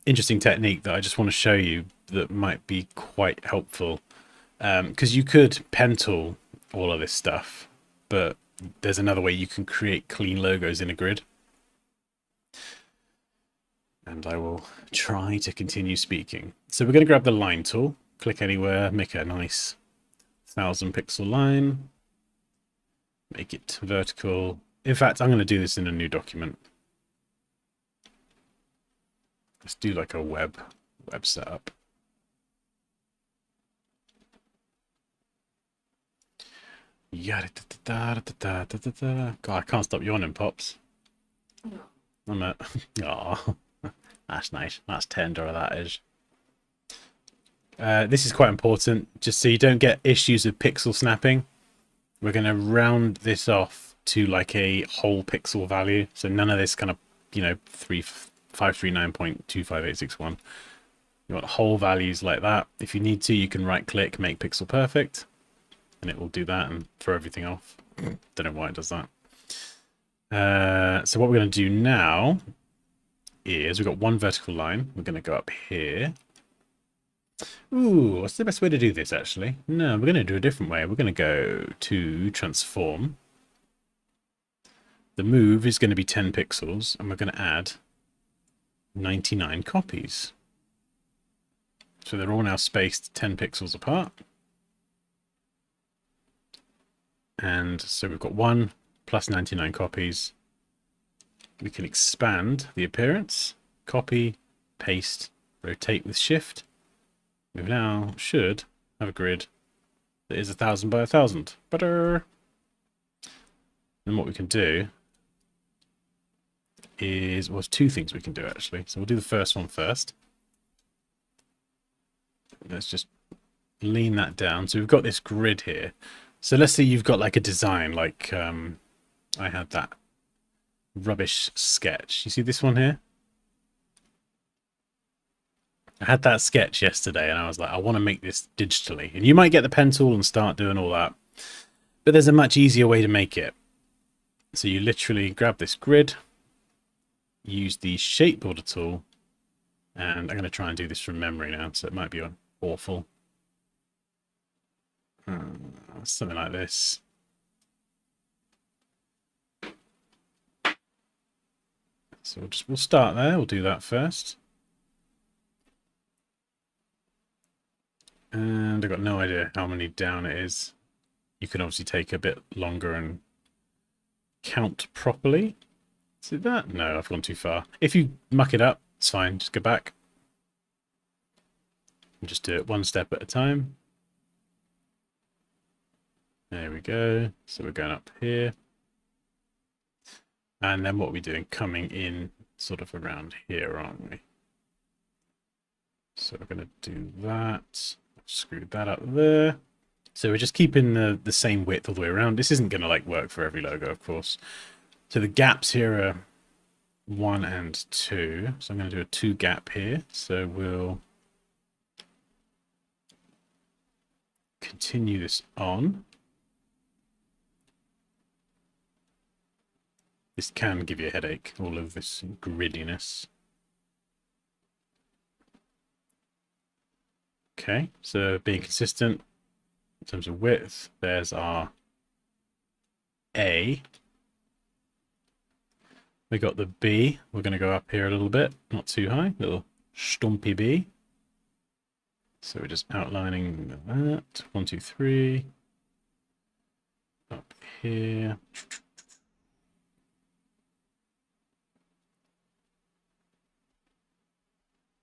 interesting technique that I just want to show you that might be quite helpful. Because you could pen tool all of this stuff, but there's another way you can create clean logos in a grid. And I will try to continue speaking. So we're going to grab the line tool, click anywhere, make a nice 1000 pixel line, make it vertical. In fact, I'm going to do this in a new document. Let's do like a web setup. God, I can't stop yawning, Pops. No. I'm a... Aw, that's nice. That's tender, that is. This is quite important, just so you don't get issues with pixel snapping. We're going to round this off to like a whole pixel value. So none of this kind of, 539.25861. You want whole values like that. If you need to, you can right click, make pixel perfect, and it will do that and throw everything off. Don't know why it does that. So what we're going to do now is we've got one vertical line. We're going to go up here. Ooh, what's the best way to do this, actually? No, we're going to do a different way. We're going to go to transform. The move is going to be 10 pixels, and we're going to add 99 copies. So they're all now spaced 10 pixels apart. And so we've got 1 plus 99 copies. We can expand the appearance, copy, paste, rotate with shift. We now should have a grid that is 1000 by 1000. Butter. And what we can do is, well, there's two things we can do actually. So we'll do the first one first. Let's just lean that down. So we've got this grid here. So let's say you've got like a design, like I had that rubbish sketch. You see this one here? I had that sketch yesterday and I was like, I want to make this digitally. And you might get the pen tool and start doing all that. But there's a much easier way to make it. So you literally grab this grid, use the shape builder tool, and I'm going to try and do this from memory now, so it might be awful. Something like this. So we'll start there. We'll do that first. And I've got no idea how many down it is. You can obviously take a bit longer and count properly. Is it that? No, I've gone too far. If you muck it up, it's fine. Just go back. And just do it one step at a time. There we go. So we're going up here. And then what are we doing? Coming in sort of around here, aren't we? So we're going to do that. Screw that up there. So we're just keeping the same width all the way around. This isn't going to like work for every logo, of course. So the gaps here are 1 and 2. So I'm going to do a 2 gap here. So we'll continue this on. This can give you a headache, all of this grittiness. Okay, so being consistent in terms of width, there's our A. We got the B. We're going to go up here a little bit, not too high, little stumpy B. So we're just outlining that. 1, 2, 3. Up here.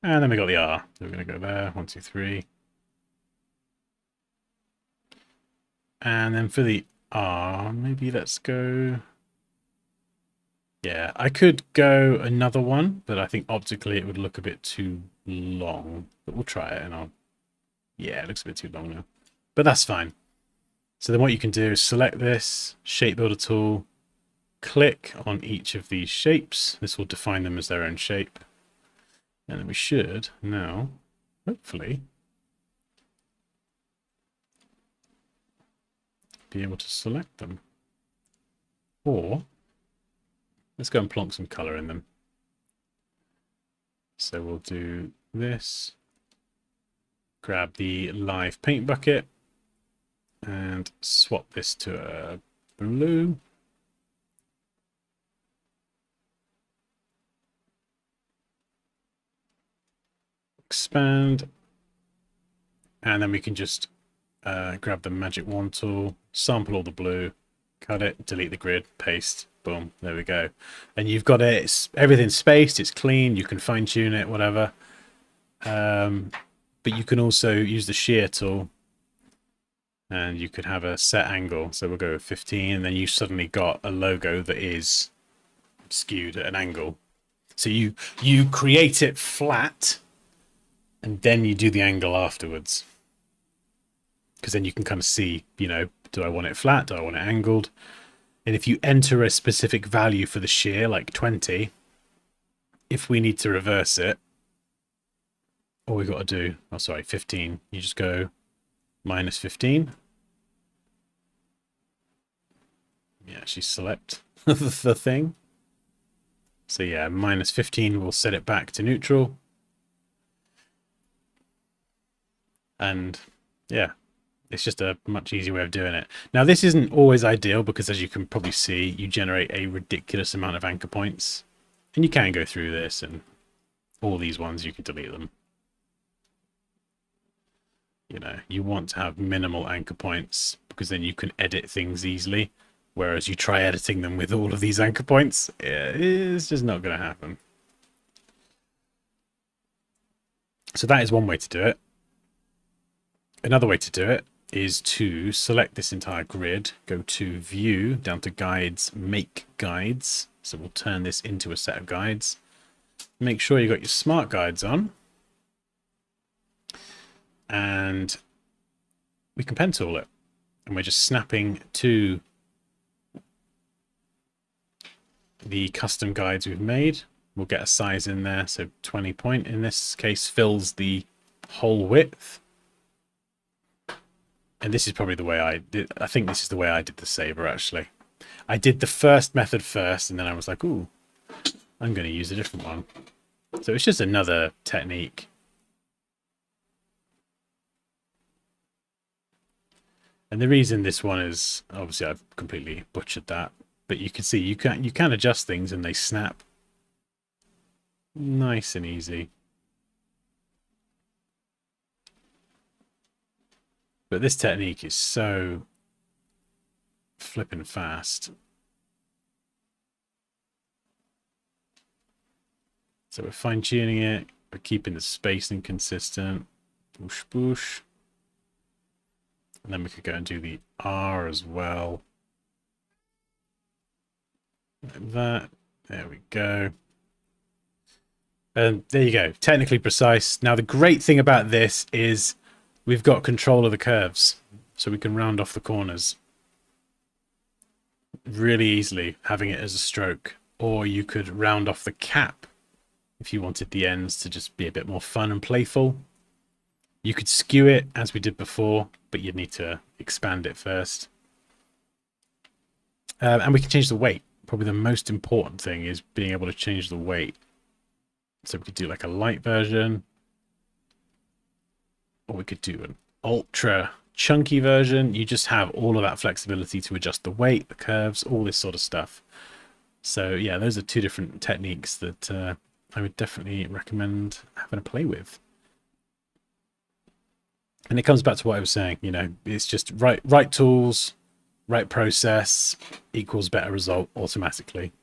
And then we got the R. So we're going to go there. 1, 2, 3. And then for the R, maybe let's go. Yeah, I could go another one, but I think optically it would look a bit too long. But we'll try it and I'll. Yeah, it looks a bit too long now. But that's fine. So then what you can do is select this, shape builder tool, click on each of these shapes. This will define them as their own shape. And then we should now, hopefully, be able to select them. Or, let's go and plonk some color in them. So we'll do this. Grab the live paint bucket and swap this to a blue. Expand, and then we can just grab the magic wand tool, sample all the blue, cut it, delete the grid, paste, boom, there we go. And you've got it, everything's spaced, it's clean, you can fine tune it, whatever. But you can also use the shear tool And you could have a set angle. So we'll go with 15, and then you suddenly got a logo that is skewed at an angle. So you create it flat, and then you do the angle afterwards. Because then you can kind of see, you know, do I want it flat? Do I want it angled? And if you enter a specific value for the shear, like 20, if we need to reverse it, all we got to do, oh sorry, 15, you just go minus 15. Yeah, actually select the thing. So yeah, minus 15 will set it back to neutral. And yeah, it's just a much easier way of doing it. Now, this isn't always ideal because, as you can probably see, you generate a ridiculous amount of anchor points. And you can go through this, and all these ones, you can delete them. You know, you want to have minimal anchor points because then you can edit things easily. Whereas you try editing them with all of these anchor points, it's just not going to happen. So that is one way to do it. Another way to do it is to select this entire grid, go to View, down to Guides, Make Guides. So we'll turn this into a set of guides. Make sure you got your smart guides on. And we can pen tool it. And we're just snapping to the custom guides we've made. We'll get a size in there. So 20 point in this case fills the whole width. And this is probably the way I did. I think this is the way I did the saber, actually. I did the first method first, and then I was like, ooh, I'm going to use a different one. So it's just another technique. And the reason this one is, obviously I've completely butchered that, but you can see you can adjust things and they snap nice and easy. But this technique is so flipping fast. So we're fine-tuning it, we're keeping the spacing consistent. Boosh, boosh. And then we could go and do the R as well. Like that. There we go. And there you go. Technically precise. Now, the great thing about this is we've got control of the curves. So we can round off the corners really easily, having it as a stroke. Or you could round off the cap if you wanted the ends to just be a bit more fun and playful. You could skew it as we did before, but you'd need to expand it first. And we can change the weight. Probably the most important thing is being able to change the weight. So we could do like a light version, or we could do an ultra chunky version. You just have all of that flexibility to adjust the weight, the curves, all this sort of stuff. So yeah, those are two different techniques that I would definitely recommend having a play with. And it comes back to what I was saying, you know, it's just right tools, right process equals better result automatically.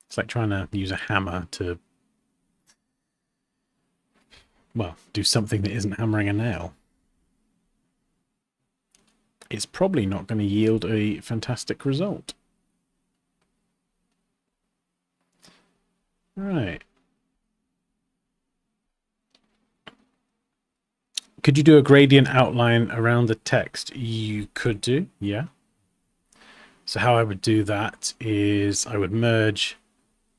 It's like trying to use a hammer to, well, do something that isn't hammering a nail. It's probably not going to yield a fantastic result. Right. Could you do a gradient outline around the text? You could do, yeah. So how I would do that is I would merge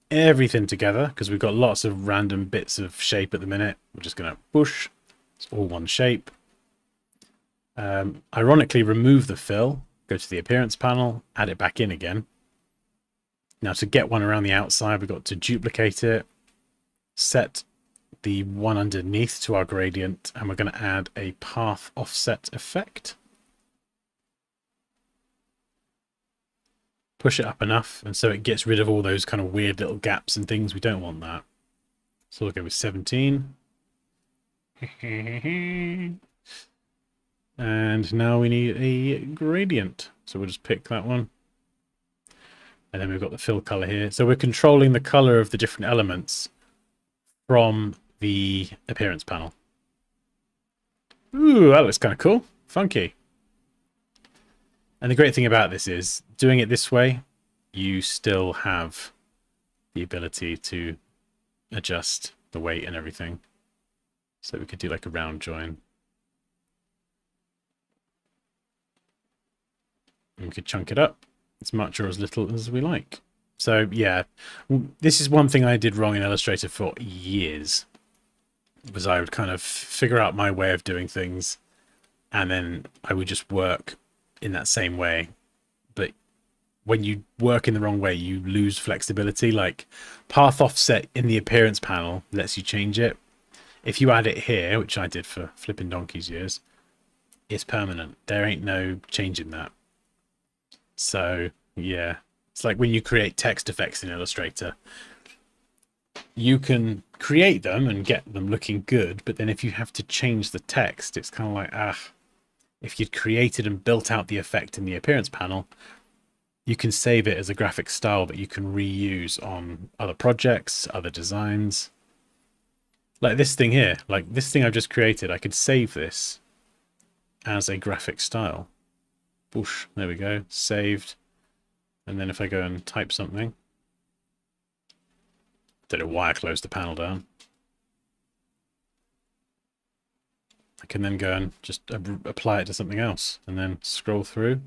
everything together because we've got lots of random bits of shape at the minute. We're just going to push. It's all one shape. Ironically, remove the fill, go to the appearance panel, add it back in again. Now to get one around the outside, we've got to duplicate it, set the one underneath to our gradient, and we're going to add a path offset effect. Push it up enough, and so it gets rid of all those kind of weird little gaps and things. We don't want that. So we'll go with 17. And now we need a gradient. So we'll just pick that one. And then we've got the fill color here. So we're controlling the color of the different elements from the appearance panel. Ooh, that looks kind of cool. Funky. And the great thing about this is, doing it this way, you still have the ability to adjust the weight and everything. So we could do like a round join. And we could chunk it up as much or as little as we like. So yeah, this is one thing I did wrong in Illustrator for years. Was I would kind of figure out my way of doing things, and then I would just work in that same way. But when you work in the wrong way, you lose flexibility. Like path offset in the appearance panel lets you change it. If you add it here, which I did for flipping donkey's years, it's permanent. There ain't no changing that. So yeah, it's like when you create text effects in Illustrator, you can create them and get them looking good, but then if you have to change the text, it's kind of like, if you'd created and built out the effect in the appearance panel, you can save it as a graphic style that you can reuse on other projects, other designs. Like this thing here, like this thing I've just created, I could save this as a graphic style. Whoosh, there we go, saved. And then if I go and type something, don't know why I closed the panel down. I can then go and just apply it to something else and then scroll through.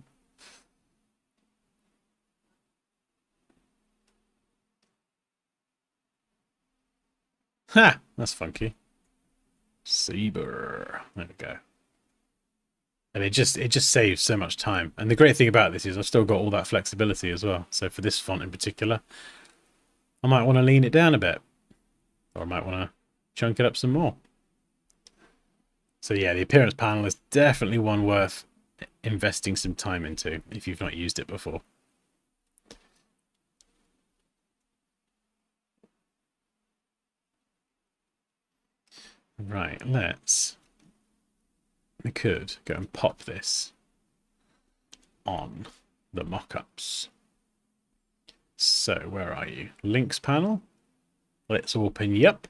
Ha! That's funky. Saber. There we go. And it just saves so much time. And the great thing about this is I've still got all that flexibility as well. So for this font in particular, I might want to lean it down a bit, or I might want to chunk it up some more. So yeah, the appearance panel is definitely one worth investing some time into if you've not used it before. Right, we could go and pop this on the mockups. So where are you? Links panel. Let's open you up.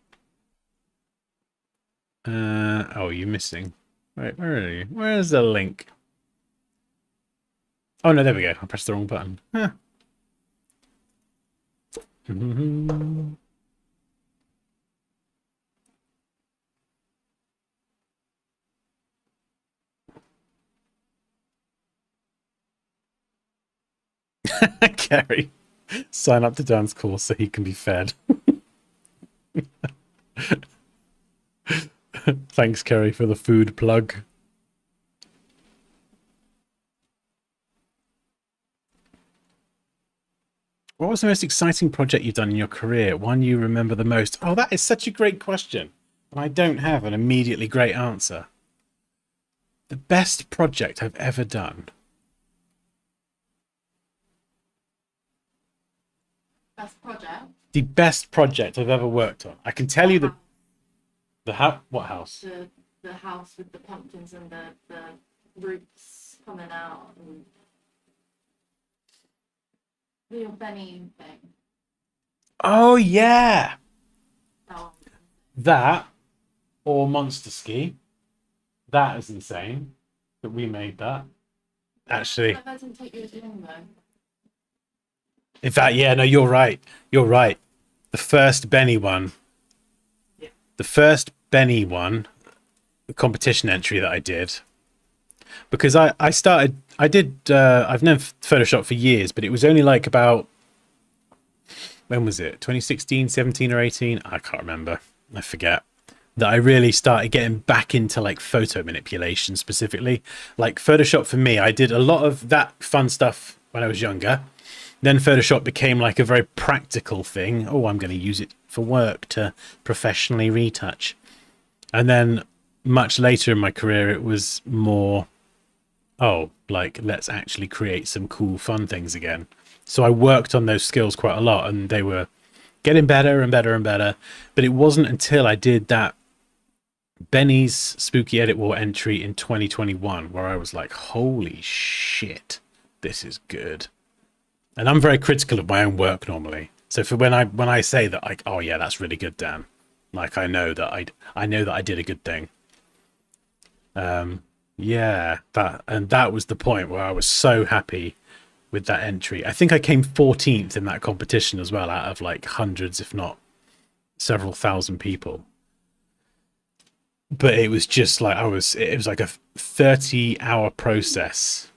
Oh, you're missing. Right, where are you? Where's the link? Oh no, there we go. I pressed the wrong button. Huh. Gary, sign up to Dan's course so he can be fed. Thanks, Kerry, for the food plug. What was the most exciting project you've done in your career? One you remember the most? Oh, that is such a great question. And I don't have an immediately great answer. The best project I've ever done. Best project? The best project I've ever worked on. I can tell you the house. What house? The house with the pumpkins and the roots coming out. And the Benny thing. Oh yeah, That one. that or Monster Ski. That is insane that we made that. Actually, That doesn't take you as long though. in fact, yeah, no, you're right. You're right. The first Benny one. Yeah. The first Benny one, the competition entry that I did. Because I've known Photoshop for years, but it was only like about, when was it? 2016, 17 or 18? I can't remember. I forget. That I really started getting back into like photo manipulation specifically. Like Photoshop for me, I did a lot of that fun stuff when I was younger. Then Photoshop became like a very practical thing. Oh, I'm going to use it for work to professionally retouch. And then much later in my career, it was more, oh, like let's actually create some cool, fun things again. So I worked on those skills quite a lot, and they were getting better and better and better. But it wasn't until I did that Benny's Spooky Edit War entry in 2021 where I was like, holy shit, this is good. And I'm very critical of my own work normally. So for when I say that, like, oh yeah, that's really good, Dan. Like I know that I did a good thing. Yeah, that was the point where I was so happy with that entry. I think I came 14th in that competition as well, out of like hundreds, if not several thousand people. But it was just like it was like a 30-hour process.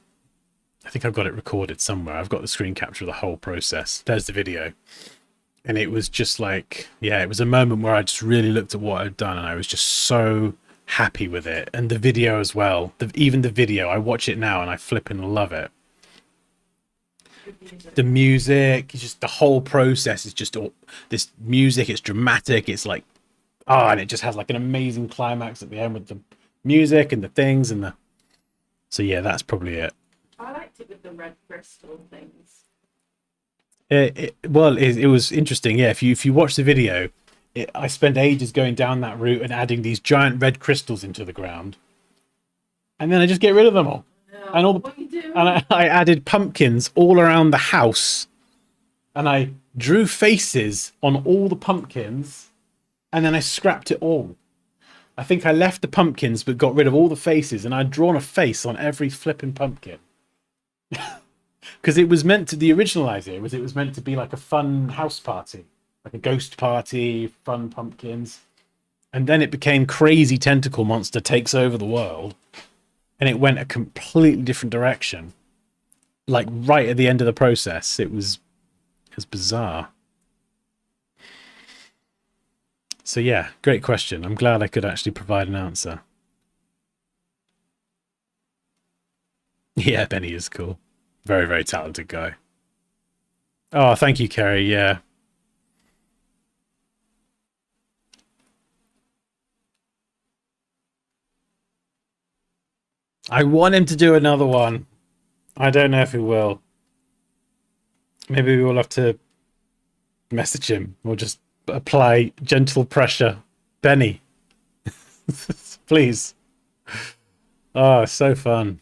I think I've got it recorded somewhere. I've got the screen capture of the whole process. There's the video. And it was just like, yeah, it was a moment where I just really looked at what I'd done and I was just so happy with it. And the video as well. Even the video, I watch it now and I flipping love it. The music, just the whole process is just all this music. It's dramatic. It's like, and it just has like an amazing climax at the end with the music and the things and the. So yeah, that's probably it. I liked it with the red crystal things. It was interesting. Yeah, if you watch the video, I spent ages going down that route and adding these giant red crystals into the ground, and then I just get rid of them all. Yeah, And all what are you doing? and I added pumpkins all around the house, and I drew faces on all the pumpkins, and then I scrapped it all. I think I left the pumpkins but got rid of all the faces, and I'd drawn a face on every flipping pumpkin. Because it was meant to, the original idea was it was meant to be like a fun house party, like a ghost party, fun pumpkins. And then it became crazy tentacle monster takes over the world. And it went a completely different direction. Like right at the end of the process. It was bizarre. So yeah, great question. I'm glad I could actually provide an answer. Yeah, Benny is cool. Very, very talented guy. Oh, thank you, Kerry. Yeah. I want him to do another one. I don't know if he will. Maybe we will have to message him or just apply gentle pressure. Benny, please. Oh, so fun.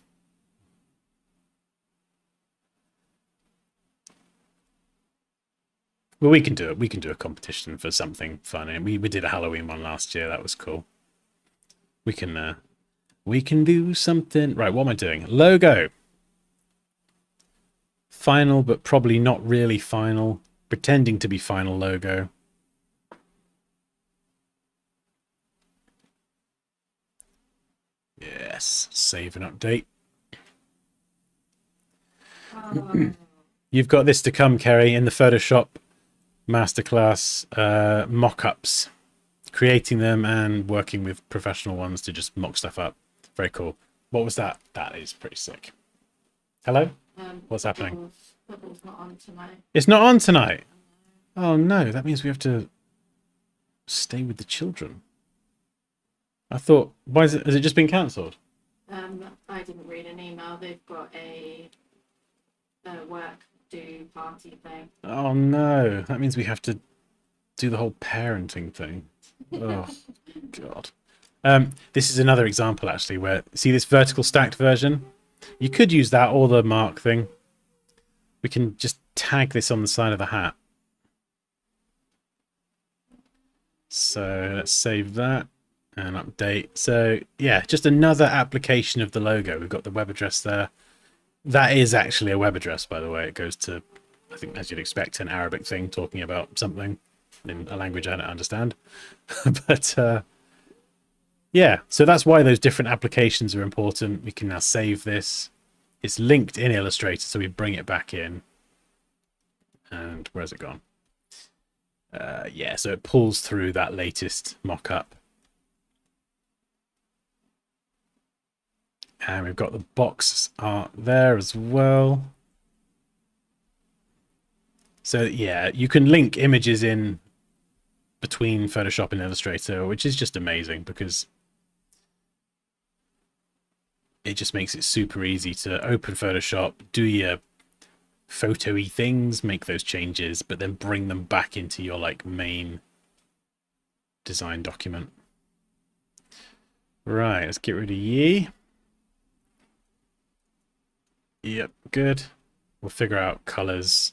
Well, we can do it. We can do a competition for something fun. And we did a Halloween one last year. That was cool. We can do something. Right, what am I doing? Logo. Final, but probably not really final. Pretending to be final logo. Yes, save and update. You've got this to come, Kerry, in the Photoshop masterclass mock-ups. Creating them and working with professional ones to just mock stuff up. Very cool. What was that? That is pretty sick. Hello? What's happening? Football's not on tonight. It's not on tonight. Oh no, that means we have to stay with the children. I thought, why has it just been cancelled? I didn't read an email. They've got a work do party thing. Oh no, that means we have to do the whole parenting thing. Oh god. This is another example actually where, see this vertical stacked version? You could use that or the mark thing. We can just tag this on the side of the hat. So let's save that and update. So yeah, just another application of the logo. We've got the web address there. That is actually a web address, by the way. It goes to, I think, as you'd expect, an Arabic thing talking about something in a language I don't understand. But yeah, so that's why those different applications are important. We can now save this. It's linked in Illustrator, so we bring it back in. And where's it gone? Yeah, so it pulls through that latest mock-up. And we've got the box art there as well. So yeah, you can link images in between Photoshop and Illustrator, which is just amazing because it just makes it super easy to open Photoshop, do your photo-y things, make those changes, but then bring them back into your like main design document. Right, let's get rid of ye. Yep, good. We'll figure out colors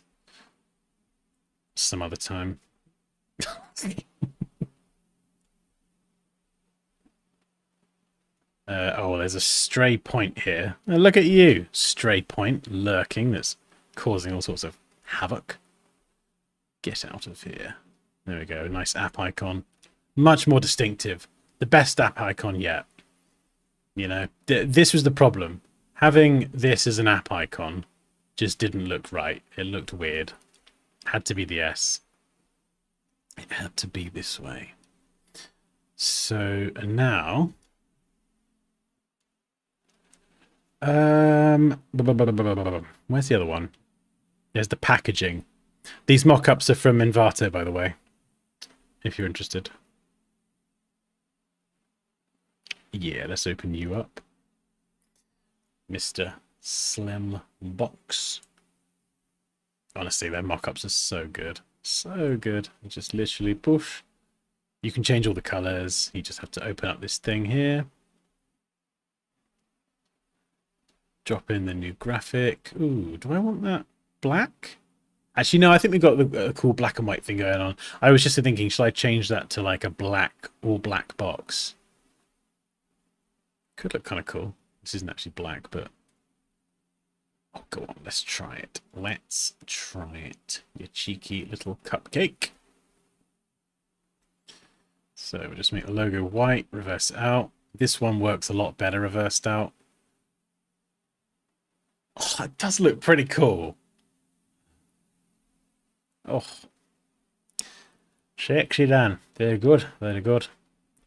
some other time. Oh, there's a stray point here. Look at you, stray point lurking that's causing all sorts of havoc. Get out of here. There we go. Nice app icon. Much more distinctive. The best app icon yet. You know, this was the problem. Having this as an app icon just didn't look right. It looked weird. Had to be the S. It had to be this way. So now, where's the other one? There's the packaging. These mock-ups are from Envato, by the way, if you're interested. Yeah, let's open you up, Mr. Slim Box. Honestly, their mock-ups are so good. So good. You just literally push. You can change all the colors. You just have to open up this thing here. Drop in the new graphic. Ooh, do I want that black? Actually, no, I think we've got a cool black and white thing going on. I was just thinking, should I change that to like a black, all black box? Could look kind of cool. This isn't actually black, but... Oh, go on, let's try it. Let's try it. You cheeky little cupcake. So we'll just make the logo white, reverse it out. This one works a lot better reversed out. Oh, it does look pretty cool. Oh. Sexy Dan. Very good, very good.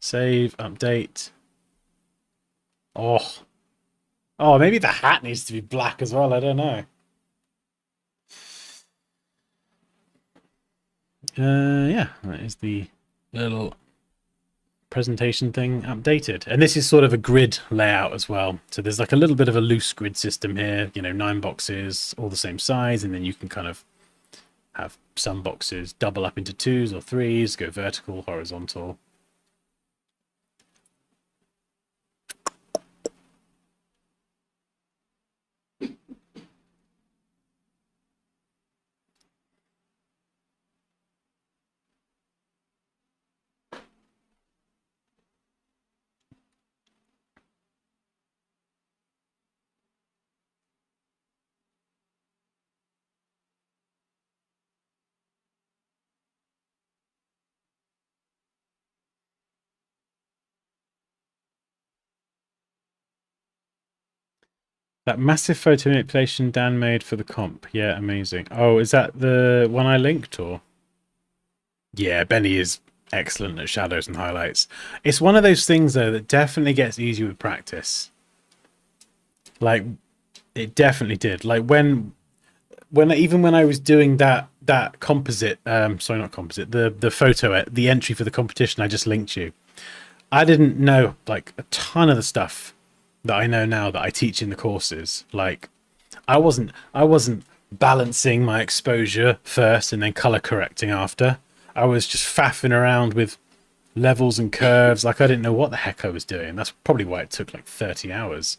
Save, update. Oh. Oh, maybe the hat needs to be black as well. I don't know. Yeah, that is the little presentation thing updated. And this is sort of a grid layout as well. So there's like a little bit of a loose grid system here. You know, 9 boxes, all the same size. And then you can kind of have some boxes double up into 2s or 3s, go vertical, horizontal. That massive photo manipulation Dan made for the comp. Yeah, amazing. Oh, is that the one I linked or? Yeah, Benny is excellent at shadows and highlights. It's one of those things though that definitely gets easier with practice. Like it definitely did. Like when even when I was doing that composite, sorry, not composite, the photo, the entry for the competition I just linked you. I didn't know like a ton of the stuff that I know now that I teach in the courses. Like I wasn't balancing my exposure first and then color correcting after. I was just faffing around with levels and curves. Like I didn't know what the heck I was doing. That's probably why it took like 30 hours.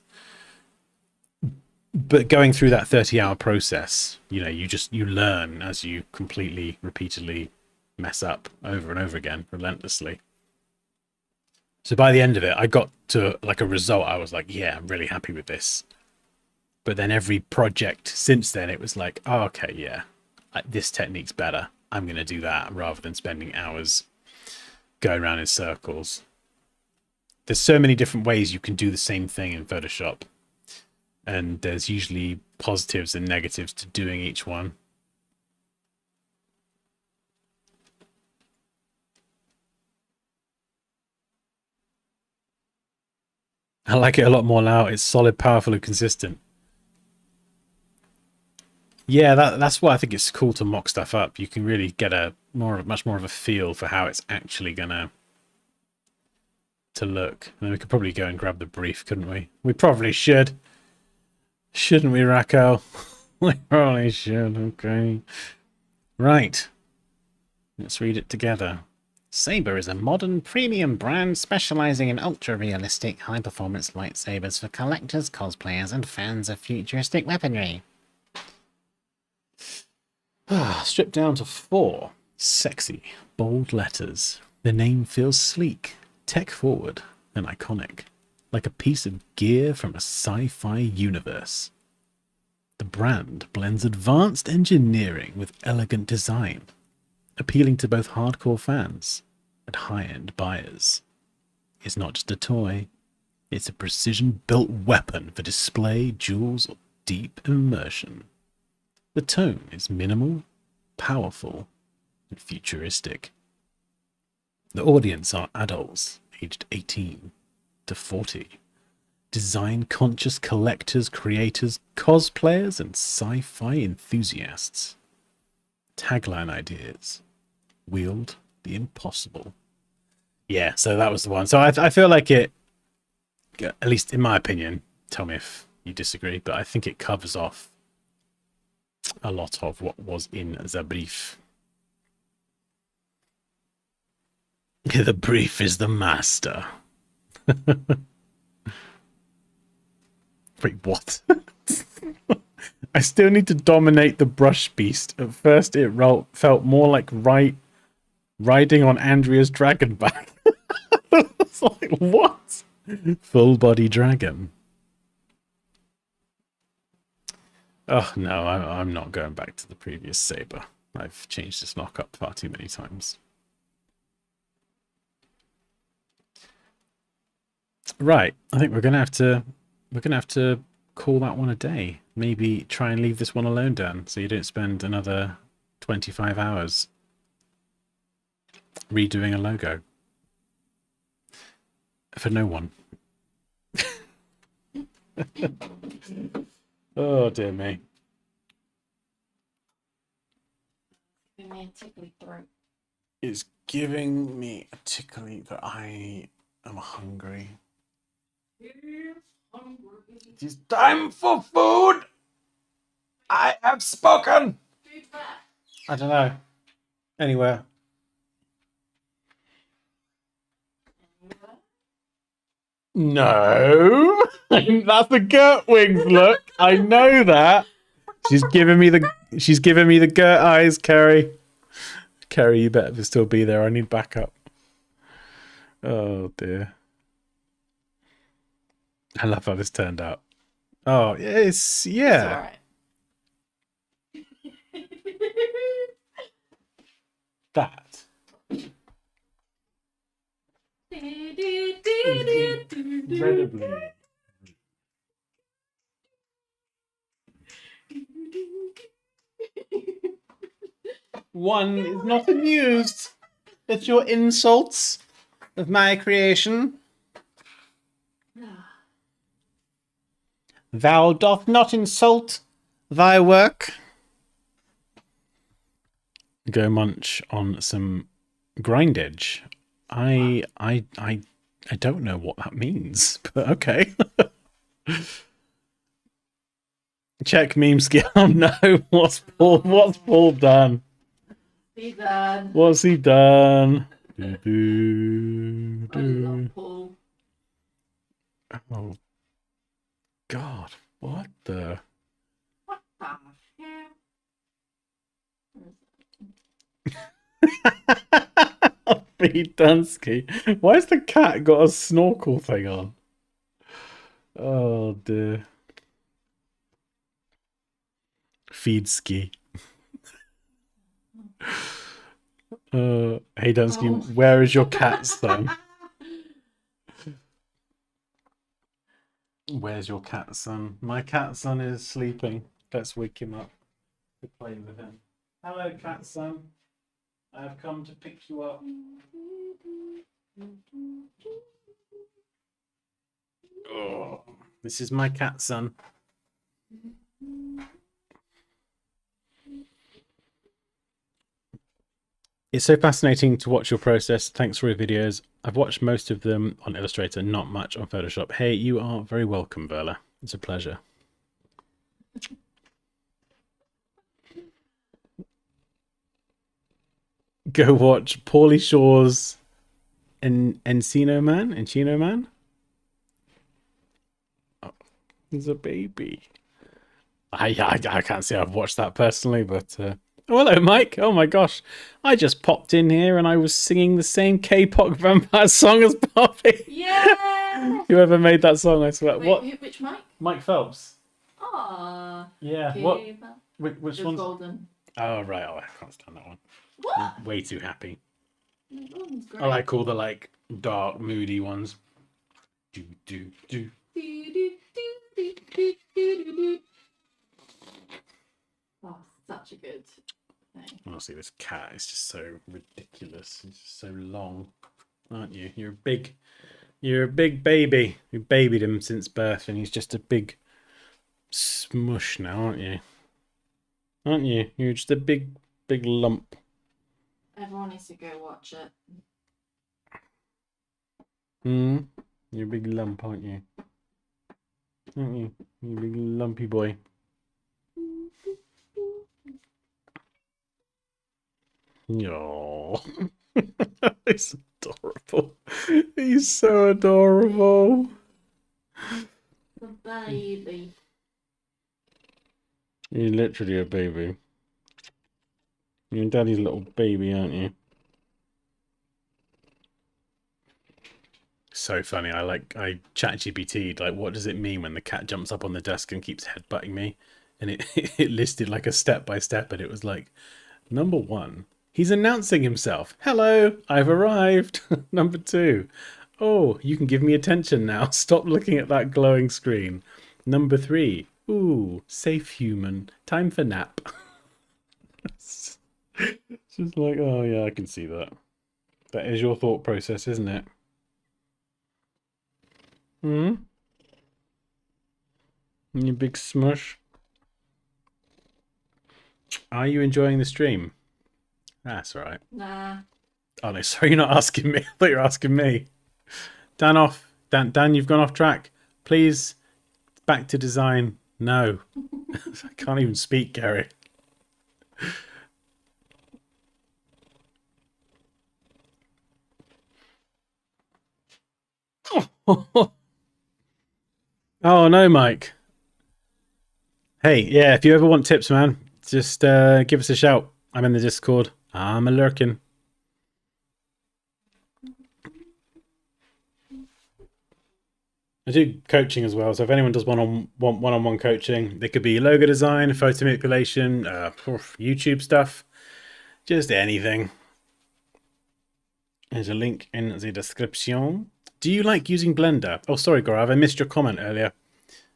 But going through that 30-hour process, you know, you learn as you completely, repeatedly mess up over and over again, relentlessly. So by the end of it, I got to like a result. I was like, yeah, I'm really happy with this. But then every project since then, it was like, oh, okay, yeah, this technique's better. I'm going to do that rather than spending hours going around in circles. There's so many different ways you can do the same thing in Photoshop. And there's usually positives and negatives to doing each one. I like it a lot more now. It's solid, powerful, and consistent. Yeah, that's why I think it's cool to mock stuff up. You can really get much more of a feel for how it's actually gonna to look. And then we could probably go and grab the brief, couldn't we? We probably should. Shouldn't we, Raquel? We probably should, okay. Right. Let's read it together. Saber is a modern premium brand specializing in ultra-realistic, high-performance lightsabers for collectors, cosplayers, and fans of futuristic weaponry. Stripped down to 4. Sexy, bold letters. The name feels sleek, tech-forward, and iconic. like a piece of gear from a sci-fi universe. The brand blends advanced engineering with elegant design, appealing to both hardcore fans and high-end buyers. It's not just a toy, it's a precision-built weapon for display, jewels, or deep immersion. The tone is minimal, powerful, and futuristic. The audience are adults aged 18 to 40, design-conscious collectors, creators, cosplayers, and sci-fi enthusiasts. Tagline ideas: wield the impossible. Yeah, so that was the one. So I feel like it, at least in my opinion, tell me if you disagree, but I think it covers off a lot of what was in the brief. The brief is the master. Wait, what? I still need to dominate the brush beast. At first it felt more like riding on Andrea's dragon back. It's like, what? Full body dragon. Oh no, I'm not going back to the previous saber. I've changed this lockup far too many times. Right, I think we're gonna have to call that one a day. Maybe try and leave this one alone, Dan, so you don't spend another 25 hours redoing a logo for no one. Oh dear me. Give me a tickly throat. It's giving me a tickly that I am hungry. It is time for food. I have spoken. I don't know. Anywhere. No. That's the Gertwings look. I know that. She's giving me the Gert eyes, Kerry. Kerry, you better still be there. I need backup. Oh dear. I love how this turned out. Oh, it's yeah. It's That. alright. Incredibly. One is not amused at your insults of my creation. Thou doth not insult thy work. Go munch on some grindage. I don't know what that means, but okay. Check meme skill. No, what's Paul done? He done. What's he done? I love Paul. Oh God, what the? What the hell? Feed Dunsky. Why has the cat got a snorkel thing on? Oh dear. Feedsky. Hey Dunsky, where is your cat, son? Where's your cat, son? My cat, son is sleeping. Let's wake him up to play with him. Hello, cat, son. I have come to pick you up. Oh, this is my cat, son. It's so fascinating to watch your process. Thanks for your videos. I've watched most of them on Illustrator, not much on Photoshop. Hey, you are very welcome, Verla. It's a pleasure. Go watch Pauly Shaw's Encino Man. Oh, he's a baby. I can't say I've watched that personally, but Oh, hello, Mike. Oh my gosh. I just popped in here and I was singing the same K-pop vampire song as Poppy. Yeah. Whoever made that song, I swear. Wait, What? which mic? Mike Phelps. Ah. Yeah. Okay, What? but Which it's one's? golden. Oh, right. Oh, I can't stand that one. What? I'm way too happy. Golden's great. I like all the like dark, moody ones. Do do do. Oh, such a good thing. Honestly, this cat is just so ridiculous. He's just so long, aren't you? You're a big baby. You babied him since birth, and he's just a big smush now, aren't you? Aren't you? You're just a big lump. Everyone needs to go watch it. You're a big lump, aren't you? Aren't you? You're a big lumpy boy. Oh, he's adorable. He's so adorable. The baby. You're literally a baby. You're daddy's little baby, aren't you? So funny. I chat GPT'd like, what does it mean when the cat jumps up on the desk and keeps headbutting me? And it listed like a step by step, and it was like, number 1, he's announcing himself. Hello, I've arrived. Number 2, oh, you can give me attention now. Stop looking at that glowing screen. Number 3, ooh, safe human. Time for nap. It's just like, oh yeah, I can see that. That is your thought process, isn't it? You big smush. Are you enjoying the stream? That's all right. Nah. Oh no, sorry, you're not asking me. I thought you were asking me. Dan, you've gone off track. Please, back to design. No. I can't even speak, Gary. Oh no, Mike. Hey, yeah, if you ever want tips, man, just give us a shout. I'm in the Discord. I'm a lurking. I do coaching as well, so if anyone does one-on-one coaching, it could be logo design, photo manipulation, YouTube stuff, just anything. There's a link in the description. Do you like using Blender? Oh, sorry, Gaurav, I missed your comment earlier.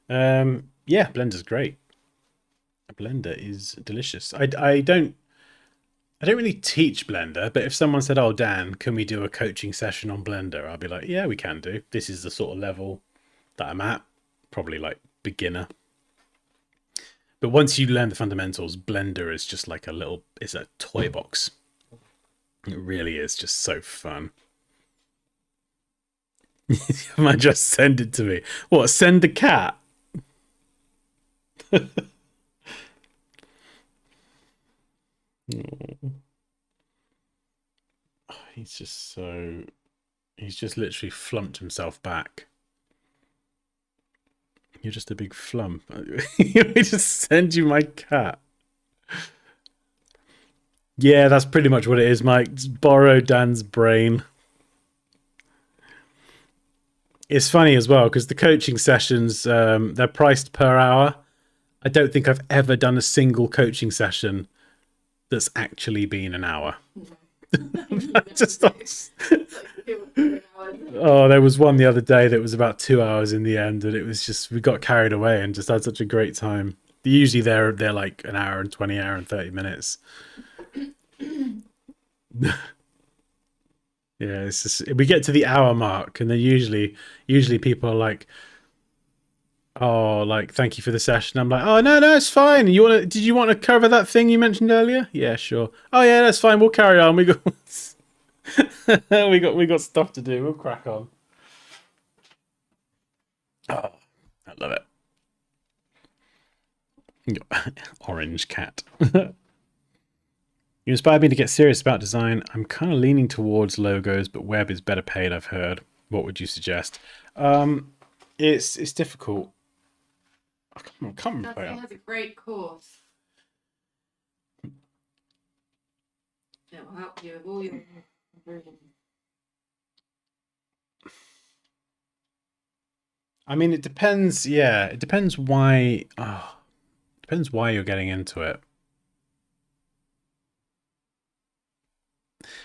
Yeah, Blender's great. Blender is delicious. I don't really teach Blender, but if someone said, "Oh, Dan, can we do a coaching session on Blender?" I'll be like, "Yeah, we can do. This is the sort of level that I'm at, probably like beginner." But once you learn the fundamentals, Blender is just like it's a toy box. It really is just so fun. Man, just send it to me. What? Send the cat? He's just literally flumped himself back. You're just a big flump. I just send you my cat. Yeah, that's pretty much what it is, Mike. Just borrow Dan's brain. It's funny as well because the coaching sessions, they're priced per hour. I don't think I've ever done a single coaching session that's actually been an hour. Oh, there was one the other day that was about 2 hours in the end, and it was just, we got carried away and just had such a great time. Usually they're like an hour and 20, hour and 30 minutes. Yeah, it's just, we get to the hour mark, and then usually people are like, "Oh, like, thank you for the session." I'm like, "Oh, no, it's fine. Did you want to cover that thing you mentioned earlier?" "Yeah, sure." "Oh yeah, that's fine. We'll carry on. We got we got stuff to do. We'll crack on." Oh, I love it. Orange cat. You inspired me to get serious about design. I'm kind of leaning towards logos, but web is better paid, I've heard. What would you suggest? It's difficult. I can't remember. He has a great course. It will help you with all your versions. I mean, it depends. Yeah, it depends why. Depends why you're getting into it.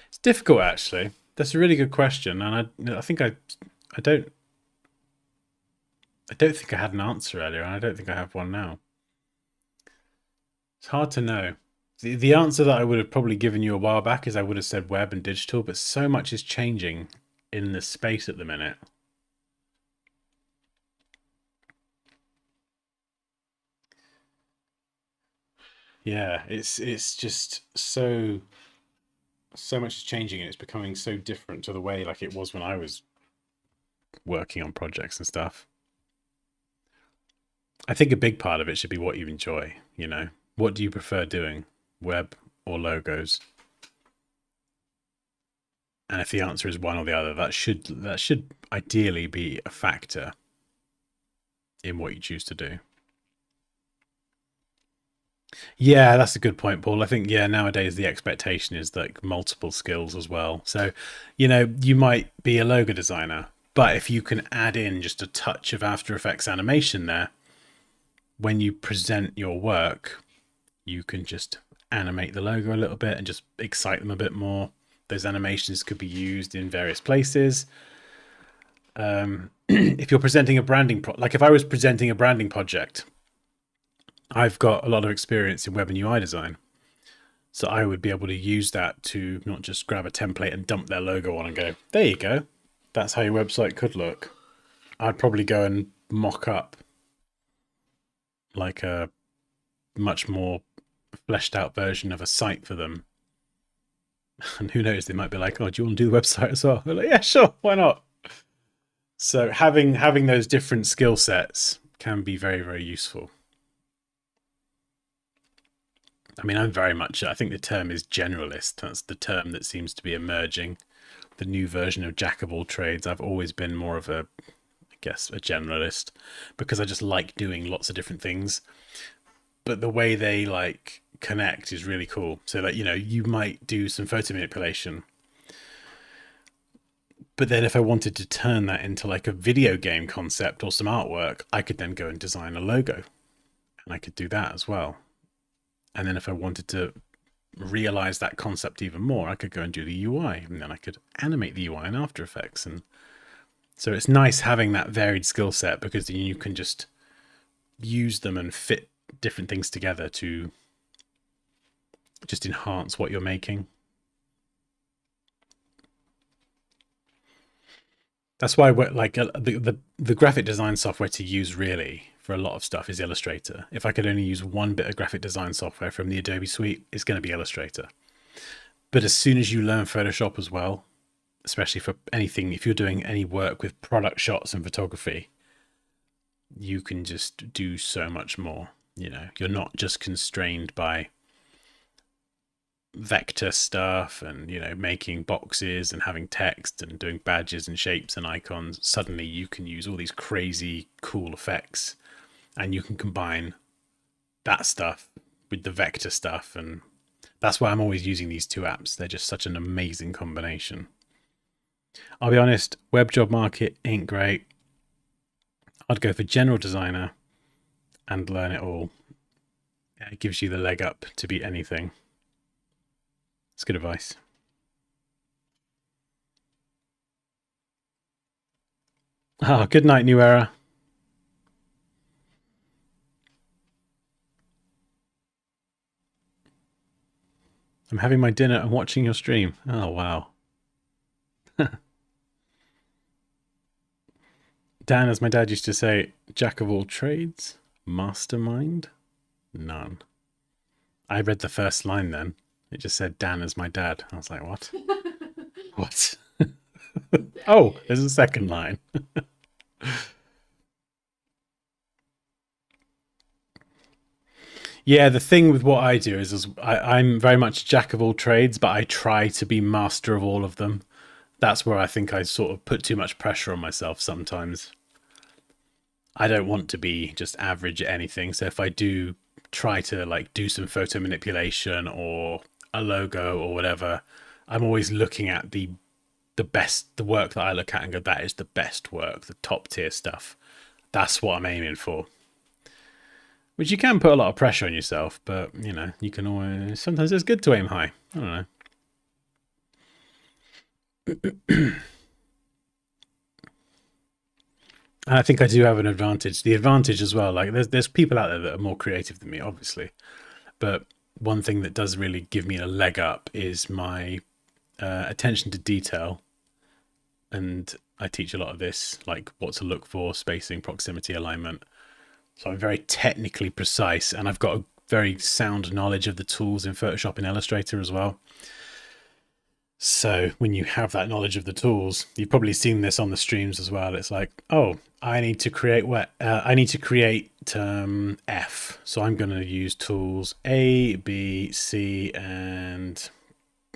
It's difficult, actually. That's a really good question, and I think I don't, I don't think I had an answer earlier, and I don't think I have one now. It's hard to know. The answer that I would have probably given you a while back is I would have said web and digital, but so much is changing in the space at the minute. Yeah, it's just so much is changing, and it's becoming so different to the way like it was when I was working on projects and stuff. I think a big part of it should be what you enjoy, you know. What do you prefer doing? Web or logos? And if the answer is one or the other, that should ideally be a factor in what you choose to do. Yeah, that's a good point, Paul. I think yeah, nowadays the expectation is like multiple skills as well. So, you know, you might be a logo designer, but if you can add in just a touch of After Effects animation there, when you present your work, you can just animate the logo a little bit and just excite them a bit more. Those animations could be used in various places. If you're presenting a like if I was presenting a branding project, I've got a lot of experience in web and UI design. So I would be able to use that to not just grab a template and dump their logo on and go, there you go. That's how your website could look. I'd probably go and mock up like a much more fleshed out version of a site for them. And who knows, they might be like, oh, do you want to do the website as well? We're like, yeah, sure, why not? So having those different skill sets can be very, very useful. I mean, I think the term is generalist. That's the term that seems to be emerging. The new version of jack of all trades. I've always been more of a generalist because I just like doing lots of different things. But the way they like connect is really cool. So that, you know, you might do some photo manipulation, but then if I wanted to turn that into like a video game concept or some artwork, I could then go and design a logo, and I could do that as well. And then if I wanted to realize that concept even more, I could go and do the UI, and then I could animate the UI in After Effects. And so it's nice having that varied skill set because then you can just use them and fit different things together to just enhance what you're making. That's why we're like the graphic design software to use really for a lot of stuff is Illustrator. If I could only use one bit of graphic design software from the Adobe suite, it's going to be Illustrator. But as soon as you learn Photoshop as well, especially for anything, if you're doing any work with product shots and photography, you can just do so much more. You know, you're not just constrained by vector stuff and, you know, making boxes and having text and doing badges and shapes and icons. Suddenly you can use all these crazy cool effects, and you can combine that stuff with the vector stuff. And that's why I'm always using these two apps. They're just such an amazing combination. I'll be honest, web job market ain't great. I'd go for general designer and learn it all. It gives you the leg up to beat anything. It's good advice. Ah, good night, New Era. I'm having my dinner and watching your stream. Oh, wow. Dan, as my dad used to say, jack of all trades, mastermind, none. I read the first line then. It just said Dan as my dad. I was like, what? What? Oh, there's a second line. Yeah, the thing with what I do is I'm very much jack of all trades, but I try to be master of all of them. That's where I think I sort of put too much pressure on myself sometimes. I don't want to be just average at anything. So if I do try to like do some photo manipulation or a logo or whatever, I'm always looking at the work that I look at and go, that is the best work, the top tier stuff. That's what I'm aiming for. Which you can put a lot of pressure on yourself, but you know, you can always, sometimes it's good to aim high. I don't know. I think I do have an advantage. The advantage as well, like there's people out there that are more creative than me, obviously. But one thing that does really give me a leg up is my attention to detail. And I teach a lot of this, like what to look for, spacing, proximity, alignment. So I'm very technically precise, and I've got a very sound knowledge of the tools in Photoshop and Illustrator as well. So when you have that knowledge of the tools, you've probably seen this on the streams as well. It's like, oh, I need to create F. So I'm going to use tools A, B, C, and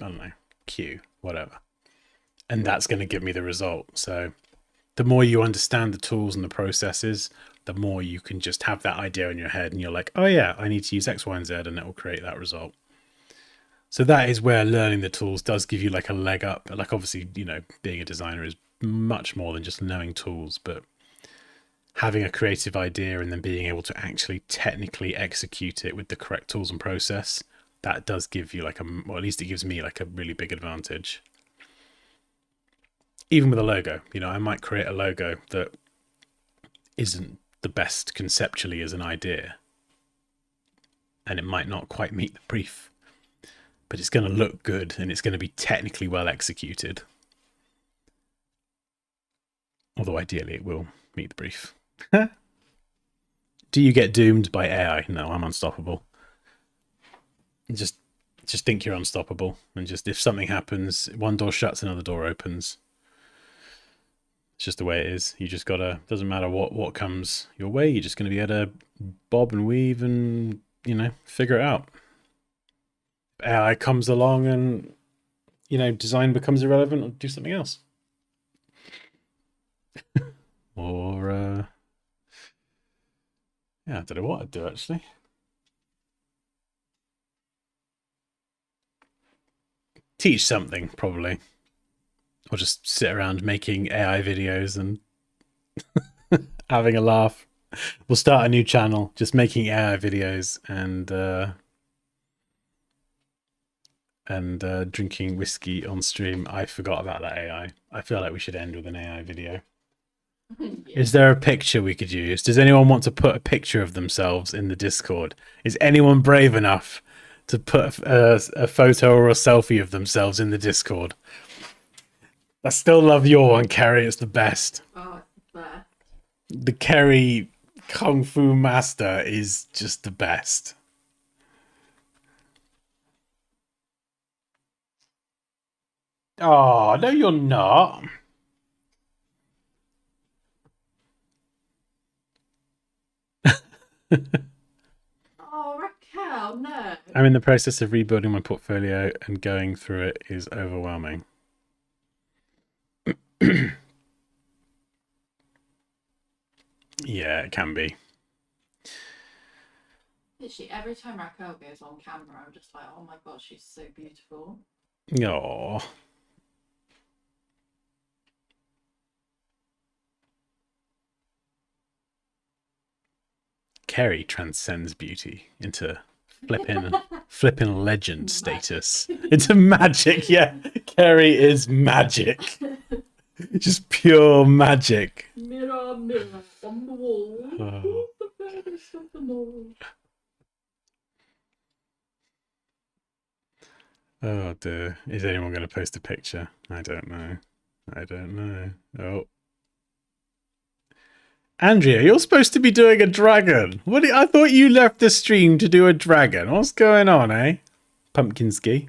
I don't know, Q, whatever. And that's going to give me the result. So the more you understand the tools and the processes, the more you can just have that idea in your head and you're like, oh yeah, I need to use X, Y, and Z, and it will create that result. So that is where learning the tools does give you like a leg up. Like obviously, you know, being a designer is much more than just knowing tools, but having a creative idea and then being able to actually technically execute it with the correct tools and process, that does give you like or at least it gives me like a really big advantage. Even with a logo, you know, I might create a logo that isn't the best conceptually as an idea, and it might not quite meet the brief, but it's going to look good and it's going to be technically well executed. Although ideally it will meet the brief. Do you get doomed by AI? No, I'm unstoppable. Just think you're unstoppable, and just if something happens, one door shuts, another door opens. It's just the way it is. You just gotta, doesn't matter what comes your way, you're just going to be able to bob and weave and, you know, figure it out. AI comes along and, you know, design becomes irrelevant, or do something else. Or, yeah, I don't know what I'd do actually. Teach something, probably. Or just sit around making AI videos and having a laugh. We'll start a new channel, just making AI videos and drinking whiskey on stream. I forgot about that AI. I feel like we should end with an AI video. Yeah. Is there a picture we could use? Does anyone want to put a picture of themselves in the Discord? Is anyone brave enough to put a photo or a selfie of themselves in the Discord? I still love your one, Kerry. It's the best. Oh, it's the best. The Kerry Kung Fu Master is just the best. Oh, no, you're not. Oh, Raquel, no. I'm in the process of rebuilding my portfolio, and going through it is overwhelming. Yeah, it can be. Literally, every time Raquel goes on camera, I'm just like, oh my god, she's so beautiful. Oh. Kerry transcends beauty into flipping legend status. Into magic, yeah. Kerry is magic. Just pure magic. Mirror, mirror on the wall. Oh. Who's the fairest of them all? Oh dear. Is anyone going to post a picture? I don't know. Oh. Andrea, you're supposed to be doing a dragon. I thought you left the stream to do a dragon. What's going on, eh? Pumpkinski.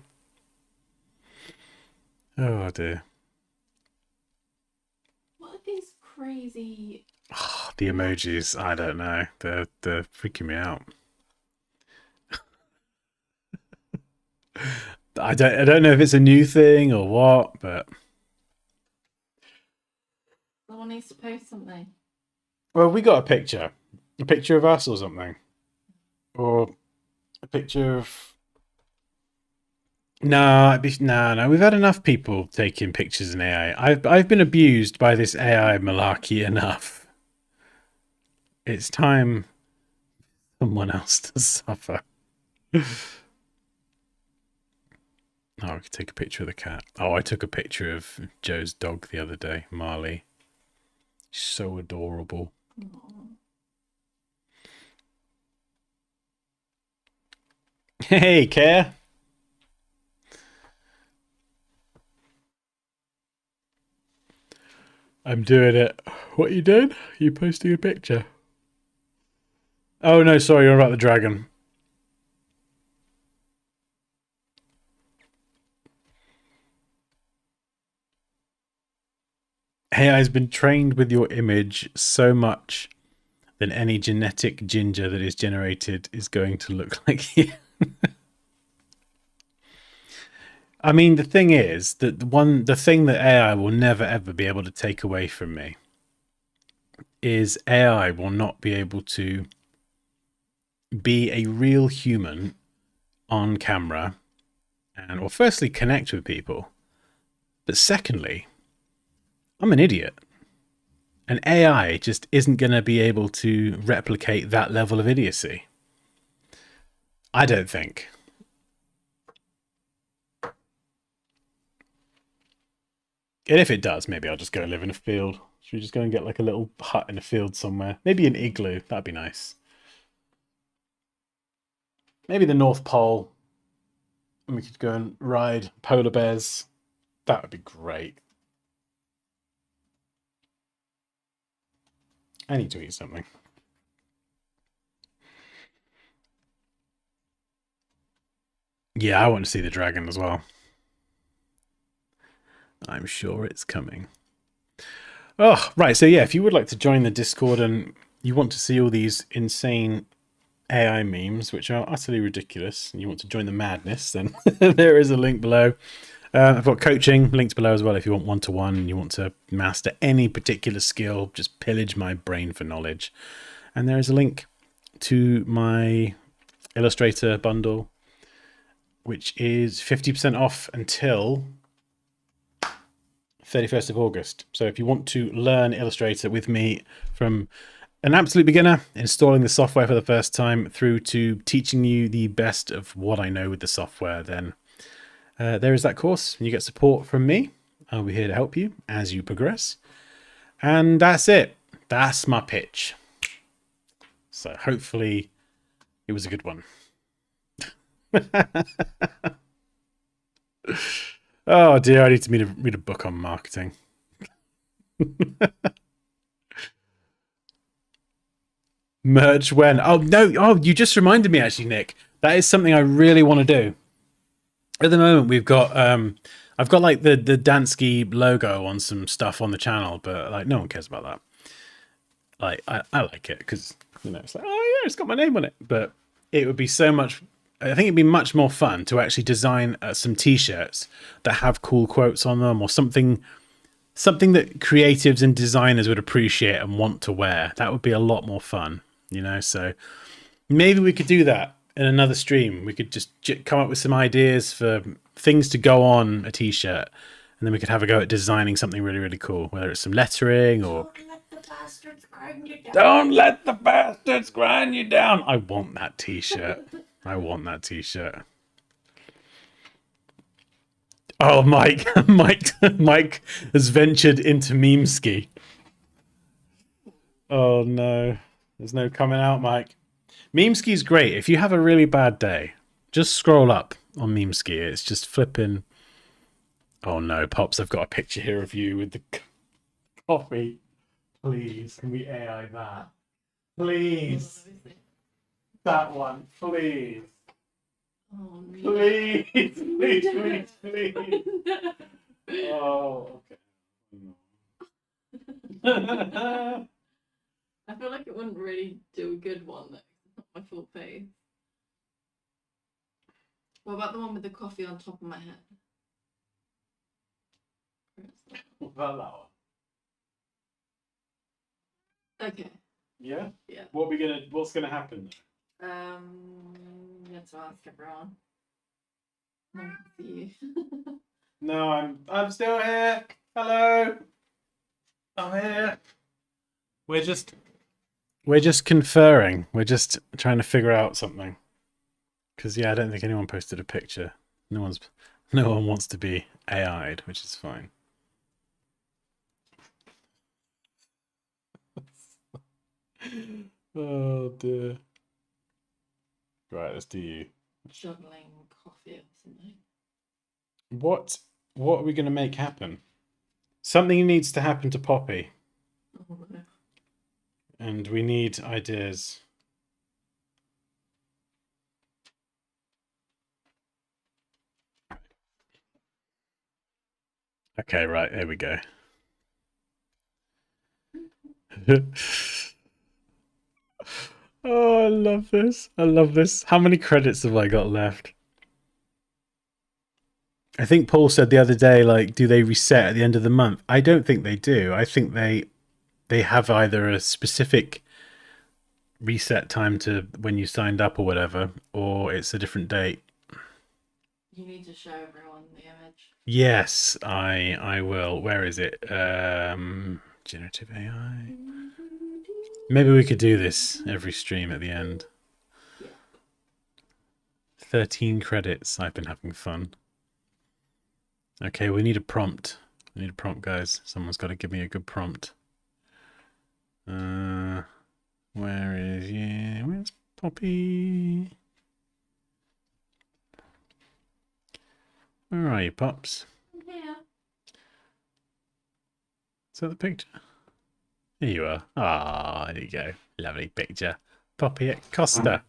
Oh dear. What are these crazy... Oh, the emojis, I don't know. They're freaking me out. I don't know if it's a new thing or what, but Someone needs to post something. well, we got a picture of us or something, or a picture of No, no. We've had enough people taking pictures in AI. I've been abused by this AI malarkey enough. It's time someone else to suffer. Oh, we could take a picture of the cat. Oh, I took a picture of Joe's dog the other day, Marley. So adorable. Hey, Care. I'm doing it. What you doing? You posting a picture? Oh no, sorry, you're about the dragon. AI has been trained with your image so much that any genetic ginger that is generated is going to look like you. I mean, the thing is that the thing that AI will never ever be able to take away from me is AI will not be able to be a real human on camera and, or firstly, connect with people, but secondly, I'm an idiot. And AI just isn't going to be able to replicate that level of idiocy. I don't think. And if it does, maybe I'll just go live in a field. Should we just go and get like a little hut in a field somewhere? Maybe an igloo. That'd be nice. Maybe the North Pole. And we could go and ride polar bears. That would be great. I need to eat something. Yeah, I want to see the dragon as well. I'm sure it's coming. Oh, right. So, yeah, if you would like to join the Discord and you want to see all these insane AI memes, which are utterly ridiculous, and you want to join the madness, then there is a link below. I've got coaching linked below as well if you want one-to-one and you want to master any particular skill, just pillage my brain for knowledge. And there is a link to my Illustrator bundle, which is 50% off until 31st of August. So if you want to learn Illustrator with me from an absolute beginner, installing the software for the first time, through to teaching you the best of what I know with the software, then there is that course. You get support from me. I'll be here to help you as you progress. And that's it. That's my pitch. So hopefully it was a good one. Oh dear, I need to read a book on marketing. Merge when? Oh no! Oh, you just reminded me actually, Nick. That is something I really want to do. At the moment, we've got I've got like the Dansky logo on some stuff on the channel, but like no one cares about that. Like I like it because it's like, oh yeah, it's got my name on it. But it would be so much. I think it'd be much more fun to actually design some T-shirts that have cool quotes on them or something that creatives and designers would appreciate and want to wear. That would be a lot more fun, So maybe we could do that in another stream. We could just come up with some ideas for things to go on a T-shirt, and then we could have a go at designing something really, really cool, whether it's some lettering or. Don't let the bastards grind you down. Don't let the bastards grind you down. I want that T-shirt. I want that T-shirt. Oh, Mike, Mike has ventured into meme ski. Oh no, there's no coming out, Mike. Meme ski is great. If you have a really bad day, just scroll up on meme ski. It's just flipping. Oh no, Pops, I've got a picture here of you with the coffee. Please, can we AI that? Please, that one, please. Oh, no. Please, please, please, please. Oh, okay. I feel like it wouldn't really do a good one though. It's not my full face. What about the one with the coffee on top of my head? What about that one? Okay. Yeah? Yeah. What's gonna happen? You have to ask everyone. No one can see you. No, I'm still here. Hello. I'm here. We're just conferring. We're just trying to figure out something. Because yeah, I don't think anyone posted a picture. No one wants to be AI'd, which is fine. Oh dear. Right, let's do you. Juggling coffee or something. What are we gonna make happen? Something needs to happen to Poppy. Oh no. And we need ideas. Okay, right, here we go. Oh, I love this. I love this. How many credits have I got left? I think Paul said the other day, like, do they reset at the end of the month? I don't think they do. I think they have either a specific reset time to when you signed up or whatever, or it's a different date. You need to show everyone the image. Yes, I will. Where is it? Generative AI. Maybe we could do this every stream at the end. Yeah. 13 credits. I've been having fun. Okay, we need a prompt. We need a prompt, guys. Someone's got to give me a good prompt. Where is you? Where's Poppy? Where are you, Pops? Yeah. Is that the picture? Here you are. Ah, there you go. Lovely picture. Poppy at Costa.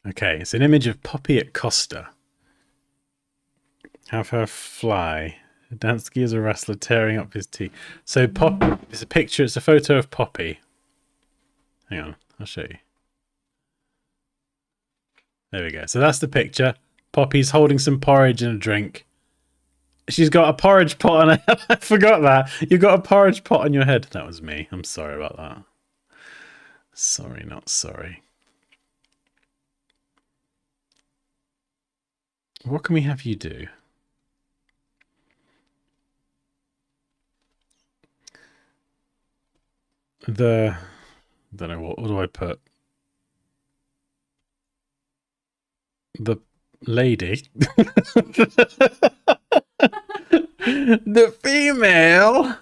Okay, it's an image of Poppy at Costa. Have her fly. Dansky is a wrestler tearing up his tea. So Poppy, it's a picture, it's a photo of Poppy. Hang on, I'll show you. There we go. So that's the picture. Poppy's holding some porridge and a drink. She's got a porridge pot on her head. I forgot that. You've got a porridge pot on your head. That was me. I'm sorry about that. Sorry, not sorry. What can we have you do? I don't know, what do I put? The lady. The female.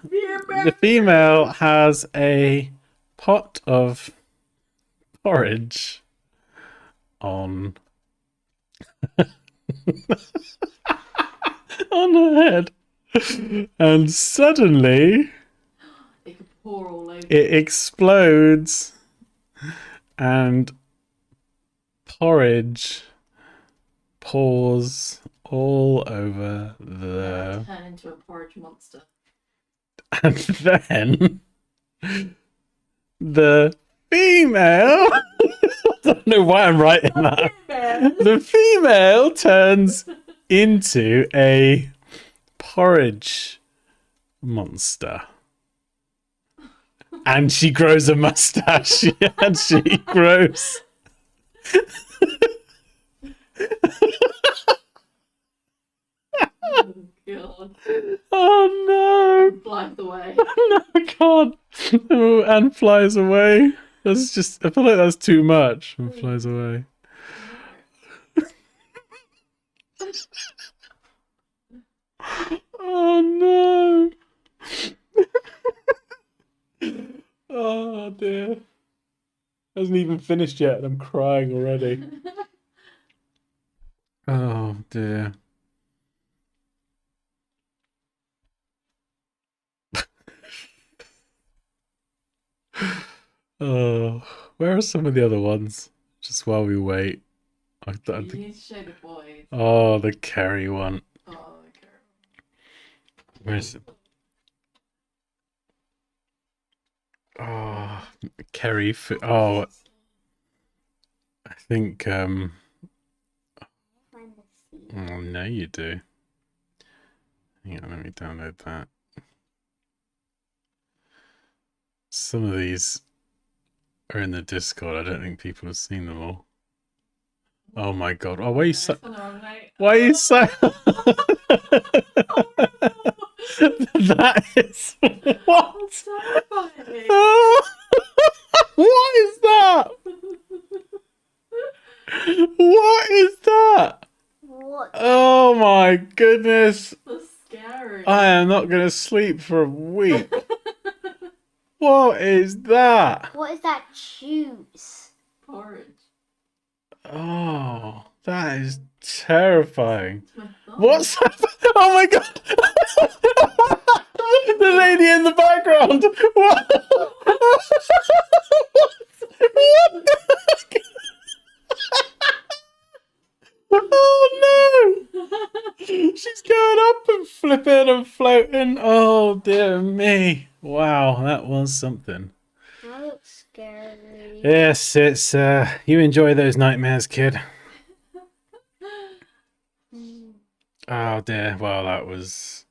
The female has a pot of porridge on on her head, and suddenly It could pour all over. it explodes, and porridge pours all over the. Turn into a porridge monster. And then the female. I don't know why I'm writing that. The female turns into a porridge monster. And she grows a mustache. And she grows. Oh god. Oh no. Flies away. No, I can't. Oh, and flies away. That's just, I feel like that's too much. And flies away. Oh no. Oh dear. Hasn't even finished yet and I'm crying already. Oh dear. Oh, where are some of the other ones? Just while we wait. I You need to show the boys. Oh, the Kerry one. Oh, okay. Where's it? Oh, Kerry. Oh, I think. Oh no, you do. Hang on, let me download that. Some of these are in the Discord. I don't think people have seen them all. Oh my god. Oh, why are you so... I'm like, Why are you so... That is... What? that's terrifying. What is that? What is that? What? Oh my goodness. That's scary. I am not going to sleep for a week. What is that? What is that juice? Porridge. Oh, that is terrifying. It's my thumb. What's happening? Oh my god! The lady in the background! What? What the heck? Oh no! She's going up and flipping and floating. Oh dear me. Wow, that was something. That looks scary. Yes, it's you enjoy those nightmares, kid. Oh dear. Well, that was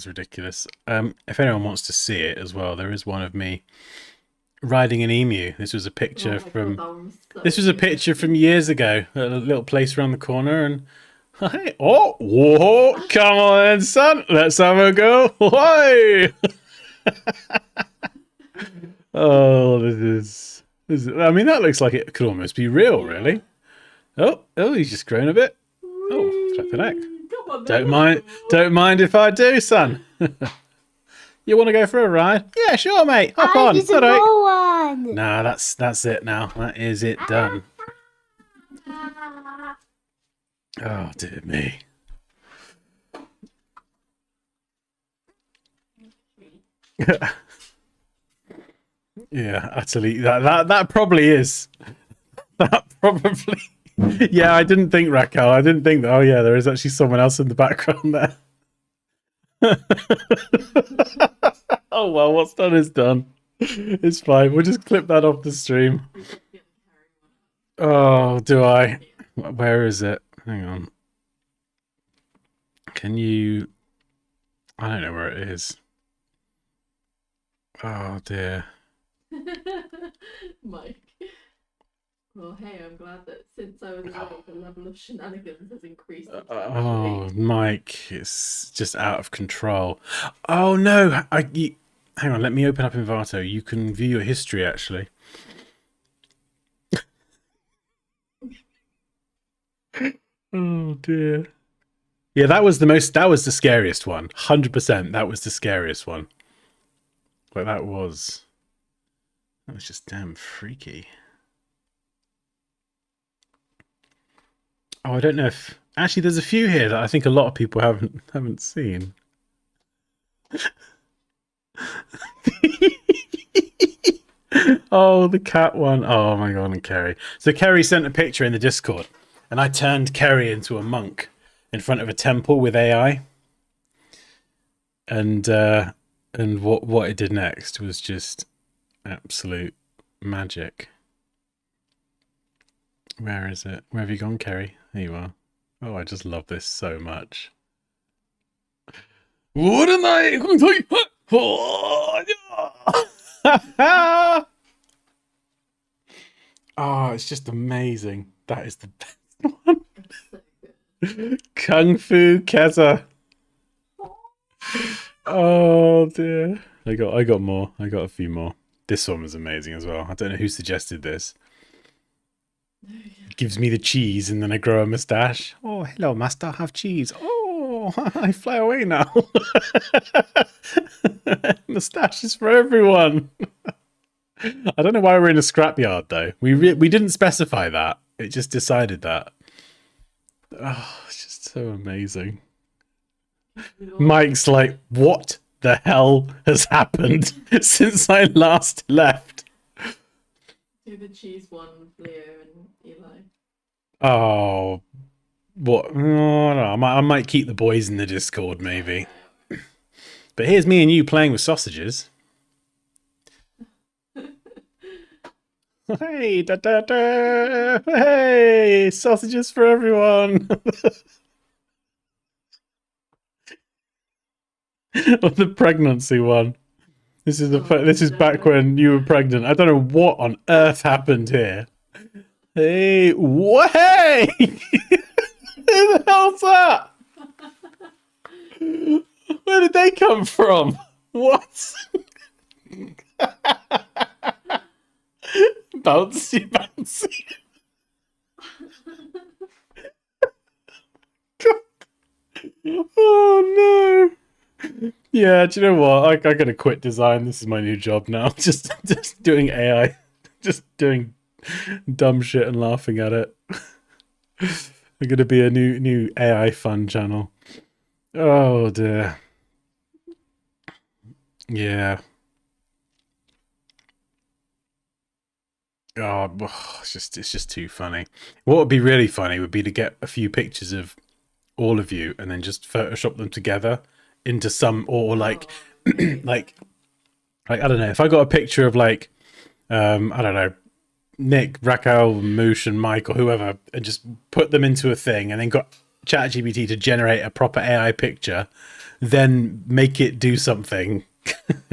ridiculous. If anyone wants to see it as well, there is one of me riding an emu. This was a picture from this was a picture from years ago at a little place around the corner, and hey, oh, whoa, come on then, son, let's have a go. Why? Oh, this is. I mean, that looks like it could almost be real, really. Oh, he's just grown a bit. Oh, flip the neck. Don't mind if I do, son. You want to go for a ride? Yeah, sure, mate. Hop on. There's a All right. more one. Nah, that's it now. That is it done. Oh dear me. Yeah, utterly. That probably is. That probably. Yeah, I didn't think Raquel. I didn't think that. Oh yeah, there is actually someone else in the background there. Oh well, what's done is done. It's fine. We'll just clip that off the stream. Oh, do I? Where is it? Hang on. Can you... I don't know where it is. Oh dear. Mike. Well, hey, I'm glad that since I was away, the level of shenanigans has increased. Oh, Mike, it's just out of control. Oh no! Hang on, let me open up Envato. You can view your history, actually. Oh dear. Yeah, that was the scariest one. 100%, that was the scariest one. But that was just damn freaky. Oh, I don't know if... Actually, there's a few here that I think a lot of people haven't seen. Oh, the cat one. Oh my god, and Kerry. So Kerry sent a picture in the Discord, and I turned Kerry into a monk in front of a temple with AI. And what it did next was just absolute magic. Where is it? Where have you gone, Kerry? There you are. Oh, I just love this so much. What am I? Oh, it's just amazing. That is the best one. Kung Fu Keza. Oh dear. I got more. I got a few more. This one was amazing as well. I don't know who suggested this. It gives me the cheese and then I grow a moustache. Oh, hello, master. Have cheese. Oh, I fly away now. Moustache is for everyone. I don't know why we're in a scrapyard though. We didn't specify that. It just decided that. Oh, it's just so amazing. Mike's like, what the hell has happened since I last left? Do the cheese one with Leo and Eli. Oh, what? Oh, no, I might keep the boys in the Discord maybe. But here's me and you playing with sausages. Hey, da, da, da. Hey, sausages for everyone. Or the pregnancy one. This is back when you were pregnant. I don't know what on earth happened here. Hey, what? Hey! Who the hell's that? Where did they come from? What? Bouncy, bouncy. Oh no. Yeah, do you know what? I gotta quit design. This is my new job now. Just doing AI. Just doing dumb shit and laughing at it. I'm gonna be a new AI fun channel. Oh dear. Yeah. Oh, it's just too funny. What would be really funny would be to get a few pictures of all of you and then just Photoshop them together into some or like like I don't know, if I got a picture of like I don't know, Nick, Raquel, Moosh and Mike or whoever and just put them into a thing and then got ChatGPT to generate a proper AI picture, then make it do something.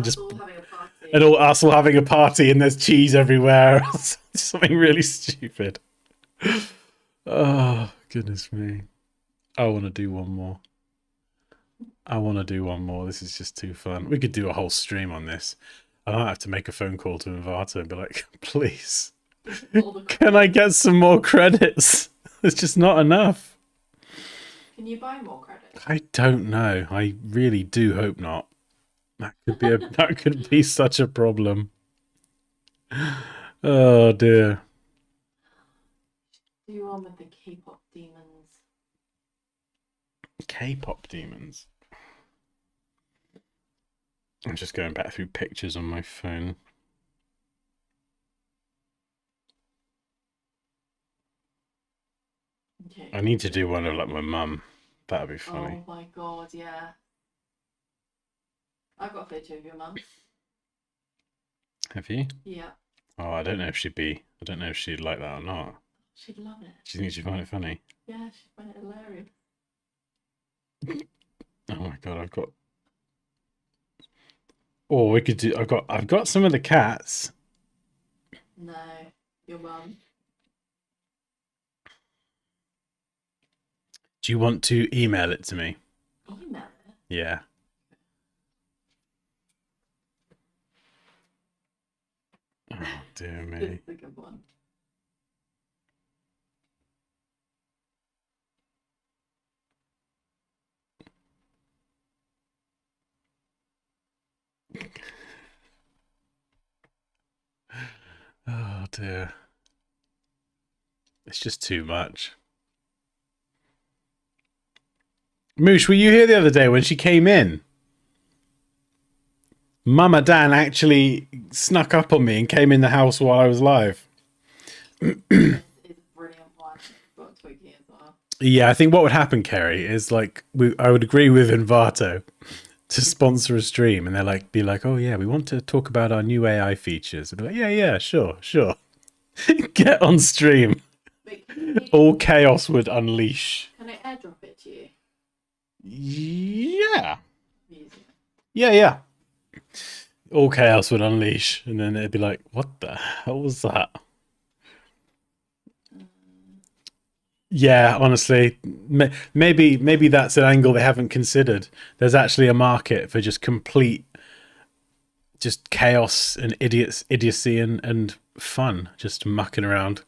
Just All having a party. and all us all having a party and there's cheese everywhere. Something really stupid. Oh, goodness me. I want to do one more. This is just too fun. We could do a whole stream on this. I might have to make a phone call to Envato and be like, please, All the can I get some more credits? It's just not enough. Can you buy more credits? I don't know. I really do hope not. That could be such a problem. Oh dear. Do one with the K-pop demons. K-pop demons. I'm just going back through pictures on my phone. Okay. I need to do one of like my mum. That'd be funny. Oh my god, yeah. I've got a photo of your mum. Have you? Yeah. Oh, I don't know if she'd like that or not. She'd love it. Do you think she'd find it funny? Yeah, she'd find it hilarious. Oh my god, I've got. Oh, we could do. I've got some of the cats. No, your mum. Do you want to email it to me? Email it. Yeah. Oh dear This me. is a good one. Oh dear. It's just too much. Moosh, were you here the other day when she came in? Mama Dan actually snuck up on me and came in the house while I was live. This is a brilliant one. Got Twiggy as well. Yeah, I think what would happen, Kerry, is like I would agree with Envato to sponsor a stream, and they're be like, oh yeah, we want to talk about our new AI features. And be like, yeah, sure. Get on stream. Wait, can All chaos would unleash. I airdrop it to you? Yeah. Music. Yeah. All chaos would unleash, and then it'd be like, what the hell was that? Yeah, honestly, maybe that's an angle they haven't considered. There's actually a market for just complete, just chaos and idiocy and fun, just mucking around.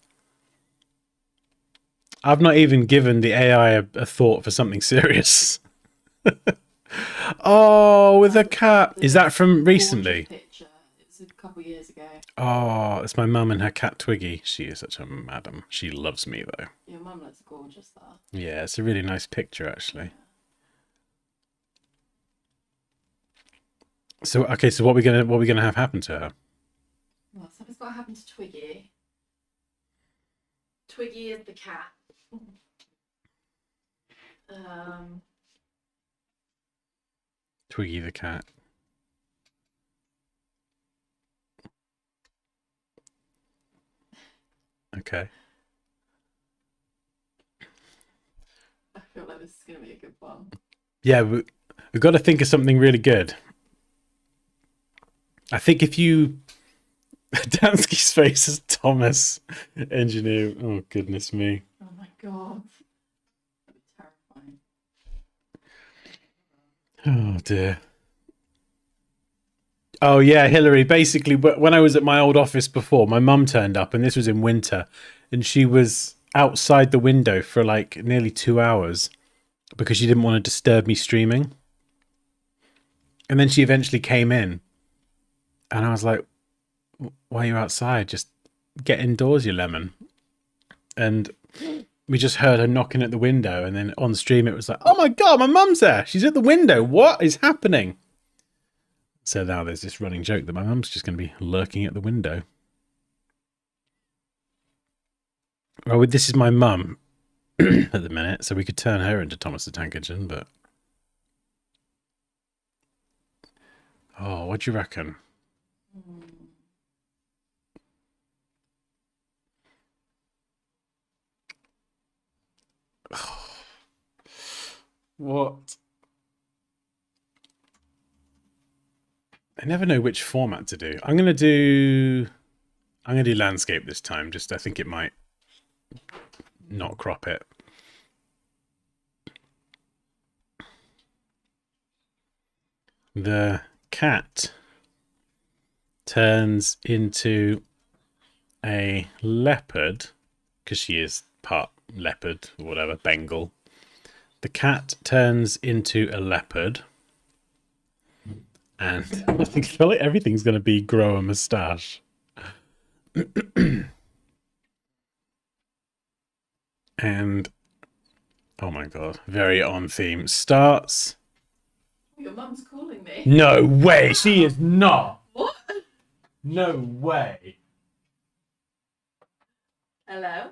I've not even given the AI a thought for something serious. Oh, with a cat. Is that from recently? Gorgeous picture. It was a couple years ago. Oh, it's my mum and her cat Twiggy. She is such a madam. She loves me though. Your mum looks gorgeous there. Yeah, it's a really nice picture actually. So okay, so what we gonna have happen to her? Well, something's got to happen to Twiggy. Twiggy is the cat. Twiggy the cat. Okay. I feel like this is going to be a good one. Yeah, we've got to think of something really good. I think if you Dansky's face is Thomas, engineer. Oh, goodness me. Oh my god. That'd be terrifying. Oh, dear. Oh, yeah, Hillary. Basically, when I was at my old office before, my mum turned up, and this was in winter, and she was outside the window for like nearly 2 hours because she didn't want to disturb me streaming. And then she eventually came in, and I was like, why are you outside? Just get indoors, you lemon. And we just heard her knocking at the window, and then on stream it was like, oh my god, my mum's there. She's at the window. What is happening? So now there's this running joke that my mum's just going to be lurking at the window. Well, this is my mum at the minute, so we could turn her into Thomas the Tank Engine, but... Oh, what do you reckon? What? I never know which format to do. I'm gonna do landscape this time. Just I think it might not crop it. The cat turns into a leopard because she is part leopard or whatever, Bengal. The cat turns into a leopard. And I feel like everything's going to be grow a moustache. And, oh my god, very on theme. Starts. Your mum's calling me. No way, she is not. What? No way. Hello?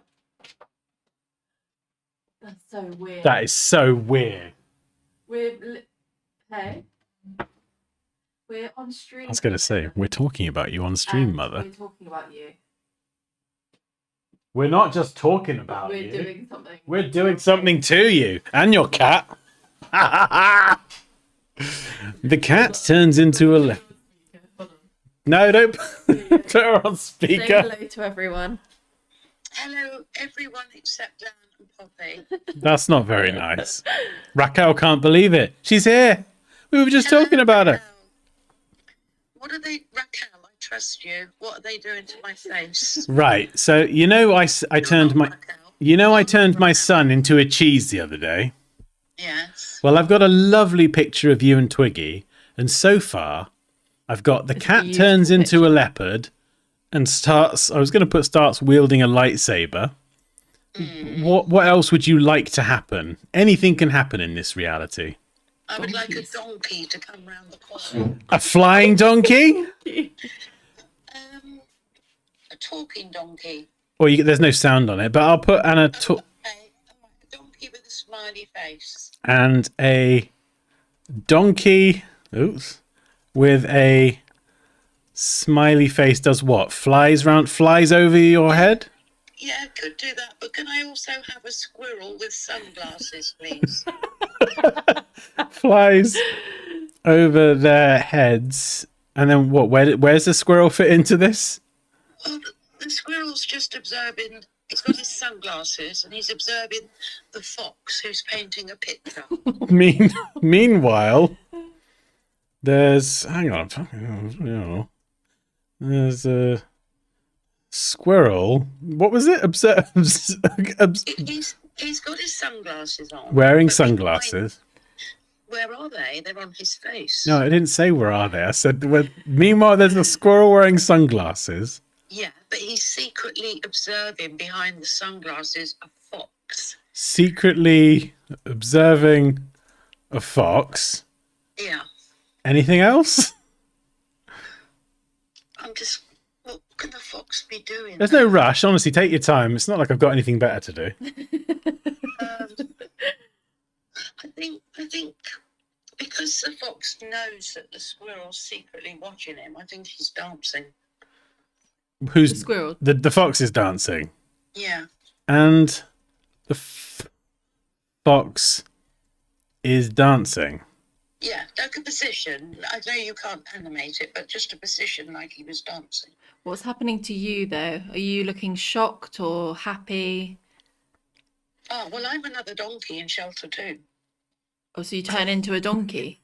That's so weird. That is so weird. Hey? We're on stream. I was going to say, we're talking about you on stream, mother. We're talking about you. We're not just talking about We're you. doing something. We're doing something to you and your cat. The cat turns into a leopard. No, don't put her on Say speaker. hello to everyone. Hello, everyone except Dan and Poppy. That's not very nice. Raquel can't believe it. She's here. We were just Hello, talking about her. Raquel. What are they, Raquel? I trust you. What are they doing to my face? Right. So you know, I turned my I turned my son into a cheese the other day. Yes. Well, I've got a lovely picture of you and Twiggy, and so far, I've got the It's a cat beautiful turns into picture. a leopard, and starts. I was going to put starts wielding a lightsaber. What else would you like to happen? Anything can happen in this reality. I would like a Donkeys. donkey to come round the corner. A flying donkey? A talking donkey. Or there's no sound on it, but I'll put Okay, a donkey with a smiley face. and a donkey. Oops, with a smiley face. Does what? Flies over your head? Yeah, could do that. But can I also have a squirrel with sunglasses, please? Flies over their heads, and then what? Where's the squirrel fit into this? Well, the squirrel's just observing. He's got his sunglasses and he's observing the fox who's painting a picture. Meanwhile, there's hang on, there's a squirrel. What was it? He's got his sunglasses on. Wearing but sunglasses. Where are they? They're on his face. No, I didn't say where are they. I said, meanwhile, there's a squirrel wearing sunglasses. Yeah, but he's secretly observing behind the sunglasses a fox. Secretly observing a fox. Yeah. Anything else? What can the fox be doing? There's no rush. Honestly, take your time. It's not like I've got anything better to do. I think because the fox knows that the squirrel's secretly watching him, I think he's dancing. Who's The squirrel. the fox is dancing, Yeah. and the fox is dancing. Yeah, like a position. I know you can't animate it, but just a position like he was dancing. What's happening to you though? Are you looking shocked or happy? Oh, well, I'm another donkey in Shelter too. Or so you turn into a donkey?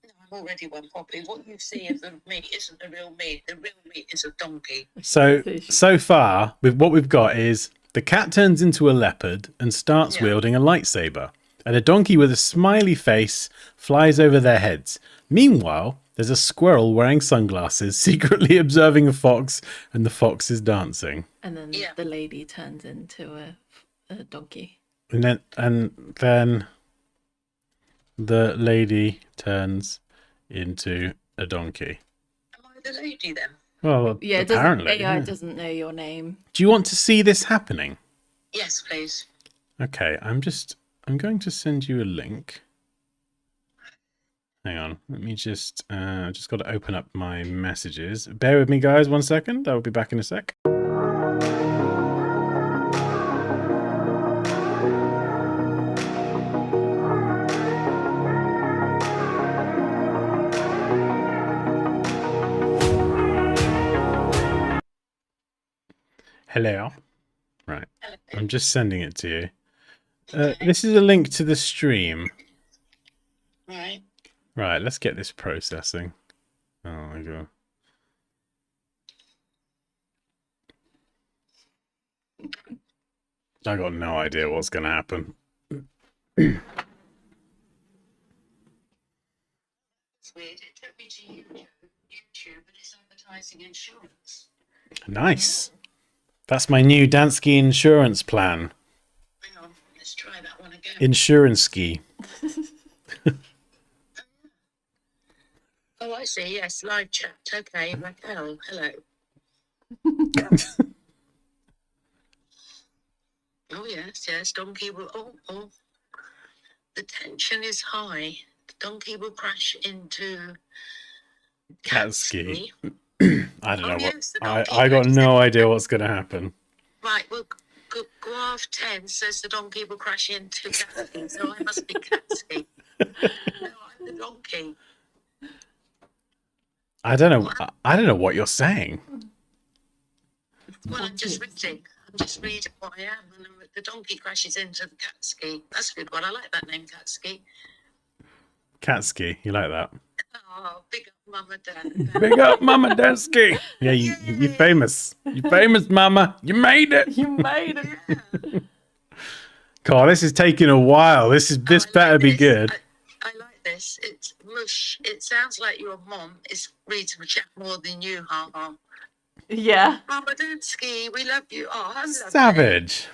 No, I'm already one, Poppy. What you see of the me isn't the real me. The real me is a donkey. So far, with what we've got is the cat turns into a leopard and starts Yeah. wielding a lightsaber, and a donkey with a smiley face flies over their heads. Meanwhile, there's a squirrel wearing sunglasses, secretly observing a fox, and the fox is dancing. And then Yeah. the lady turns into a donkey. And then the lady turns into a donkey. Am I the lady then? Well, Yeah, apparently. AI Yeah. doesn't know your name. Do you want to see this happening? Yes, please. Okay, I'm going to send you a link. Hang on, let me just got to open up my messages. Bear with me, guys, 1 second. I'll be back in a sec. Hello. Right, I'm just sending it to you. This is a link to the stream. Right. Right, let's get this processing. Oh my god. I got no idea what's going to happen. It's weird. It took me to YouTube, but it's advertising insurance. Nice. That's my new Dansky insurance plan. Hang on, let's try that one again. Insurance ski. Oh, I see. Yes, live chat. Okay, Raquel, hello. Oh, yes, donkey will. Oh. The tension is high. The donkey will crash into Cat ski. ski. I don't know yes, the what. donkey I got goes no in. idea what's going to happen. Right, well, Guav 10 says the donkey will crash into Catsky, so I must be Catsky. No, I'm the donkey. I don't know what you're saying. Well, I'm just reading what I am, and the donkey crashes into the Catsky. That's a good one. I like that name, Catsky. Cat ski. You like that? Oh, big up, Mama, Dad. Big up, Mama Dansky. Yeah, you're famous. You're famous, Mama. You made it. You made it. Yeah. God, this is taking a while. This I better like be this. good. I like this. It's mush. It sounds like your mom is reading the chat more than you, ha. Yeah. Mama Dansky, we love you. Oh, I love it. Savage.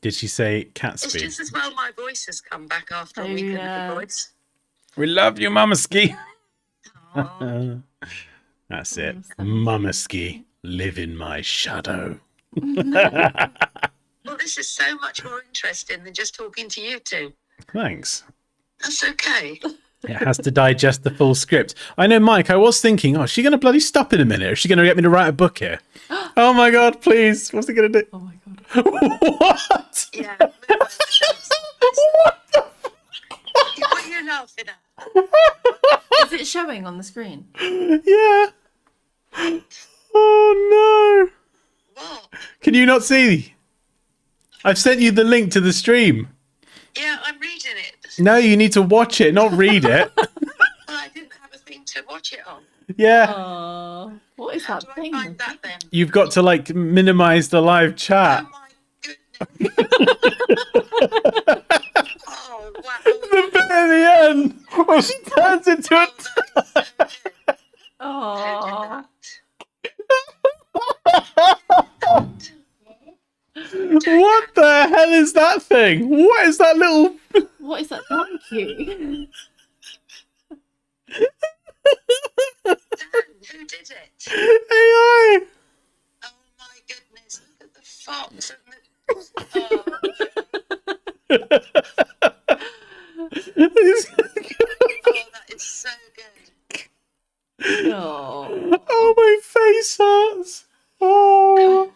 Did she say cat It's speed? just as well my voice has come back after a Oh, week yeah. of the voice. We love you, Mama Ski. Oh, That's it. Mama Ski, live in my shadow. well, this is so much more interesting than just talking to you two. Thanks. That's okay. It has to digest the full script. I know, Mike, I was thinking, oh, is she going to bloody stop in a minute? Is she going to get me to write a book here? Oh my God, please. What's he going to do? Oh my god. What? Yeah. What are you laughing at? Is it showing on the screen? Yeah. Oh no. What? Can you not see? I've sent you the link to the stream. Yeah, I'm reading it. No, you need to watch it, not read it. Well, I didn't have a thing to watch it on. Yeah. Oh, what is How that do thing? I find that then? You've got to like minimize the live chat. Oh my goodness. Oh, wow. The bit at the end where she turns into a... Oh, What the hell is that thing? What is that little... what is that donkey? Who did it? AI? Oh my goodness, look at the fox and oh, that is so good. Oh, Oh, my face hurts. Oh.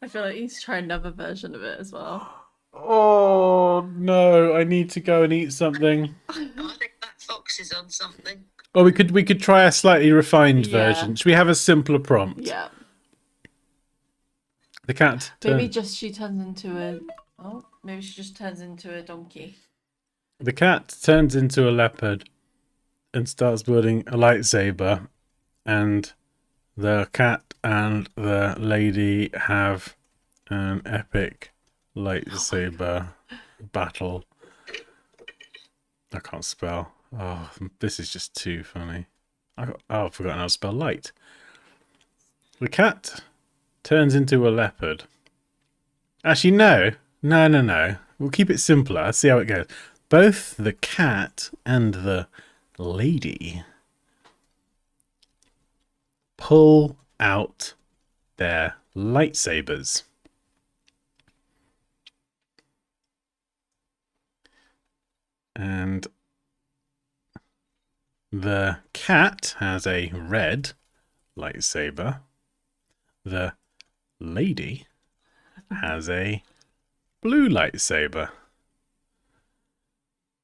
I feel like he's trying another version of it as well. Oh, no. I need to go and eat something. I think that's boxes on something. Or we could try a slightly refined Yeah. version. Should we have a simpler prompt? Yeah. The cat. Maybe just she turns into a. Oh, maybe she just turns into a donkey. The cat turns into a leopard and starts building a lightsaber, and the cat and the lady have an epic lightsaber battle. I can't spell. Oh, this is just too funny. I've forgotten how to spell light. The cat turns into a leopard. Actually, no. No. We'll keep it simpler. See how it goes. Both the cat and the lady pull out their lightsabers. And the cat has a red lightsaber. The lady has a blue lightsaber.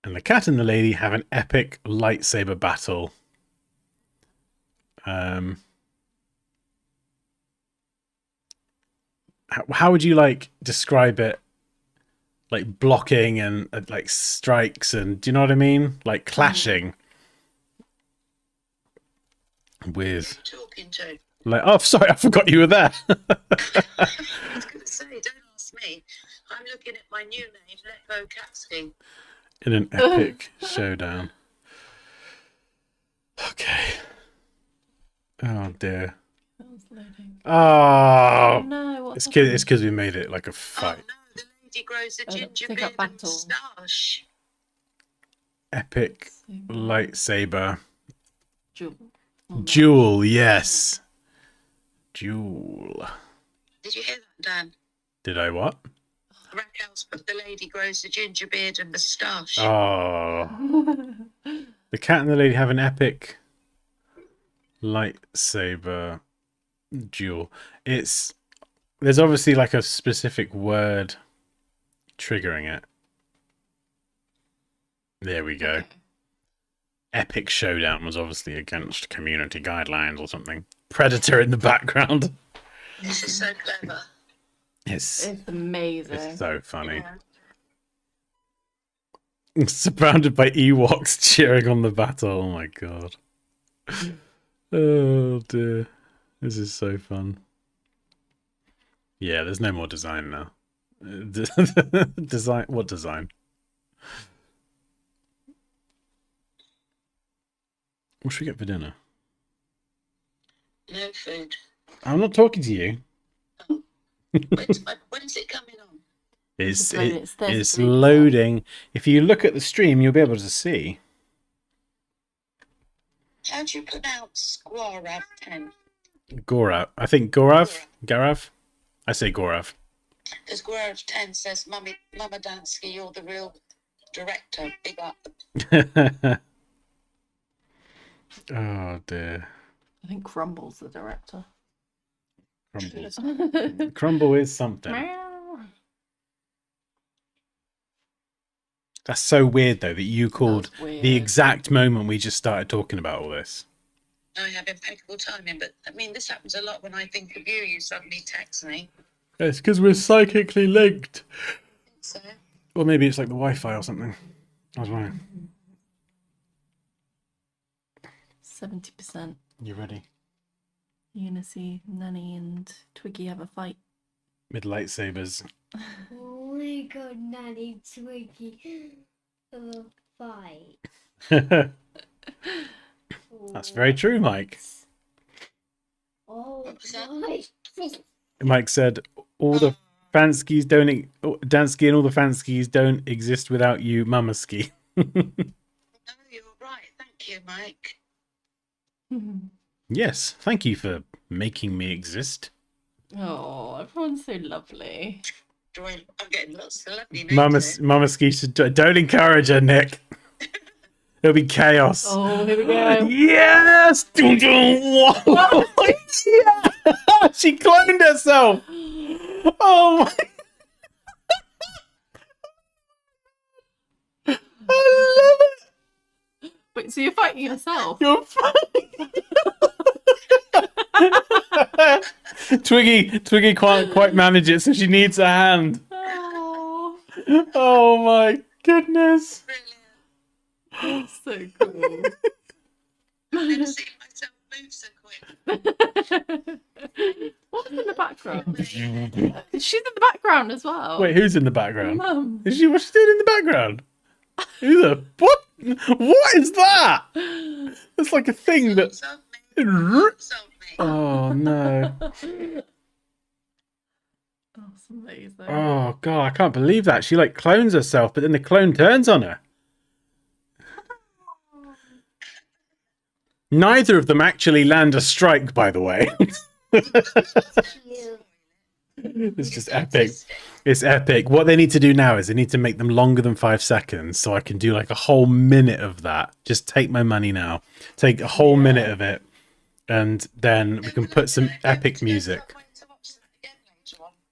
And the cat and the lady have an epic lightsaber battle. How would you like describe it? Like blocking and like strikes and do you know what I mean? Like clashing with Talking to. like oh sorry I forgot you were there. I was going to say, don't ask me. I'm looking at my new name, Let Go Catsky. In an epic showdown. Okay. Oh dear. That was loading. Oh, No, what's it's because we made it like a Oh fight. no, the lady grows a Oh, ginger take beard up and battle. moustache. Epic lightsaber Jewel. Oh, no. duel. Yes, duel. Did you hear that, Dan? Did I what? Raquel's but the lady grows a ginger beard and moustache. Oh, the cat and the lady have an epic lightsaber duel. There's obviously like a specific word triggering it. There we go. Okay. Epic showdown was obviously against community guidelines or something. Predator in the background. This is so clever. It's Amazing. so funny. Yeah. Surrounded by Ewoks cheering on the battle. Oh my god. Oh dear. This is so fun. Yeah, there's no more design now. Design? What design? What should we get for dinner? No food. I'm not talking to you. When's it coming on? It's loading. It's 33%. it's loading. If you look at the stream, you'll be able to see. How do you pronounce Guarav 10? Gorav. I think Gorav. Garav. I say Gorav. Because Guarav 10 says, Mama Dansky, you're the real director. Big up. Oh dear. I think Crumble's the director. Crumbles. Crumble is something. Meow. That's so weird though that you called That's weird. the exact moment we just started talking about all this. I have impeccable timing, but I mean, this happens a lot when I think of you. You suddenly text me. It's because we're psychically linked. So, Or maybe it's like the Wi-Fi or something. I don't know. 70%. You ready? You're gonna see Nanny and Twiggy have a fight. With lightsabers. Oh my god, Nanny Twiggy. Fight. That's very true, Mike. Oh What was that? my. Mike said, all the fanskis don't... Dansky and all the fanskis don't exist without you, Mama Ski. no, you're right. Thank you, Mike. Yes, thank you for making me exist. Oh, everyone's so lovely. I'm getting lots of lovely names. Mama Ski said, don't encourage her, Nick. There'll be chaos. Oh, here we go. Yes! Dun, dun, whoa. Yeah! She cloned herself. Oh my! I love it. But Wait, so you're fighting yourself? You're Twiggy can't quite manage it, so she needs a hand. Oh, Oh my goodness. Brilliant. that's so cool. I've never seen myself move so quick. What's in the background? She's in the background as well. Wait, who's in the background? Mum. Is she? What's she doing in the background? Who the what? What is that? It's like a thing that. Lots of me. Lots of me. Oh no! That's amazing. Oh god, I can't believe that. She like clones herself, but then the clone turns on her. Neither of them actually land a strike, by the way. It's just epic. It's epic. What they need to do now is they need to make them longer than 5 seconds, so I can do like a whole minute of that. Just take my money now. Take a whole minute of it, and then we can put some epic music.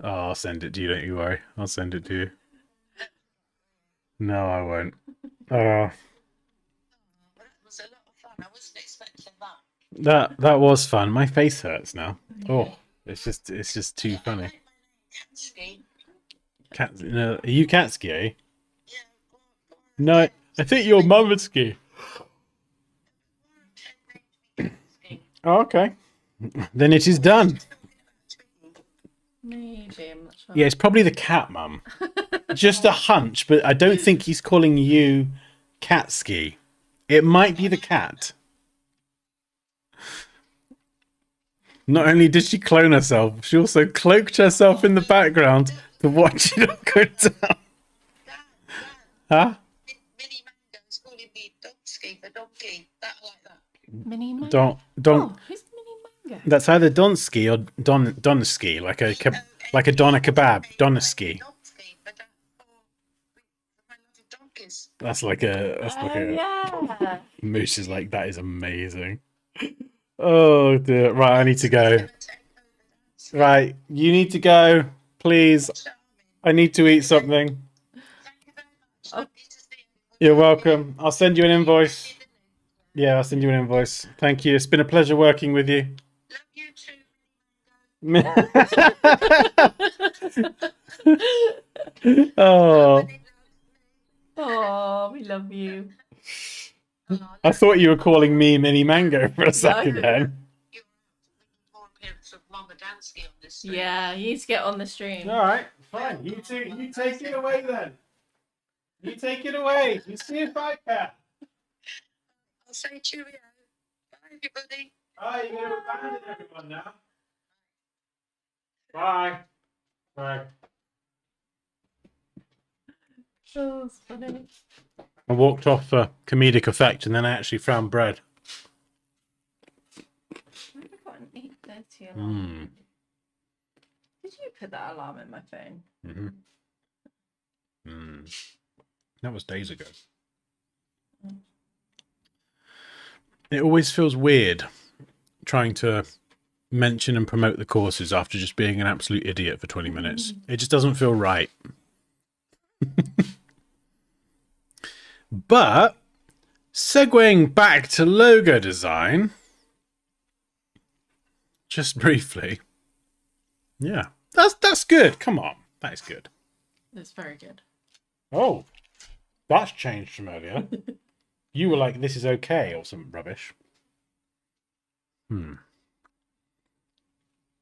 Oh, I'll send it to you. Don't you worry. I'll send it to you. No, I won't. Oh, That was a lot of fun. I wasn't expecting that. that was fun. My face hurts now. Oh, it's just too funny. I like my name, Katsky. Cat, no, are you Katsky? Eh? Yeah, go on. No, I think you're Mamatsky. Oh, okay. Then it is done. Maybe, I'm not sure. Yeah, it's probably the cat, Mum. Just a hunch, but I don't think he's calling you Katsky. It might be the cat. Not only did she clone herself, she also cloaked herself in the background to watch it all go down. Huh? Minnie Mango's calling me Donsky for donkey. That I like that. Mini Mango. Don't. Oh, who's Mini Mango? That's either Donsky or Donosky, like a doner kebab. Donosky. Donsky, but that I love donkeys. That's like a Yeah. moose is like that is amazing. Oh dear. Right, I need to go. Right, you need to go, please. I need to eat something. Thank you very much. Lovely to see you. You're welcome. I'll send you an invoice. Yeah, I'll send you an invoice. Thank you. It's been a pleasure working with you. Love you too. Oh, Oh, we love you. I thought you were calling me Mini Mango for a second No. then. You're more appearance of Mama Dansky on this stream. Yeah, you need to get on the stream. All right, fine. You take it away then. You take it away. You see if I can. I'll say cheerio. Bye, everybody. Oh, you're going to abandon everyone now. Bye. Bye. Oh, that's funny. I walked off for comedic effect, and then I actually found bread. I've got an 8:30 alarm. Mm. Did you put that alarm in my phone? Mm-hmm. Mm. That was days ago. It always feels weird trying to mention and promote the courses after just being an absolute idiot for 20 minutes. It just doesn't feel right. But segueing back to logo design, just briefly. Yeah, that's good. Come on, that is good. It's very good. Oh, that's changed from earlier. You were like, "This is okay," or some rubbish.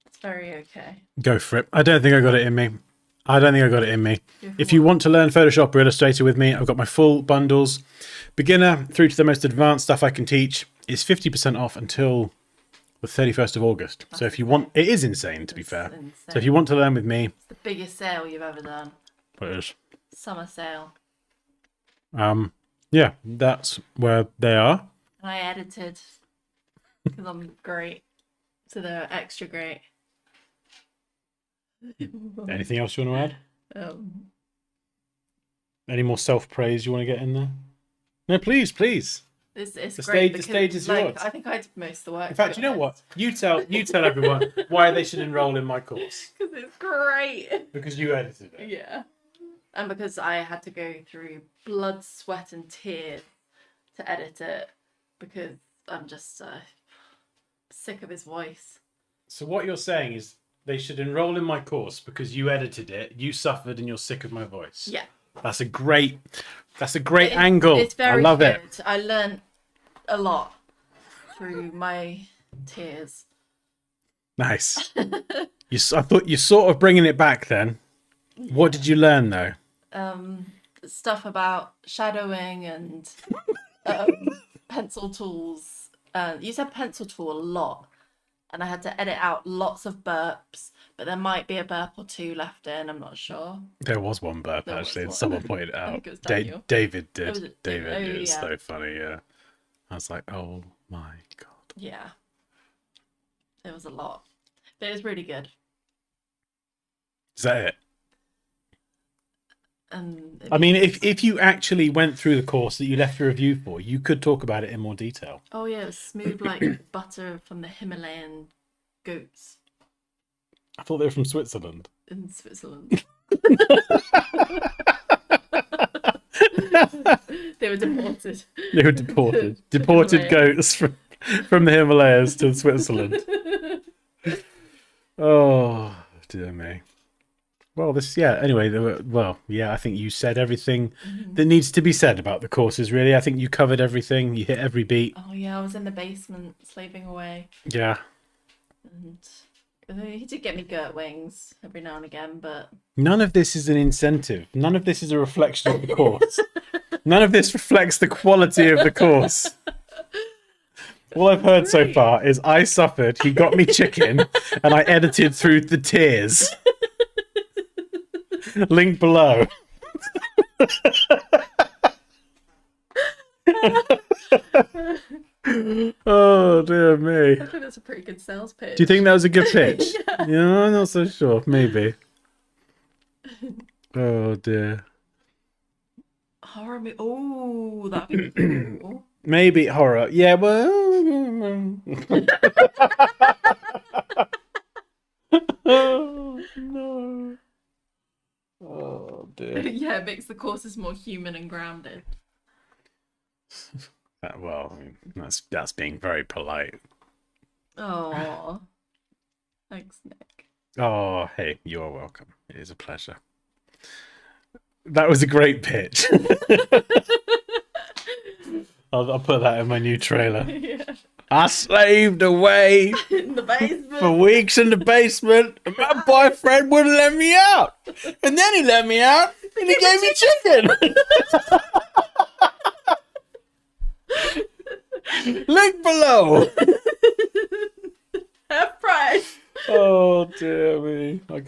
It's very okay. Go for it. I don't think I got it in me. Go for If you want to learn Photoshop or Illustrator with me, I've got my full bundles. Beginner through to the most advanced stuff I can teach is 50% off until the 31st of August. So if you want, it is insane to be fair. insane. So if you want to learn with me, It's the biggest sale you've ever done. it is. Summer sale. Yeah, that's where they are. And I edited because I'm great. So they're extra great. Anything else you want to add? Um, Any more self-praise you want to get in there? No, please. it's The great stage because, is like, yours. I think I did most of the work. In fact, you know what? You tell everyone why they should enroll in my course. Because it's great. Because you edited it. Yeah. And because I had to go through blood, sweat, and tears to edit it. because I'm just sick of his voice. So what you're saying is they should enroll in my course because you edited it, you suffered, and you're sick of my voice. Yeah. That's a great angle. It's very I love good. it. I learned a lot through my tears. Nice. I thought you're sort of bringing it back then. What did you learn though? Stuff about shadowing and pencil tools. You said pencil tool a lot, and I had to edit out lots of burps, but there might be a burp or two left in. I'm not sure. There was one burp There actually, and was someone one. pointed it I out. think it was Daniel. David did. Oh, was it David, David? Oh, it was yeah. so funny. Yeah, I was like, oh my god. Yeah. It was a lot, but it was really good. Is that it? And I mean, if you actually went through the course that you left a review for, you could talk about it in more detail. oh yeah, it was smooth like butter from the Himalayan goats I thought they were from Switzerland. in Switzerland. They were deported. They were deported. To Deported Himalayas. goats from the Himalayas to Switzerland. Oh, dear me. Well, anyway, I think you said everything that needs to be said about the courses, really. I think you covered everything. You hit every beat. Oh yeah, I was in the basement slaving away, Yeah. and he did get me girt wings every now and again, but None of this is an incentive. None of this is a reflection of the course. None of this reflects the quality of the course. All I've heard so far is I suffered, he got me chicken, and I edited through the tears. Link below. Oh, dear me. I think that's a pretty good sales pitch. Do you think that was a good pitch? Yeah. Yeah, I'm not so sure. Maybe. Oh, dear. Horror movie. Oh, that'd be cool. Maybe horror. Yeah, well. Oh, no. Oh, dear. Yeah, it makes the courses more human and grounded. Well, I mean, that's being very polite. Oh, thanks, Nick. Oh, hey, you are welcome. It is a pleasure. That was a great pitch. I'll put that in my new trailer. Yeah. I slaved away In the basement. for weeks in the basement, and my boyfriend wouldn't let me out. And then he let me out, and he gave me chicken. Link below. Half price. Oh dear me! I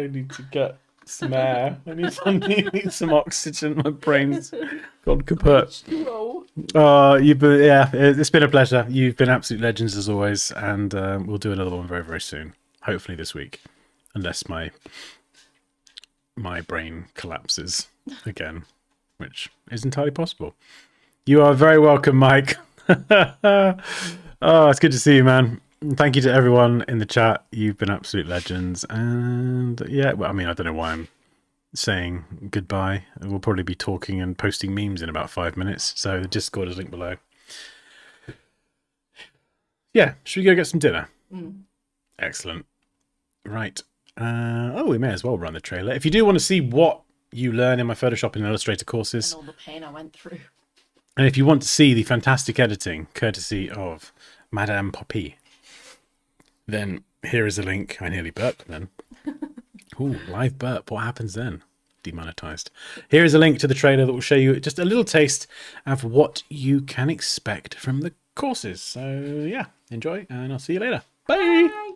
need to get some air. I need some oxygen. My brain's gone kaput. Roll. It's been a pleasure. You've been absolute legends as always, and we'll do another one very, very soon. Hopefully this week, unless my brain collapses again, which is entirely possible. You are very welcome, Mike. Oh, it's good to see you, man. Thank you to everyone in the chat. You've been absolute legends. And yeah, well, I mean, I don't know why I'm saying goodbye. We'll probably be talking and posting memes in about 5 minutes. So the Discord is linked below. Yeah, should we go get some dinner? Excellent. Right. We may as well run the trailer. If you do want to see what you learn in my Photoshop and Illustrator courses, And all the pain I went through. and if you want to see the fantastic editing courtesy of Madame Poppy, then here is a link. I nearly burped then. Ooh, live burp. What happens then? Demonetized. Here is a link to the trailer that will show you just a little taste of what you can expect from the courses. So yeah, enjoy, and I'll see you later. Bye. Bye.